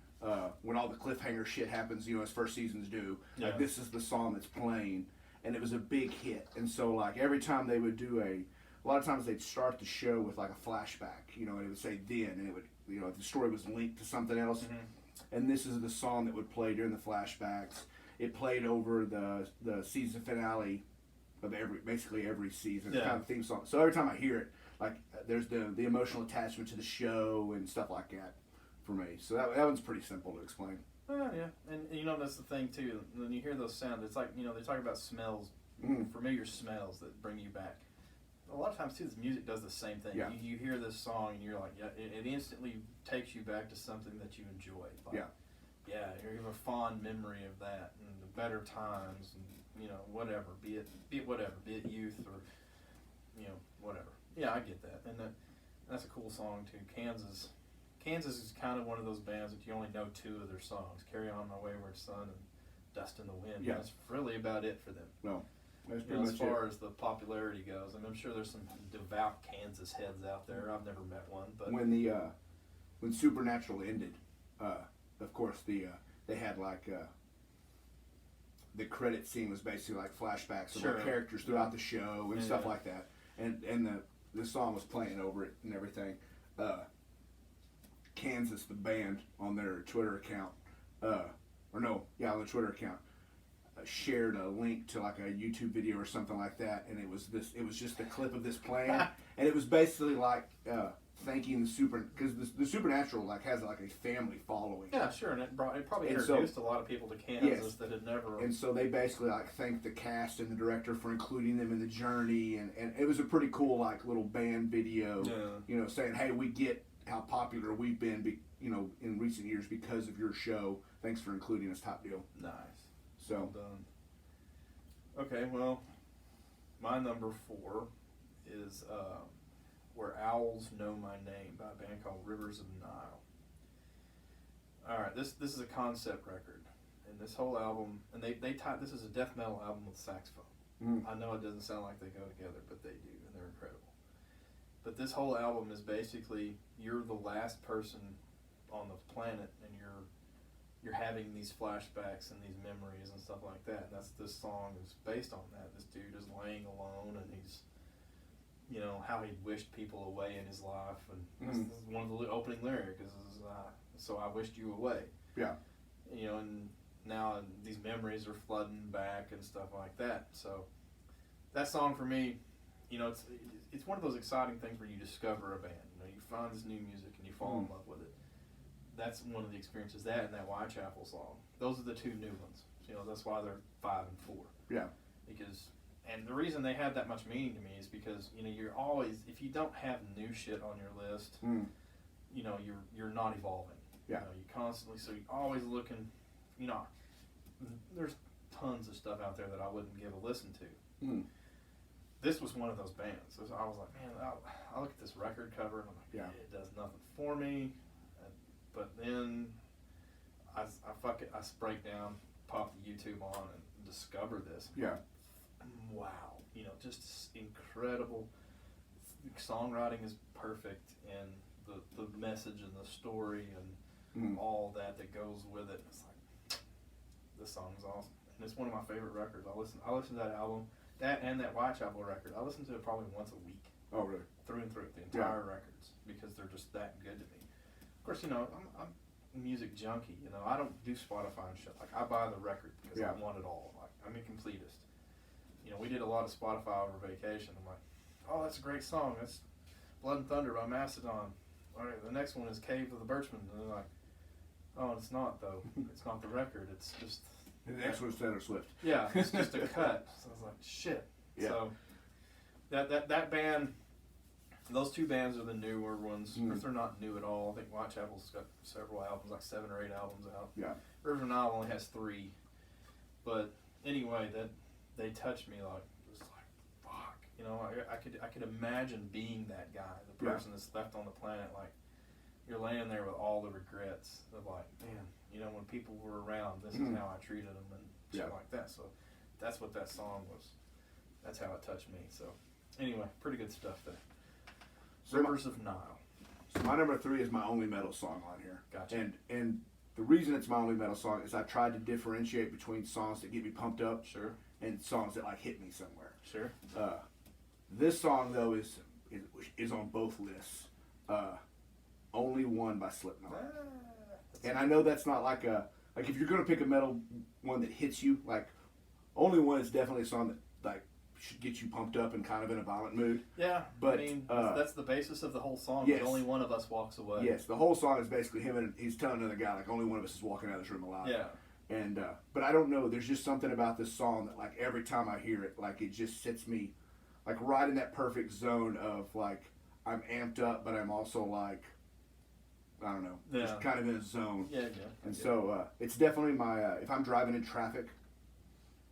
Speaker 1: when all the cliffhanger shit happens, as first seasons do.
Speaker 3: Yeah.
Speaker 1: Like this is the song that's playing, and it was a big hit. And so like every time they would do a lot of times they'd start the show with like a flashback, and it would say then, and it would, the story was linked to something else.
Speaker 3: Mm-hmm.
Speaker 1: And this is the song that would play during the flashbacks. It played over the season finale of basically every season. It's kind of a theme song. So every time I hear it, like there's the emotional attachment to the show and stuff like that for me. So that one's pretty simple to explain.
Speaker 3: Yeah, and that's the thing too. When you hear those sounds, it's like they talk about smells, familiar smells that bring you back. A lot of times too, the music does the same thing.
Speaker 1: Yeah.
Speaker 3: You hear this song and you're like, it instantly takes you back to something that you enjoyed. Like, you have a fond memory of that and the better times and whatever, be it youth or whatever. Yeah, I get that, and that's a cool song too. Kansas is kind of one of those bands that you only know 2 of their songs: "Carry On My Wayward Son" and "Dust in the Wind."
Speaker 1: Yeah.
Speaker 3: That's really about it for them.
Speaker 1: Well, that's pretty
Speaker 3: As
Speaker 1: much
Speaker 3: far
Speaker 1: it.
Speaker 3: as the popularity goes, I mean, I'm sure there's some devout Kansas heads out there. I've never met one, but
Speaker 1: When Supernatural ended, of course they had like the credit scene was basically like flashbacks of the characters throughout the show and stuff like that, and the song was playing over it and everything. Kansas, the band, on their Twitter account, on the Twitter account, shared a link to like a YouTube video or something like that, and it was just a clip of this playing, and it was basically like thanking because the Supernatural like has like a family following.
Speaker 3: Yeah, sure, and it probably introduced a lot of people to Kansas that had never.
Speaker 1: And so they basically like thanked the cast and the director for including them in the journey, and it was a pretty cool like little band video, saying, hey, we get how popular we've been, in recent years because of your show. Thanks for including us, type deal.
Speaker 3: Nice.
Speaker 1: So
Speaker 3: well done. Okay, well, my number 4 is "Where Owls Know My Name" by a band called Rivers of Nile. All right, this is a concept record, and this whole album, and this is a death metal album with saxophone. I know it doesn't sound like they go together, but they do, and they're incredible. But this whole album is basically you're the last person on the planet, and you're having these flashbacks and these memories and stuff like that. And this song is based on that. This dude is laying alone, and he's, how he wished people away in his life, and this is one of the opening lyrics is, "So I wished you away."
Speaker 1: Yeah.
Speaker 3: And now these memories are flooding back and stuff like that. So that song for me, it's one of those exciting things where you discover a band. You find this new music and you fall in love with it. That's one of the experiences. That and that Whitechapel song. Those are the 2 new ones. That's why they're 5 and 4.
Speaker 1: Yeah.
Speaker 3: Because And the reason they have that much meaning to me is because, you know, you're always, if you don't have new shit on your list, you know, you're not evolving.
Speaker 1: Yeah.
Speaker 3: You know, you constantly, so you're always looking, you know, there's tons of stuff out there that I wouldn't give a listen to. This was one of those bands. So I was like, man, I look at this record cover and I'm like,
Speaker 1: Yeah.
Speaker 3: it does nothing for me. But then I break down, pop the YouTube on, and discover this.
Speaker 1: Yeah.
Speaker 3: Wow, you know, just incredible. Songwriting is perfect, and the message and the story and all that goes with it. It's like, this song is awesome, and it's one of my favorite records. I listen to that album, that and that Whitechapel record. I listen to it probably once a week.
Speaker 1: Oh, really?
Speaker 3: Through and through, the entire records, because they're just that good to me. Of course, you know, I'm a music junkie. You know, I don't do Spotify and shit. Like, I buy the record because I want it all. Like, I'm a completist. You know, we did a lot of Spotify over vacation. I'm like, oh, that's a great song. That's Blood and Thunder by Mastodon. All right, the next one is Cave of the Birchmen. And they're like, oh, it's not, though. It's not the record. It's just...
Speaker 1: And the next one's Taylor Swift.
Speaker 3: Yeah, it's just a cut. So I was like, shit.
Speaker 1: Yeah.
Speaker 3: So that band, those two bands are the newer ones. If they're not new at all, I think Whitechapel's got several albums, like 7 or 8 albums out.
Speaker 1: Yeah.
Speaker 3: River Nile only has 3. But anyway, that they touched me like, it was like, fuck. You know, I could imagine being that guy, the person that's left on the planet. Like, you're laying there with all the regrets of like, man, you know, when people were around, this is how I treated them and shit like that. So that's what that song was. That's how it touched me. So anyway, pretty good stuff there.
Speaker 1: So
Speaker 3: Rivers of Nile.
Speaker 1: So my number 3 is my only metal song on here.
Speaker 3: Gotcha.
Speaker 1: And the reason it's my only metal song is I tried to differentiate between songs that get me pumped up,
Speaker 3: Sure.
Speaker 1: and songs that like hit me somewhere.
Speaker 3: Sure.
Speaker 1: This song though is on both lists. Only One by Slipknot. And I know that's not like if you're gonna pick a metal one that hits you, like Only One is definitely a song that like should get you pumped up and kind of in a violent mood.
Speaker 3: Yeah,
Speaker 1: but
Speaker 3: I mean, that's the basis of the whole song.
Speaker 1: Yes.
Speaker 3: That only one of us walks away.
Speaker 1: Yes, the whole song is basically him and he's telling another guy like only one of us is walking out of this room alive.
Speaker 3: Yeah.
Speaker 1: And but I don't know, there's just something about this song that like every time I hear it, like it just sets me like right in that perfect zone of like I'm amped up, but I'm also like I don't know, just kind of in a zone.
Speaker 3: Yeah.
Speaker 1: And so it's definitely my if I'm driving in traffic,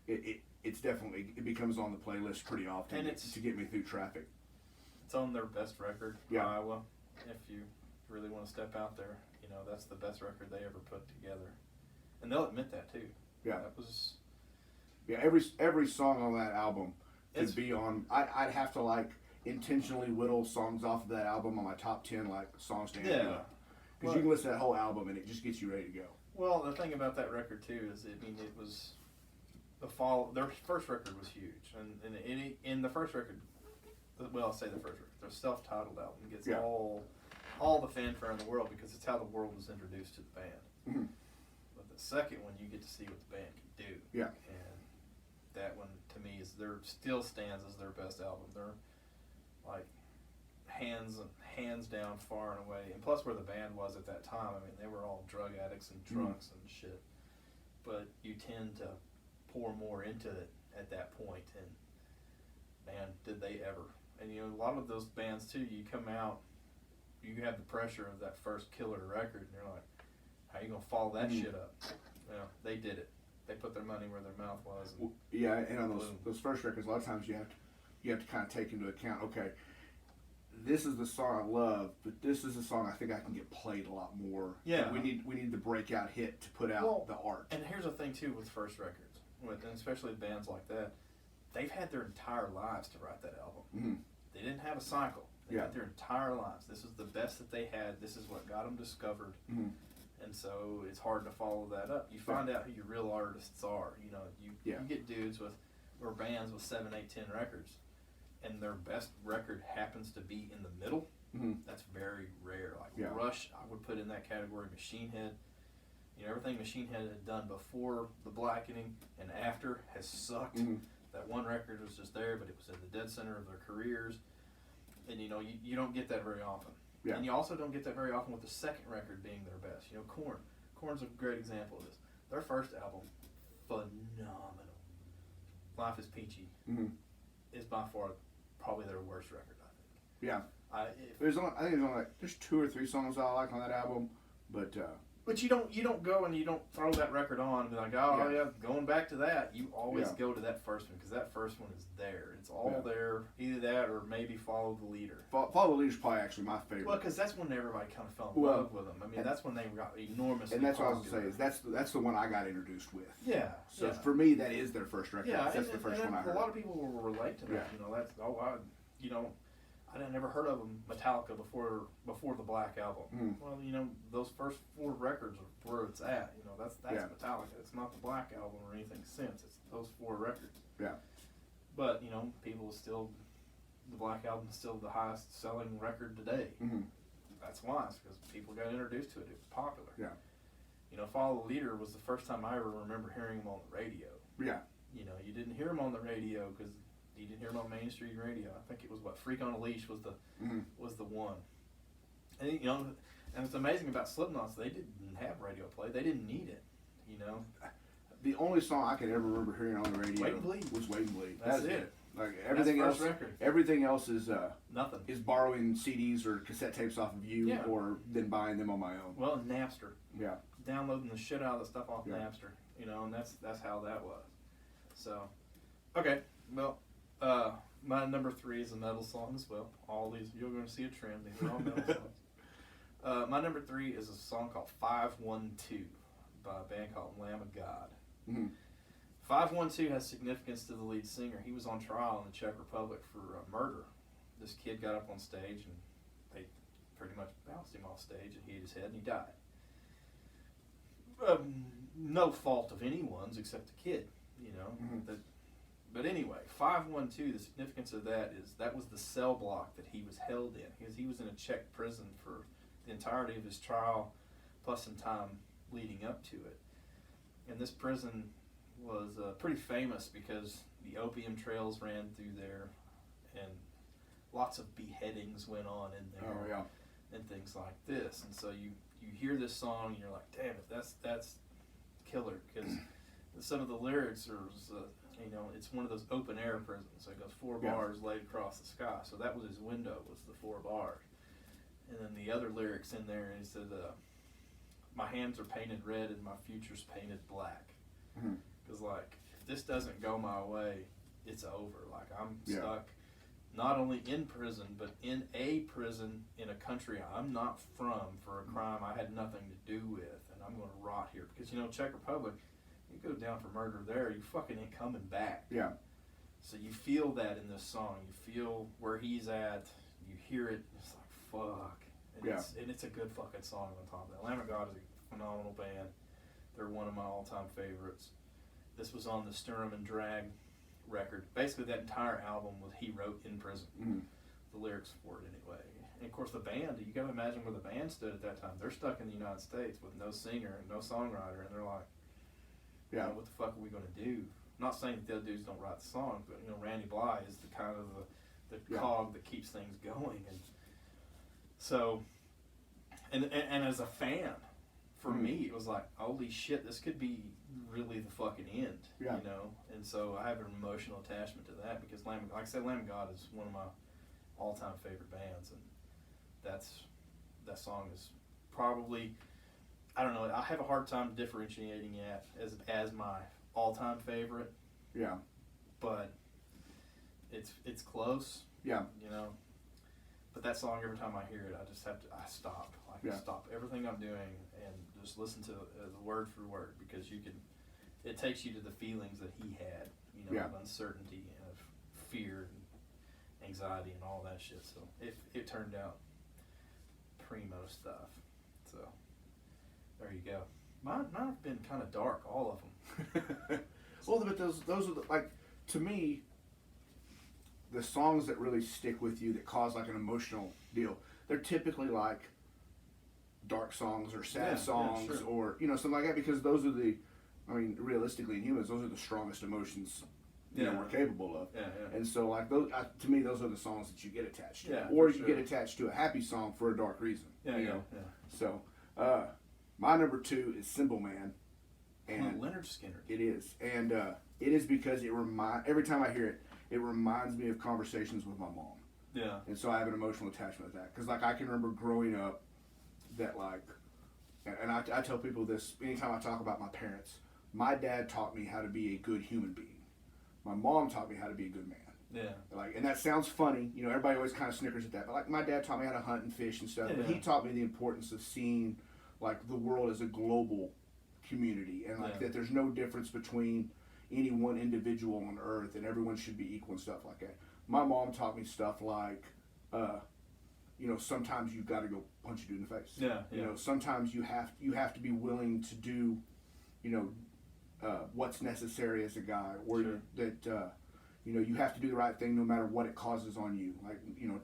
Speaker 1: it's definitely it becomes on the playlist pretty often
Speaker 3: And it's
Speaker 1: to get me through traffic.
Speaker 3: It's on their best record, Iowa. If you really want to step out there, you know, that's the best record they ever put together. And they'll admit that too.
Speaker 1: Yeah.
Speaker 3: That was
Speaker 1: every song on that album could be on I'd have to like intentionally whittle songs off of that album on my top 10 like songs to handle. Because you can listen to that whole album and it just gets you ready to go.
Speaker 3: Well, the thing about that record too is, I mean, it was their first record was huge, and in the first record, well, I'll say the first record, their self-titled album gets all the fanfare in the world because it's how the world was introduced to the band. But the second one, you get to see what the band can do.
Speaker 1: Yeah.
Speaker 3: And that one to me still stands as their best album. They're like hands down, far and away, and plus where the band was at that time. I mean, they were all drug addicts and drunks and shit. But you tend to pour more into it at that point, and man, did they ever! And you know, a lot of those bands too. You come out, you have the pressure of that first killer record, and you're like, how you gonna follow that shit up? You know, they did it. They put their money where their mouth was. And
Speaker 1: and on those first records, a lot of times you have to kind of take into account, okay, this is the song I love, but this is a song I think I can get played a lot more.
Speaker 3: Yeah.
Speaker 1: We need the breakout hit to put out the art.
Speaker 3: And here's the thing too with first records, and especially bands like that, they've had their entire lives to write that album. They didn't have a cycle. They had their entire lives. This is the best that they had. This is what got them discovered. And so it's hard to follow that up. You find out who your real artists are. You know, you get dudes or bands with 7, 8, 10 records, and their best record happens to be in the middle. That's very rare. Like Rush, I would put in that category. Machine Head, you know, everything Machine Head had done before the Blackening and after has sucked. That one record was just there, but it was in the dead center of their careers. And you know, you don't get that very often. And you also don't get that very often with the second record being their best. You know, Korn's a great example of this. Their first album, phenomenal. Life is Peachy
Speaker 1: Mm-hmm.
Speaker 3: is by far probably their worst record, I think.
Speaker 1: Yeah.
Speaker 3: I
Speaker 1: think there's only there's 2 or 3 songs I like on that album, but
Speaker 3: But you don't go and you don't throw that record on and be like, oh yeah, going back to that. You always go to that first one because that first one is there. It's all there. Either that or maybe Follow the Leader.
Speaker 1: Follow the Leader's probably actually my favorite.
Speaker 3: Well, because that's when everybody kind of fell in love with them. I mean, that's when they got enormously.
Speaker 1: And that's
Speaker 3: popular.
Speaker 1: what I was going to say. That's the one I got introduced with.
Speaker 3: Yeah.
Speaker 1: So for me, that is their first record.
Speaker 3: Yeah,
Speaker 1: that's the first one I heard.
Speaker 3: A lot of people will relate to that.
Speaker 1: Yeah.
Speaker 3: You know, that's I never heard of them, Metallica before the Black Album.
Speaker 1: Mm.
Speaker 3: Well, you know, those first 4 records are where it's at. You know, that's Metallica. It's not the Black Album or anything since. It's those 4 records.
Speaker 1: Yeah.
Speaker 3: But you know, the Black Album is still the highest selling record today.
Speaker 1: Mm-hmm.
Speaker 3: That's why. It's because people got introduced to it. It was popular.
Speaker 1: Yeah.
Speaker 3: You know, Follow the Leader was the first time I ever remember hearing him on the radio.
Speaker 1: Yeah.
Speaker 3: You know, you didn't hear him on the radio because you didn't hear him on Main Street Radio. I think it was Freak on a Leash was the one. And you know, and it's amazing about Slipknot. They didn't have radio play. They didn't need it. You know.
Speaker 1: The only song I can ever remember hearing on the radio
Speaker 3: Wait and Bleed.
Speaker 1: was Wait and Bleed.
Speaker 3: That's it.
Speaker 1: Like everything else,
Speaker 3: record.
Speaker 1: everything else is
Speaker 3: Nothing.
Speaker 1: Is borrowing CDs or cassette tapes off of you, or then buying them on my own.
Speaker 3: Well, and Napster.
Speaker 1: Yeah.
Speaker 3: Downloading the shit out of the stuff off Napster. You know, and that's how that was. So, okay, well, my number 3 is a metal song as well. All these, you're going to see a trend. These are all metal songs. My number 3 is a song called 512 by a band called Lamb of God.
Speaker 1: Mm-hmm.
Speaker 3: 512 has significance to the lead singer. He was on trial in the Czech Republic for murder. This kid got up on stage and they pretty much bounced him off stage and hit his head and he died. No fault of anyone's except the kid, you know.
Speaker 1: Mm-hmm.
Speaker 3: But anyway, 512, the significance of that is that was the cell block that he was held in. Because he was in a Czech prison for the entirety of his trial, plus some time leading up to it. And this prison was pretty famous because the opium trails ran through there, and lots of beheadings went on in there.
Speaker 1: Oh, yeah.
Speaker 3: And things like this. And so you hear this song and you're like, damn it, that's killer. Because some of the lyrics are, you know, it's one of those open air prisons. So it goes 4 bars laid across the sky. So that was his window, was the 4 bars. And then the other lyrics in there, he said, my hands are painted red and my future's painted black. Because, like, if this doesn't go my way, it's over. Like, I'm stuck not only in prison, but in a prison in a country I'm not from for a crime I had nothing to do with. And I'm going to rot here. Because, you know, Czech Republic, you go down for murder there, you fucking ain't coming back.
Speaker 1: Yeah.
Speaker 3: So you feel that in this song. You feel where he's at. You hear it. It's like, fuck. And it's a good fucking song on top of that. Lamb of God is a phenomenal band. They're one of my all-time favorites. This was on the Sturm and Drag record. Basically, that entire album he wrote in prison. The lyrics for it, anyway. And of course, the band. You got to imagine where the band stood at that time. They're stuck in the United States with no singer and no songwriter, and they're like, you know, what the fuck are we going to do? I'm not saying that the other dudes don't write the songs, but you know, Randy Bly is the kind of the cog that keeps things going, and so, and as a fan, for me, it was like, holy shit, this could be really the fucking end, you know. And so I have an emotional attachment to that because like I said, Lamb of God is one of my all-time favorite bands, and that song is probably, I don't know, I have a hard time differentiating it as my all-time favorite.
Speaker 1: Yeah.
Speaker 3: But it's close.
Speaker 1: Yeah.
Speaker 3: You know. But that song, every time I hear it, I stop. Stop everything I'm doing and just listen to the word for word because it takes you to the feelings that he had, you know, of uncertainty and of fear and anxiety and all that shit. So it turned out primo stuff. So there you go. Mine have been kind of dark, all of them.
Speaker 1: Well, but those are like, to me, the songs that really stick with you that cause like an emotional deal. They're typically like dark songs or sad songs or you know something like that because those are realistically in humans, those are the strongest emotions we're capable of. And so like those to me, those are the songs that you get attached to, or you get attached to a happy song for a dark reason. You know? So my number 2 is Simple Man And
Speaker 3: Leonard Skinner.
Speaker 1: it is, and it is because every time I hear it, it reminds me of conversations with my mom.
Speaker 3: Yeah.
Speaker 1: And so I have an emotional attachment with that. Because, like, I can remember growing up that, like, and I tell people this anytime I talk about my parents. My dad taught me how to be a good human being. My mom taught me how to be a good man.
Speaker 3: Yeah.
Speaker 1: Like, and that sounds funny. You know, everybody always kind of snickers at that. But, like, my dad taught me how to hunt and fish and stuff.
Speaker 3: Yeah.
Speaker 1: But he taught me the importance of seeing, like, the world as a global community. And, like, that there's no difference between any one individual on earth and everyone should be equal and stuff like that. My mom taught me stuff like, you know, sometimes you got to go punch a dude in the face.
Speaker 3: Yeah.
Speaker 1: You know, sometimes you have to be willing to do, you know, what's necessary as a guy, or
Speaker 3: Sure.
Speaker 1: that you know, you have to do the right thing no matter what it causes on you. Like, you know,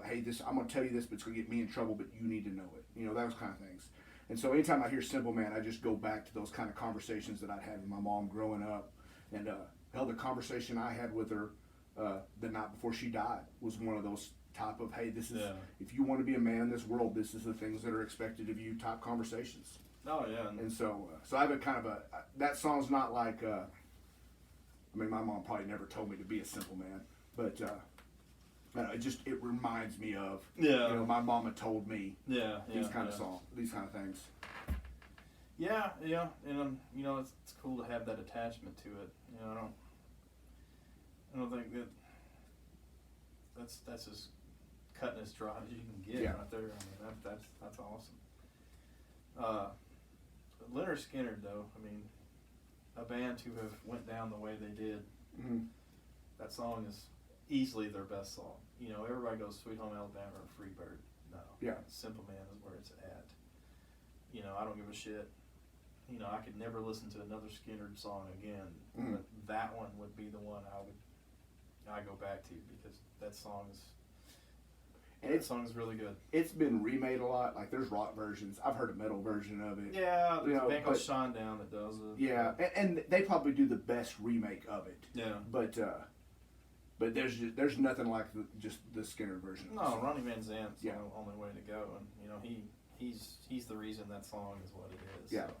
Speaker 1: hey, I'm gonna tell you this, but it's gonna get me in trouble, but you need to know it. You know, those kind of things. And so anytime I hear Simple Man, I just go back to those kind of conversations that I'd had with my mom growing up. And hell, the conversation I had with her the night before she died was one of those type of, hey, this is, if you want to be a man in this world, this is the things that are expected of you type conversations.
Speaker 3: Oh, yeah.
Speaker 1: And so I have a kind of that song's not like, I mean, my mom probably never told me to be a simple man, but it reminds me of, you know, my mama told me these kind of songs, these kind of things.
Speaker 3: Yeah, and you know, it's cool to have that attachment to it. You know, I don't think that's as cutting as dry as you can get right there. I mean, that's awesome. Leonard Skinner, though, I mean, a band who have went down the way they did.
Speaker 1: Mm-hmm.
Speaker 3: That song is easily their best song. You know, everybody goes Sweet Home Alabama or Free Bird. No, Simple Man is where it's at. You know, I don't give a shit. You know, I could never listen to another Skinner song again, but that one would be the one I go back to, because that song is really good.
Speaker 1: It's been remade a lot. Like, there's rock versions. I've heard a metal version of it.
Speaker 3: Yeah, there's a band called Shinedown that does it.
Speaker 1: Yeah, and they probably do the best remake of it.
Speaker 3: Yeah.
Speaker 1: But there's nothing like just the Skinner version.
Speaker 3: No, Ronnie Van Zant's
Speaker 1: Yeah.
Speaker 3: the only way to go, and you know he's the reason that song is what it is.
Speaker 1: Yeah.
Speaker 3: So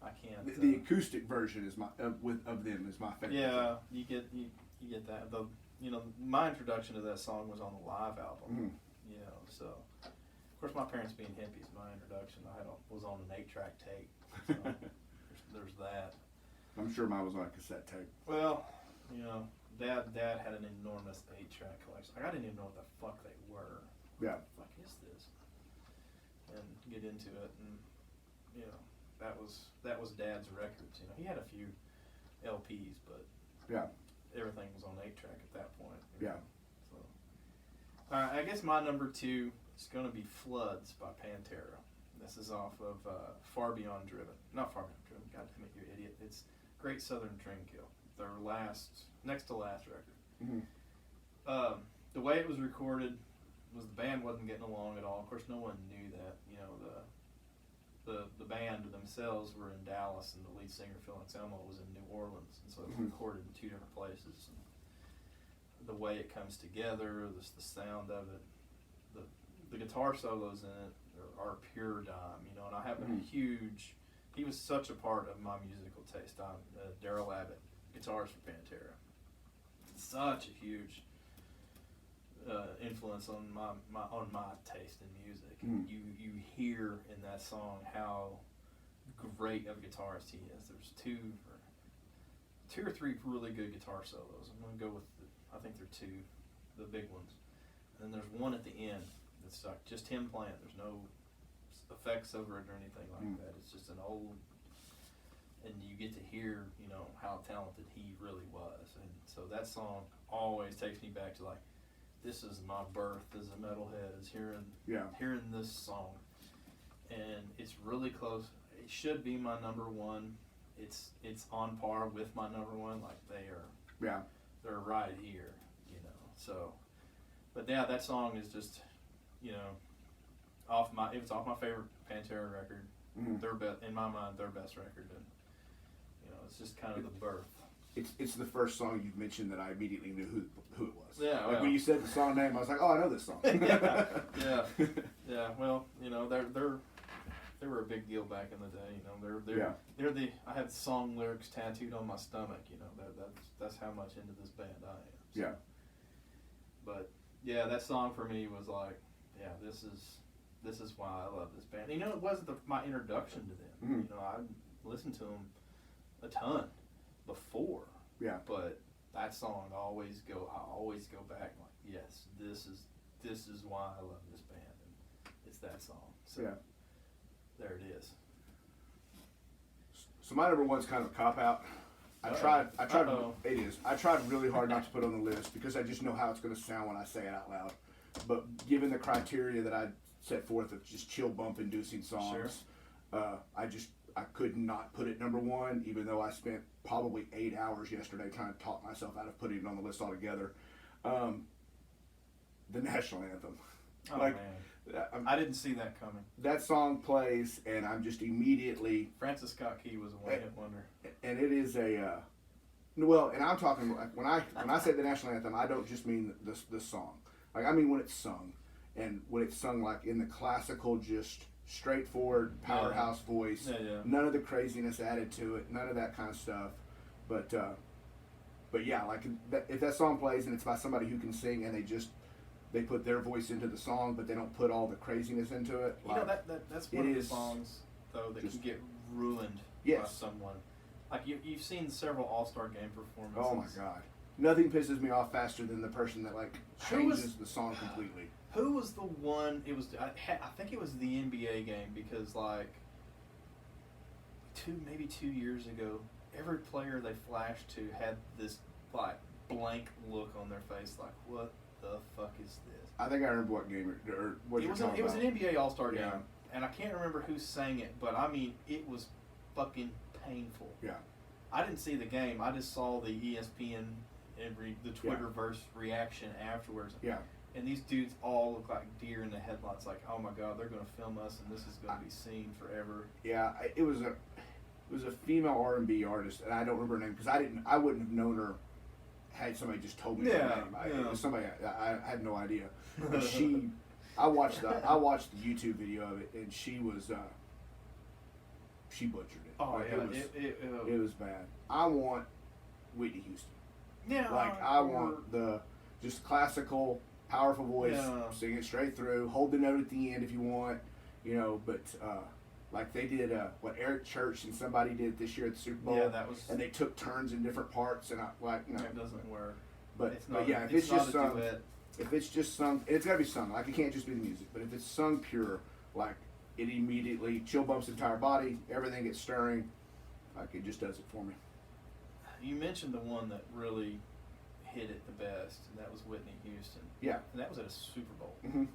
Speaker 3: I can't.
Speaker 1: The acoustic version is of them is my favorite.
Speaker 3: Yeah, you get that. My introduction to that song was on the live album.
Speaker 1: Mm-hmm.
Speaker 3: You know, so of course my parents being hippies, my introduction was on an 8-track tape. So there's that.
Speaker 1: I'm sure mine was on a cassette tape.
Speaker 3: Well, you know, Dad had an enormous 8-track collection. Like, I didn't even know what the fuck they were.
Speaker 1: Yeah.
Speaker 3: What the fuck is this? And get into it, and you know, that was Dad's records. You know, he had a few LPs, but everything was on 8-track at that point.
Speaker 1: Yeah.
Speaker 3: So, I guess my number 2 is going to be Floods by Pantera. This is off of Far Beyond Driven. Not Far Beyond Driven. God damn it, you idiot! It's Great Southern Dreamkill. Their next to last record.
Speaker 1: Mm-hmm.
Speaker 3: The way it was recorded was the band wasn't getting along at all. Of course, no one knew that. You know, the band themselves were in Dallas, and the lead singer Phil Anselmo was in New Orleans, and so it was recorded in 2 different places. And the way it comes together, the sound of it, the guitar solos in it are pure dime. You know, and I have a huge. He was such a part of my musical taste. Daryl Abbott, guitars for Pantera. Such a huge influence on my taste in music. You hear in that song how great of a guitarist he is. There's two or three really good guitar solos. I'm gonna go with I think they're 2, the big ones, and then there's one at the end that's like just him playing. There's no effects over it or anything like that. It's just an old, and you get to hear, you know, how talented he really was. And so that song always takes me back to, like, this is my birth as a metalhead, is hearing this song. And it's really close. It should be my number 1. It's on par with my number 1. Like, they're right here, you know. So, but yeah, that song is just, you know, it's off my favorite Pantera record. In my mind, their best record, and you know, it's just kind of the birth.
Speaker 1: It's the first song you've mentioned that I immediately knew who it was.
Speaker 3: Yeah,
Speaker 1: like when you said the song name, I was like, oh, I know this song.
Speaker 3: yeah. Well, you know, they're they were a big deal back in the day. You know, they're the I have song lyrics tattooed on my stomach. You know, that's how much into this band I am. So.
Speaker 1: Yeah.
Speaker 3: But yeah, that song for me was like, yeah, this is why I love this band. You know, it wasn't my introduction to them.
Speaker 1: Mm-hmm.
Speaker 3: You know, I listened to them a ton before.
Speaker 1: Yeah.
Speaker 3: But that song I always go back like, yes, this is why I love this band, and it's that song. So
Speaker 1: Yeah.
Speaker 3: there it is.
Speaker 1: So my number one's kind of a cop out. I tried. It is. I tried really hard not to put it on the list because I just know how it's going to sound when I say it out loud. But given the criteria that I set forth of just chill bump inducing songs, I could not put it number one, even though I spent probably 8 hours yesterday trying to talk myself out of putting it on the list altogether. The national anthem.
Speaker 3: Oh
Speaker 1: Like,
Speaker 3: man, I didn't see that coming.
Speaker 1: That song plays, and I'm just immediately.
Speaker 3: Francis Scott Key was a one-hit wonder.
Speaker 1: And it is a. Well, and I'm talking like when I say the national anthem, I don't just mean the song. Like I mean when it's sung, and when it's sung like in the classical, just straightforward powerhouse voice.
Speaker 3: Yeah.
Speaker 1: None of the craziness added to it. None of that kind of stuff. But yeah, like if that song plays and it's by somebody who can sing and they put their voice into the song, but they don't put all the craziness into it.
Speaker 3: You know that's one of the songs though that can get ruined by someone. Like you've seen several All-Star Game performances.
Speaker 1: Oh my God. Nothing pisses me off faster than the person that like changes the song completely.
Speaker 3: Who was the one? It was I think it was the NBA game because like maybe 2 years ago, every player they flashed to had this like blank look on their face, like what the fuck is this?
Speaker 1: I think I remember what game or what
Speaker 3: it was. It was an NBA All-Star game, and I can't remember who sang it, but I mean it was fucking painful.
Speaker 1: Yeah.
Speaker 3: I didn't see the game. I just saw the ESPN the Twitterverse reaction afterwards.
Speaker 1: Yeah.
Speaker 3: And these dudes all look like deer in the headlights. Like, oh my God, they're going to film us, and this is going to be seen forever.
Speaker 1: Yeah, it was a female R&B artist, and I don't remember her name because I wouldn't have known her had somebody just told me her name. It was somebody I had no idea. But I watched the YouTube video of it, and she butchered it.
Speaker 3: Oh
Speaker 1: like,
Speaker 3: yeah,
Speaker 1: it was bad. I want Whitney Houston.
Speaker 3: Yeah,
Speaker 1: like I want the just classical, powerful voice, sing it straight through, hold the note at the end if you want, but like they did what Eric Church and somebody did this year at the Super Bowl.
Speaker 3: Yeah, that was.
Speaker 1: And they took turns in different parts, and
Speaker 3: It doesn't work.
Speaker 1: But yeah, if it's just sung, it's gotta be sung. Like it can't just be the music. But if it's sung pure, like it immediately chill bumps the entire body, everything gets stirring, like it just does it for me.
Speaker 3: You mentioned the one that really hit it the best, and that was Whitney Houston.
Speaker 1: Yeah.
Speaker 3: And that was at a Super Bowl.
Speaker 1: Mm-hmm.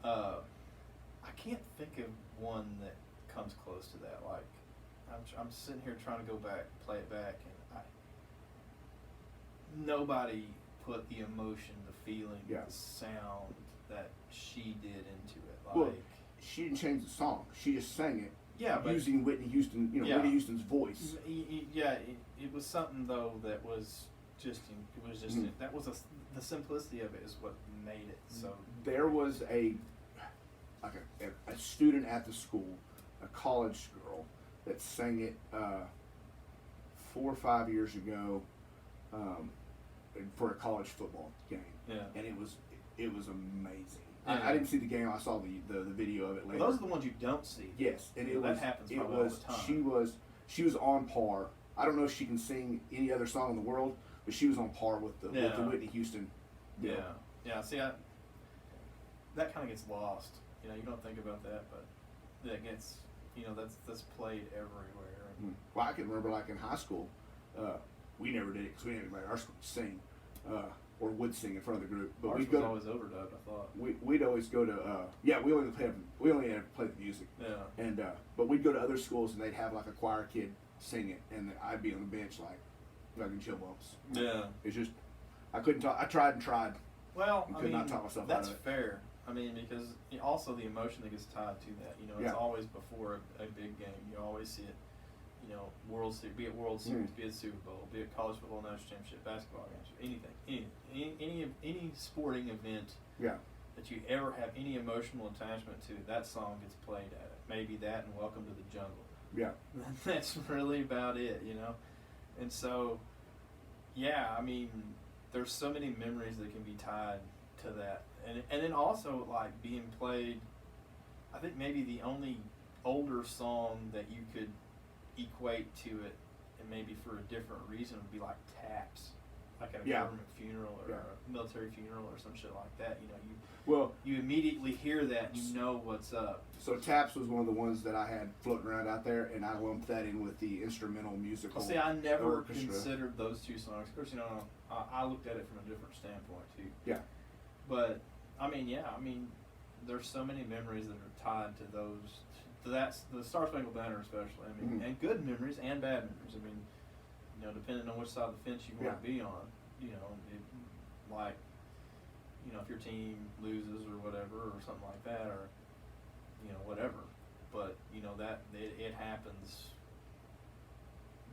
Speaker 3: I can't think of one that comes close to that. Like, I'm sitting here trying to go back, play it back, and nobody put the emotion, the feeling, the sound that she did into it. Like,
Speaker 1: well, she didn't change the song. She just sang it.
Speaker 3: Yeah, but
Speaker 1: using Whitney Houston, Whitney Houston's voice.
Speaker 3: Yeah, it was something though that was just. It was just that was the simplicity of it is what made it so.
Speaker 1: There was a student at the school, a college girl, that sang it 4 or 5 years ago for a college football game.
Speaker 3: Yeah,
Speaker 1: and it was amazing.
Speaker 3: Yeah.
Speaker 1: I didn't see the game. I saw the video of it later.
Speaker 3: Well, those are the ones you don't see.
Speaker 1: Yes, and
Speaker 3: that happens probably all the time.
Speaker 1: She was on par. I don't know if she can sing any other song in the world, but she was on par with the Whitney Houston.
Speaker 3: Yeah. See, that kind of gets lost. You don't think about that, but that gets that's played everywhere.
Speaker 1: Well, I can remember like in high school, we never did it because we didn't have anybody in our school to sing. Or would sing in front of the group, but
Speaker 3: ours
Speaker 1: we'd
Speaker 3: was always overdubbed. I thought
Speaker 1: we'd always go to we only had to play the music.
Speaker 3: Yeah.
Speaker 1: And but we'd go to other schools and they'd have like a choir kid sing it, and I'd be on the bench like fucking chill bumps.
Speaker 3: Yeah.
Speaker 1: It's just I couldn't talk. I tried and tried.
Speaker 3: Well,
Speaker 1: I could not talk myself
Speaker 3: that's
Speaker 1: out of it.
Speaker 3: fair. I mean, because also the emotion that gets tied to that. It's always before a big game. You always see it. World Series, be it World Series, be it Super Bowl, be it college football national championship, basketball games, anything, any sporting event.
Speaker 1: Yeah.
Speaker 3: that you ever have any emotional attachment to, that song gets played at it. Maybe that and Welcome to the Jungle.
Speaker 1: Yeah.
Speaker 3: That's really about it, you know? And so, yeah, I mean, there's so many memories that can be tied to that. And then also, like, being played, I think maybe the only older song that you could equate to it, and maybe for a different reason, would be like Taps. Like at a government funeral or a military funeral or some shit like that. You know, you immediately hear that and you know what's up.
Speaker 1: So Taps was one of the ones that I had floating around out there, and I lumped that in with the instrumental musical.
Speaker 3: Well, see, I never
Speaker 1: orchestra.
Speaker 3: considered those two songs. Of course, you know, I looked at it from a different standpoint too.
Speaker 1: Yeah.
Speaker 3: But I mean, there's so many memories that are tied to those. To that, the Star Spangled Banner especially. I mean, and good memories and bad memories. I mean, you know, depending on which side of the fence you want to be on, you know, like, you know, if your team loses or whatever or something like that, or, you know, whatever. But, you know, that it happens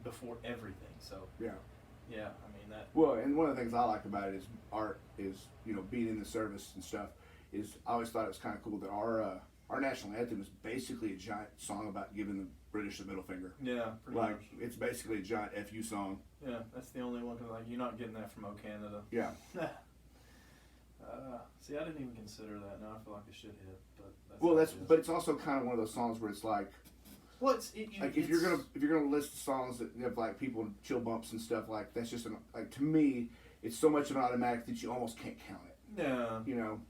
Speaker 3: before everything. So, yeah, I mean, that.
Speaker 1: Well, and one of the things I like about it is art is, you know, being in the service and stuff, is I always thought it was kind of cool that our national anthem is basically a giant song about giving the British the middle finger.
Speaker 3: Yeah, pretty
Speaker 1: like,
Speaker 3: much.
Speaker 1: It's basically a giant FU song.
Speaker 3: Yeah, that's the only one, 'cause, like, you're not getting that from O Canada.
Speaker 1: Yeah.
Speaker 3: See, I didn't even consider that. Now I feel like I should hit, but
Speaker 1: but it's also kind of one of those songs where it's like,
Speaker 3: well,
Speaker 1: if you're gonna list songs that have like people and chill bumps and stuff, like that's just like, to me, it's so much of an automatic that you almost can't count it.
Speaker 3: Yeah.
Speaker 1: You know.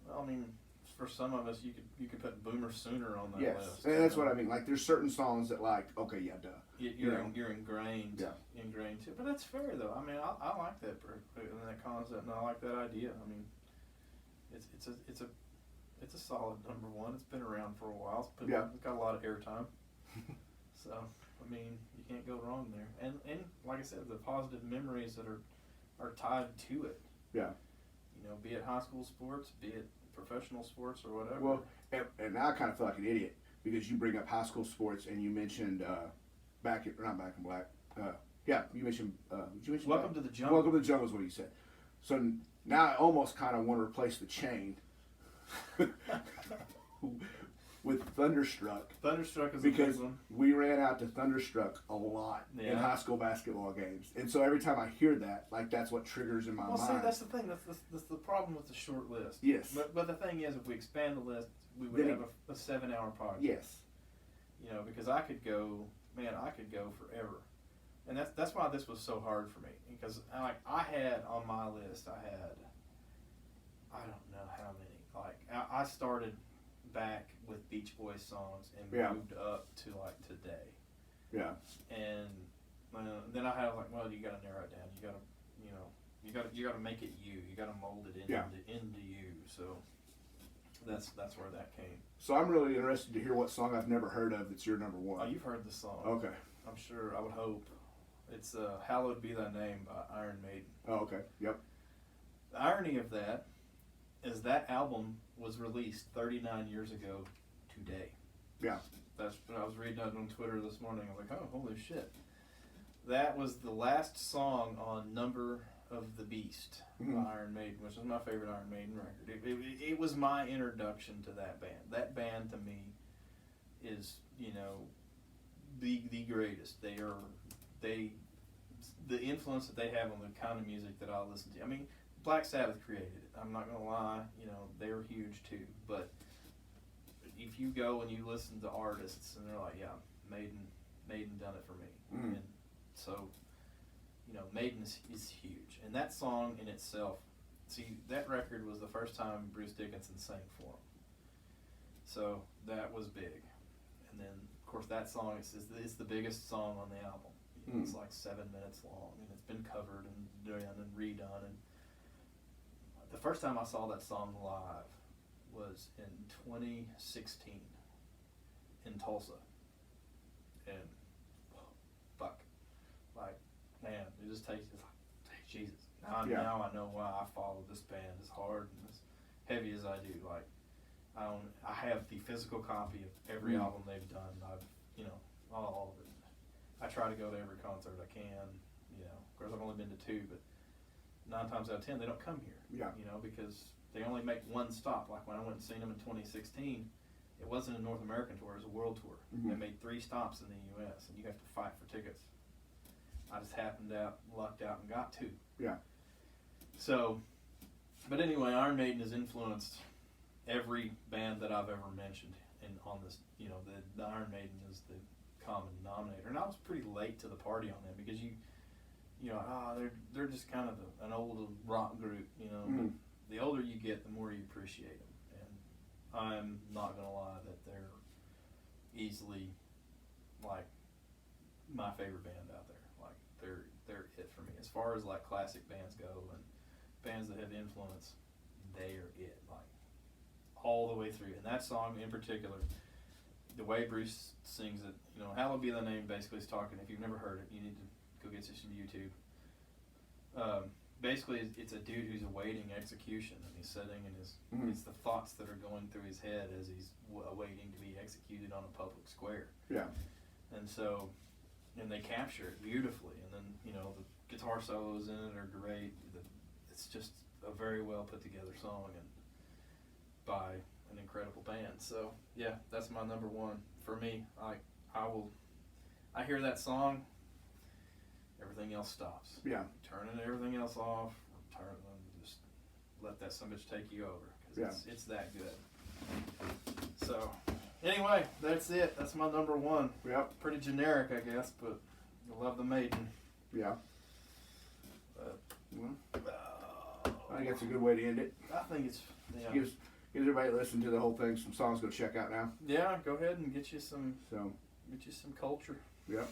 Speaker 3: Well, I mean, for some of us, you could put Boomer Sooner on that list.
Speaker 1: Yes, and that's what I mean. Like, there's certain songs that, like, okay, yeah, duh.
Speaker 3: You're ingrained.
Speaker 1: Yeah.
Speaker 3: Ingrained too. But that's fair though. I mean, I like that concept, and I like that idea. I mean, it's a solid number one. It's been around for a while. It's got a lot of airtime. So, I mean, you can't go wrong there. And like I said, the positive memories that are tied to it.
Speaker 1: Yeah.
Speaker 3: You know, be it high school sports, be it professional sports or whatever.
Speaker 1: Well, and now I kind of feel like an idiot because you bring up high school sports and you mentioned not Back in Black. You mentioned. Did you mention
Speaker 3: Welcome to the Jungle.
Speaker 1: Welcome to the Jungle is what you said. So now I almost kind of want to replace the chain with Thunderstruck.
Speaker 3: Thunderstruck is
Speaker 1: because
Speaker 3: a big one.
Speaker 1: We ran out to Thunderstruck a lot in high school basketball games, and so every time I hear that, like, that's what triggers in my mind.
Speaker 3: Well, see, that's the thing. That's the problem with the short list.
Speaker 1: Yes.
Speaker 3: But the thing is, if we expand the list, we would have a 7-hour podcast.
Speaker 1: Yes.
Speaker 3: You know, because I could go forever, and that's why this was so hard for me, because I had on my list, I don't know how many. Like, I started back with Beach Boys songs and moved up to like today.
Speaker 1: Yeah.
Speaker 3: And then I had like, well, you got to narrow it down. You got to make it you. You got to mold it into you. So that's where that came.
Speaker 1: So I'm really interested to hear what song I've never heard of that's your number one.
Speaker 3: Oh, you've heard the song.
Speaker 1: Okay.
Speaker 3: I'm sure. I would hope. It's "Hallowed Be Thy Name" by Iron Maiden.
Speaker 1: Oh, okay. Yep.
Speaker 3: The irony of that is that album was released 39 years ago today.
Speaker 1: Yeah.
Speaker 3: That's when I was reading it on Twitter this morning. I was like, oh, holy shit. That was the last song on Number of the Beast by Iron Maiden, which is my favorite Iron Maiden record. It was my introduction to that band. That band to me is, you know, the greatest. The influence that they have on the kind of music that I listen to. I mean, Black Sabbath created it. I'm not gonna lie, you know, they were huge too. But if you go and you listen to artists and they're like, yeah, Maiden done it for me. And so, you know, Maiden is huge. And that song in itself, see, that record was the first time Bruce Dickinson sang for him. So that was big. And then, of course, that song is the biggest song on the album. You know, it's like 7 minutes long, and it's been covered and done and redone. And the first time I saw that song live was in 2016 in Tulsa. And fuck, like, man, it just takes, it's like, Jesus. Now I know why I follow this band as hard and as heavy as I do. Like, I have the physical copy of every album they've done. All of it. I try to go to every concert I can. You know, of course I've only been to 2, but 9 times out of 10 they don't come here.
Speaker 1: Yeah.
Speaker 3: You know, because they only make one stop. Like when I went and seen them in 2016, it wasn't a North American tour; it was a world tour.
Speaker 1: Mhm.
Speaker 3: They made 3 stops in the U.S. and you have to fight for tickets. I just lucked out, and got 2.
Speaker 1: Yeah.
Speaker 3: So, but anyway, Iron Maiden has influenced every band that I've ever mentioned, and on this, you know, the Iron Maiden is the common denominator. And I was pretty late to the party on them because you know, they're just kind of an old rock group, you know.
Speaker 1: Mhm.
Speaker 3: The older you get, the more you appreciate them. And I'm not gonna lie that they're easily like my favorite band out there. Like they're it for me as far as like classic bands go and bands that have influence. They are it, like all the way through. And that song in particular, the way Bruce sings it, you know, "Hallowed Be Thy Name" basically is talking. If you've never heard it, you need to go get this from YouTube. Basically, it's a dude who's awaiting execution, and he's sitting in his.
Speaker 1: Mhm.
Speaker 3: It's the thoughts that are going through his head as he's awaiting to be executed on a public square.
Speaker 1: Yeah.
Speaker 3: And so, and they capture it beautifully. And then, you know, the guitar solos in it are great. It's just a very well put together song and by an incredible band. So yeah, that's my number one for me. I hear that song, everything else stops.
Speaker 1: Yeah.
Speaker 3: Turning everything else off, just let that son of a bitch take you over, because it's that good. So anyway, that's it. That's my number one.
Speaker 1: Yep.
Speaker 3: Pretty generic, I guess, but I love the Maiden.
Speaker 1: Yeah. Well,
Speaker 3: Uh,
Speaker 1: I think that's a good way to end it.
Speaker 3: I think it's
Speaker 1: Gives everybody listening to the whole thing some songs to go check out now.
Speaker 3: yeah. Go ahead and get you some
Speaker 1: So,
Speaker 3: culture.
Speaker 1: yep.